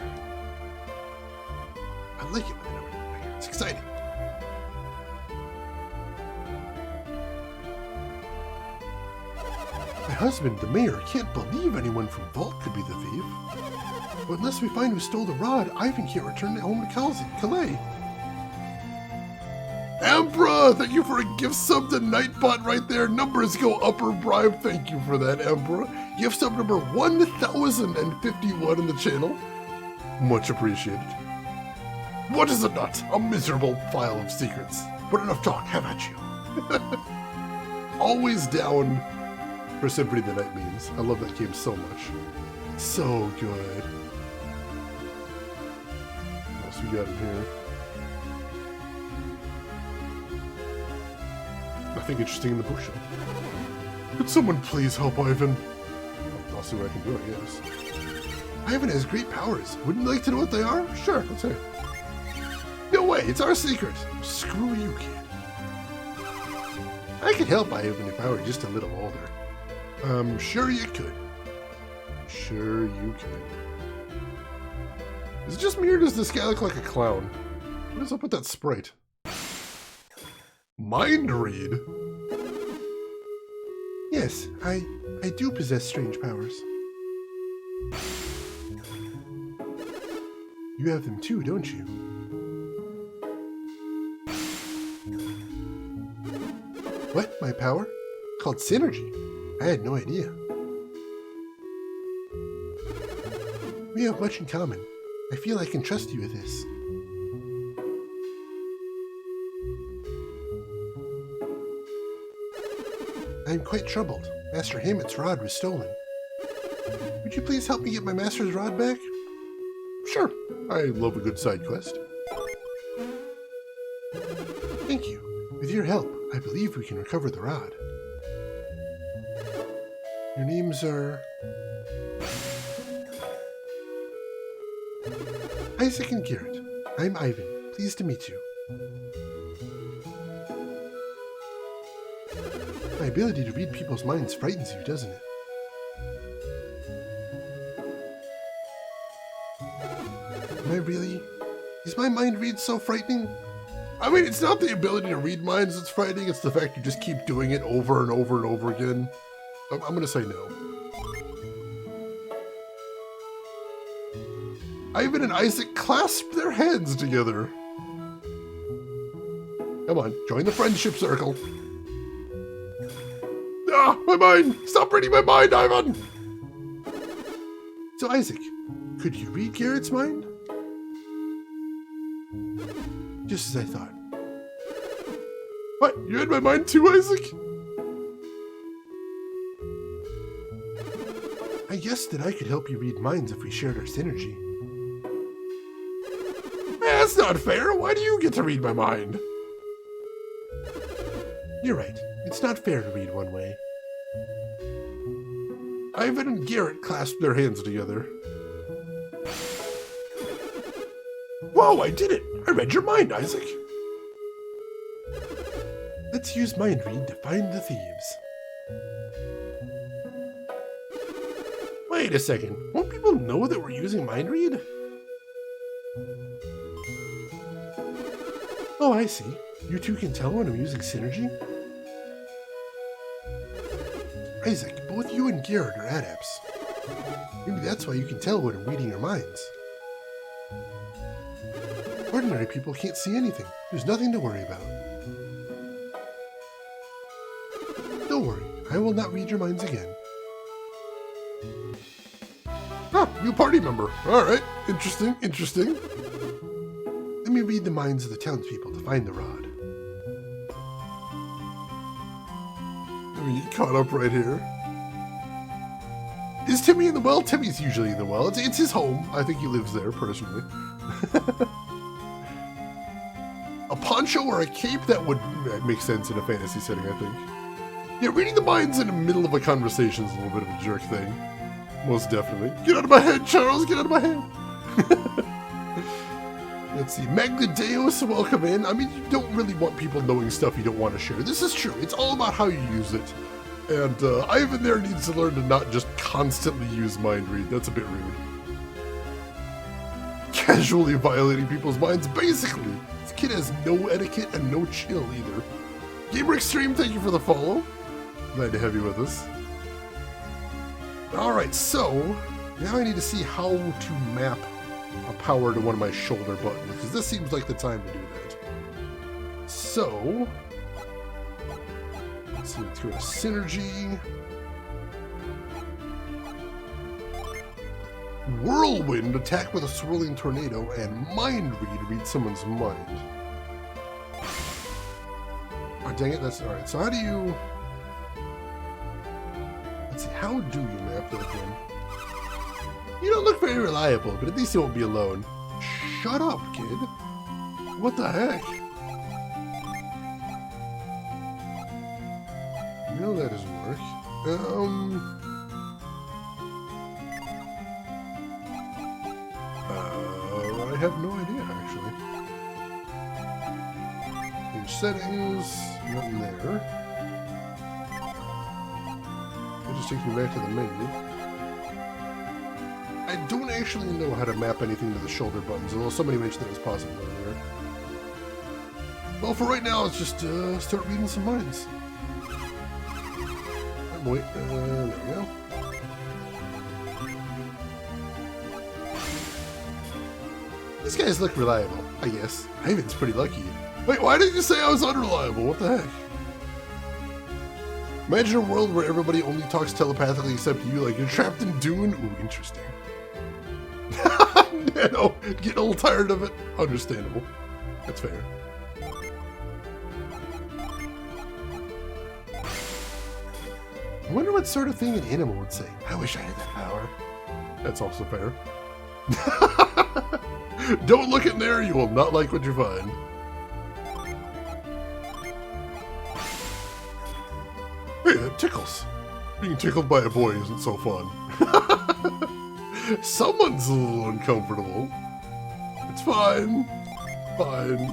I like it when the numbers get bigger, it's exciting. My husband, the mayor, can't believe anyone from Vault could be the thief. But unless we find who stole the rod, Ivan can't return home to Calais. Ambra, thank you for a gift sub to Nightbot right there. Numbers go upper bribe. Thank you for that, Ambra. Gift sub number 1051 in the channel. Much appreciated. What is a nut? A miserable file of secrets. But enough talk, have at you. Always down for Symphony of the Night memes. I love that game so much. So good. What else we got in here? Nothing interesting in the bookshelf. Could someone please help Ivan? I'll see what I can do, I guess. Ivan has great powers. Wouldn't you like to know what they are? Sure, let's hear. No way, it's our secret. Screw you, kid. I could help Ivan if I were just a little older. Sure you could. Sure you could. Is it just me or does this guy look like a clown? What is up with that sprite? Mind read? Yes, I do possess strange powers. You have them too, don't you? What? My power? Called synergy? I had no idea. We have much in common. I feel I can trust you with this. I am quite troubled. Master Hamet's rod was stolen. Would you please help me get my master's rod back? Sure. I love a good side quest. Thank you. With your help, I believe we can recover the rod. Your names are... Isaac and Garrett. I'm Ivan. Pleased to meet you. My ability to read people's minds frightens you, doesn't it? Am I really? Is my mind read so frightening? I mean, it's not the ability to read minds that's frightening, it's the fact you just keep doing it over and over and over again. I'm gonna say no. Ivan and Isaac clasp their hands together. Come on, join the friendship circle. Ah, my mind! Stop reading my mind, Ivan! So, Isaac, could you read Garrett's mind? Just as I thought. What? You read my mind too, Isaac? I guessed that I could help you read minds if we shared our synergy. That's not fair. Why do you get to read my mind? You're right. It's not fair to read one way. Ivan and Garrett clasped their hands together. Whoa, I did it! I read your mind, Isaac! Let's use mind read to find the thieves. Wait a second. Won't people know that we're using mind read? Oh, I see. You two can tell when I'm using synergy? Isaac, both you and Garrett are adepts. Maybe that's why you can tell when I'm reading your minds. Ordinary people can't see anything. There's nothing to worry about. Don't worry, I will not read your minds again. Ah, new party member. Alright, interesting, interesting. Let me read the minds of the townspeople to find the rod. Let me get caught up right here. Is Timmy in the well? Timmy's usually in the well. It's his home. I think he lives there, personally. A poncho or a cape? That would make sense in a fantasy setting, I think. Yeah, reading the minds in the middle of a conversation is a little bit of a jerk thing. Most definitely. Get out of my head, Charles! Get out of my head! Let's see. Magnadeus, welcome in. I mean, you don't really want people knowing stuff you don't want to share. This is true. It's all about how you use it. And Ivan there needs to learn to not just constantly use mind read. That's a bit rude. Casually violating people's minds, basically. This kid has no etiquette and no chill either. Gamer Extreme, thank you for the follow. Glad to have you with us. Alright, so now I need to see how to map a power to one of my shoulder buttons, because this seems like the time to do that. So, let's see, let's go to Synergy. Whirlwind, attack with a swirling tornado, and Mind Read, read someone's mind. Oh, dang it, that's alright. So how do you... Let's see, how do you map that again? You don't look very reliable, but at least you won't be alone. Shut up, kid. What the heck? No, that doesn't work. I have no idea, actually. Change settings, nothing there. It just takes me back to the menu. I don't actually know how to map anything to the shoulder buttons, although somebody mentioned that was possible earlier. Well, for right now, let's just start reading some minds. Oh, wait, there we go. These guys look reliable, I guess. Ivan's pretty lucky. Wait, why did you say I was unreliable? What the heck? Imagine a world where everybody only talks telepathically except you, like you're trapped in Dune. Ooh, interesting. Nano, getting a little tired of it. Understandable. That's fair. I wonder what sort of thing an animal would say. I wish I had that power. That's also fair. Don't look in there, you will not like what you find. Hey, that tickles. Being tickled by a boy isn't so fun. Someone's a little uncomfortable. It's fine. Fine.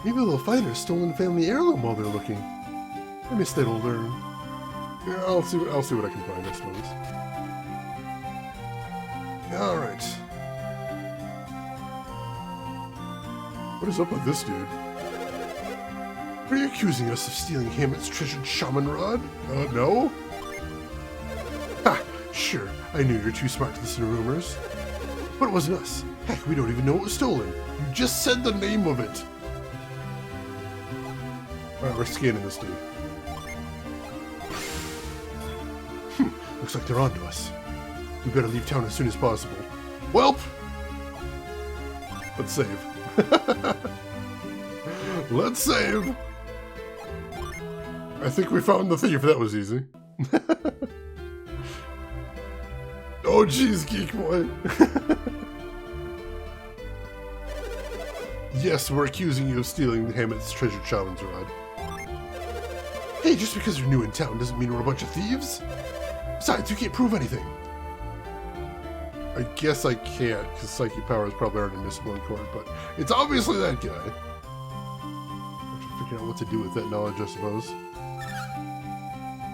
Maybe they'll find her stolen family heirloom while they're looking. I miss that old urn. Yeah, I'll see what I can find, I suppose. Alright. What is up with this dude? Are you accusing us of stealing Hamlet's treasured shaman rod? No? Ha! Sure, I knew you were too smart to listen to rumors. But it wasn't us. Heck, we don't even know it was stolen. You just said the name of it. Alright, we're scanning this dude. Looks like they're onto us. We better leave town as soon as possible. Welp! Let's save. Let's save! I think we found the thief. That was easy. Oh, jeez, Geek Boy. Yes, we're accusing you of stealing Hamlet's treasured shaman's rod. Hey, just because you're new in town doesn't mean we're a bunch of thieves. Besides, you can't prove anything. I guess I can't, because psychic powers probably aren't admissible in court, but it's obviously that guy. I have to figure out what to do with that knowledge, I suppose.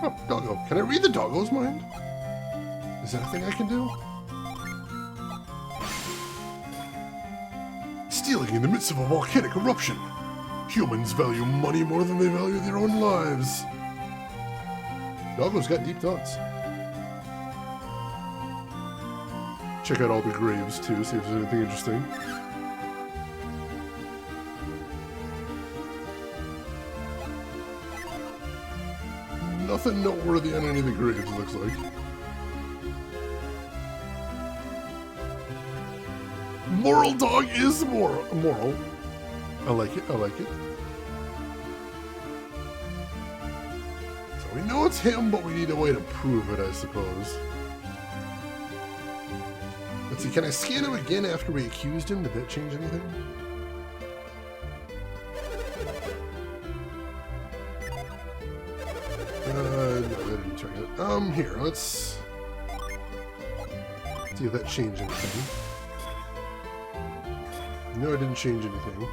Oh, doggo. Can I read the doggo's mind? Is that a thing I can do? Stealing in the midst of a volcanic eruption. Humans value money more than they value their own lives. Doggo's got deep thoughts. Check out all the graves, too, see if there's anything interesting. Nothing noteworthy on any of the graves, it looks like. Moral dog is moral. I like it, I like it. So we know it's him, but we need a way to prove it, I suppose. Let's see, can I scan him again after we accused him? Did that change anything? No, that didn't turn it. Here, let's see if that changed anything. No, it didn't change anything.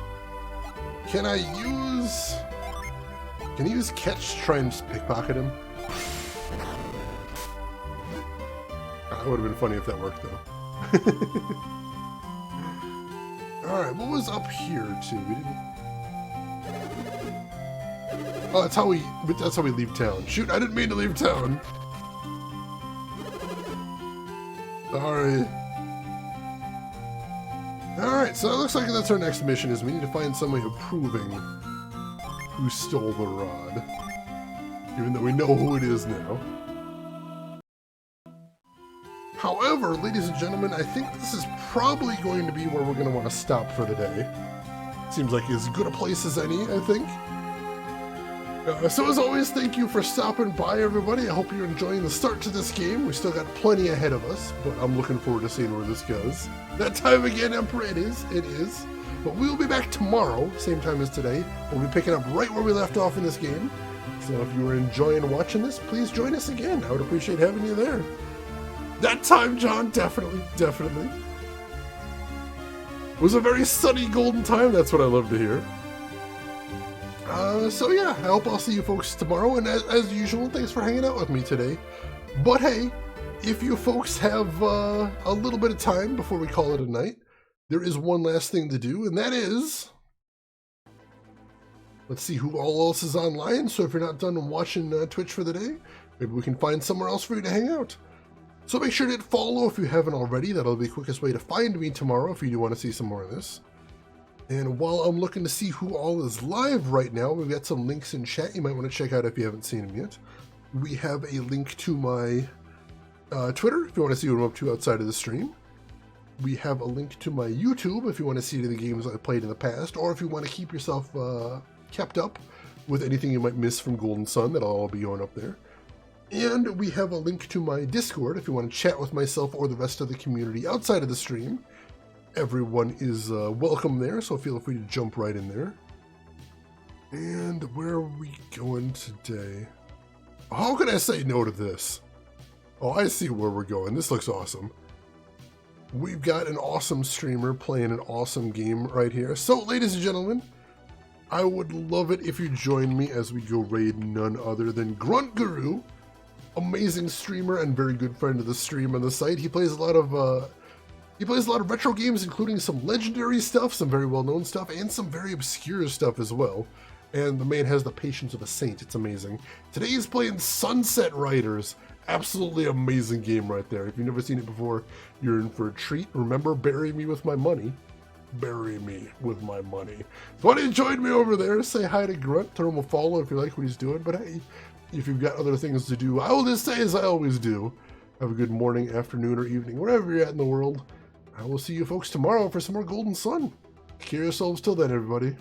Can I use catch to try and just pickpocket him? That would have been funny if that worked, though. Alright, what was up here, too? We didn't... Oh, that's how we leave town. Shoot, I didn't mean to leave town. Sorry. Alright, so it looks like that's our next mission, is we need to find some way of proving who stole the rod. Even though we know who it is now. However, ladies and gentlemen, I think this is probably going to be where we're going to want to stop for the day. Seems like as good a place as any, I think. So as always, thank you for stopping by, everybody. I hope you're enjoying the start to this game. We still got plenty ahead of us, but I'm looking forward to seeing where this goes. That time again, Emperor, it is. But we'll be back tomorrow, same time as today. We'll be picking up right where we left off in this game. So if you were enjoying watching this, please join us again. I would appreciate having you there. That time, John, definitely. It was a very sunny golden time. That's what I love to hear. So yeah, I hope I'll see you folks tomorrow, and as usual, thanks for hanging out with me today. But hey, if you folks have a little bit of time before we call it a night, there is one last thing to do, and that is... Let's see who all else is online, so if you're not done watching Twitch for the day, maybe we can find somewhere else for you to hang out. So make sure to hit follow if you haven't already. That'll be the quickest way to find me tomorrow if you do want to see some more of this. And while I'm looking to see who all is live right now, we've got some links in chat you might want to check out if you haven't seen them yet. We have a link to my Twitter, if you want to see what I'm up to outside of the stream. We have a link to my YouTube if you want to see the games I played in the past, or if you want to keep yourself kept up with anything you might miss from Golden Sun. That'll all be going up there. And we have a link to my Discord if you want to chat with myself or the rest of the community outside of the stream. Everyone is welcome there, so feel free to jump right in there. And where are we going today? How can I say no to this? Oh, I see where we're going. This looks awesome. We've got an awesome streamer playing an awesome game right here. So, ladies and gentlemen, I would love it if you join me as we go raid none other than Grunt Guru. Amazing streamer and very good friend of the stream on the site. He plays a lot of retro games, including some legendary stuff, some very well-known stuff, and some very obscure stuff as well. And the man has the patience of a saint. It's amazing. Today he's playing Sunset Riders. Absolutely amazing game right there. If you've never seen it before, you're in for a treat. Remember, bury me with my money. Bury me with my money. So why don't you join me over there? Say hi to Grunt. Throw him a follow if you like what he's doing. But hey, if you've got other things to do, I will just say as I always do. Have a good morning, afternoon, or evening, wherever you're at in the world. I will see you folks tomorrow for some more Golden Sun. Take care of yourselves till then, everybody.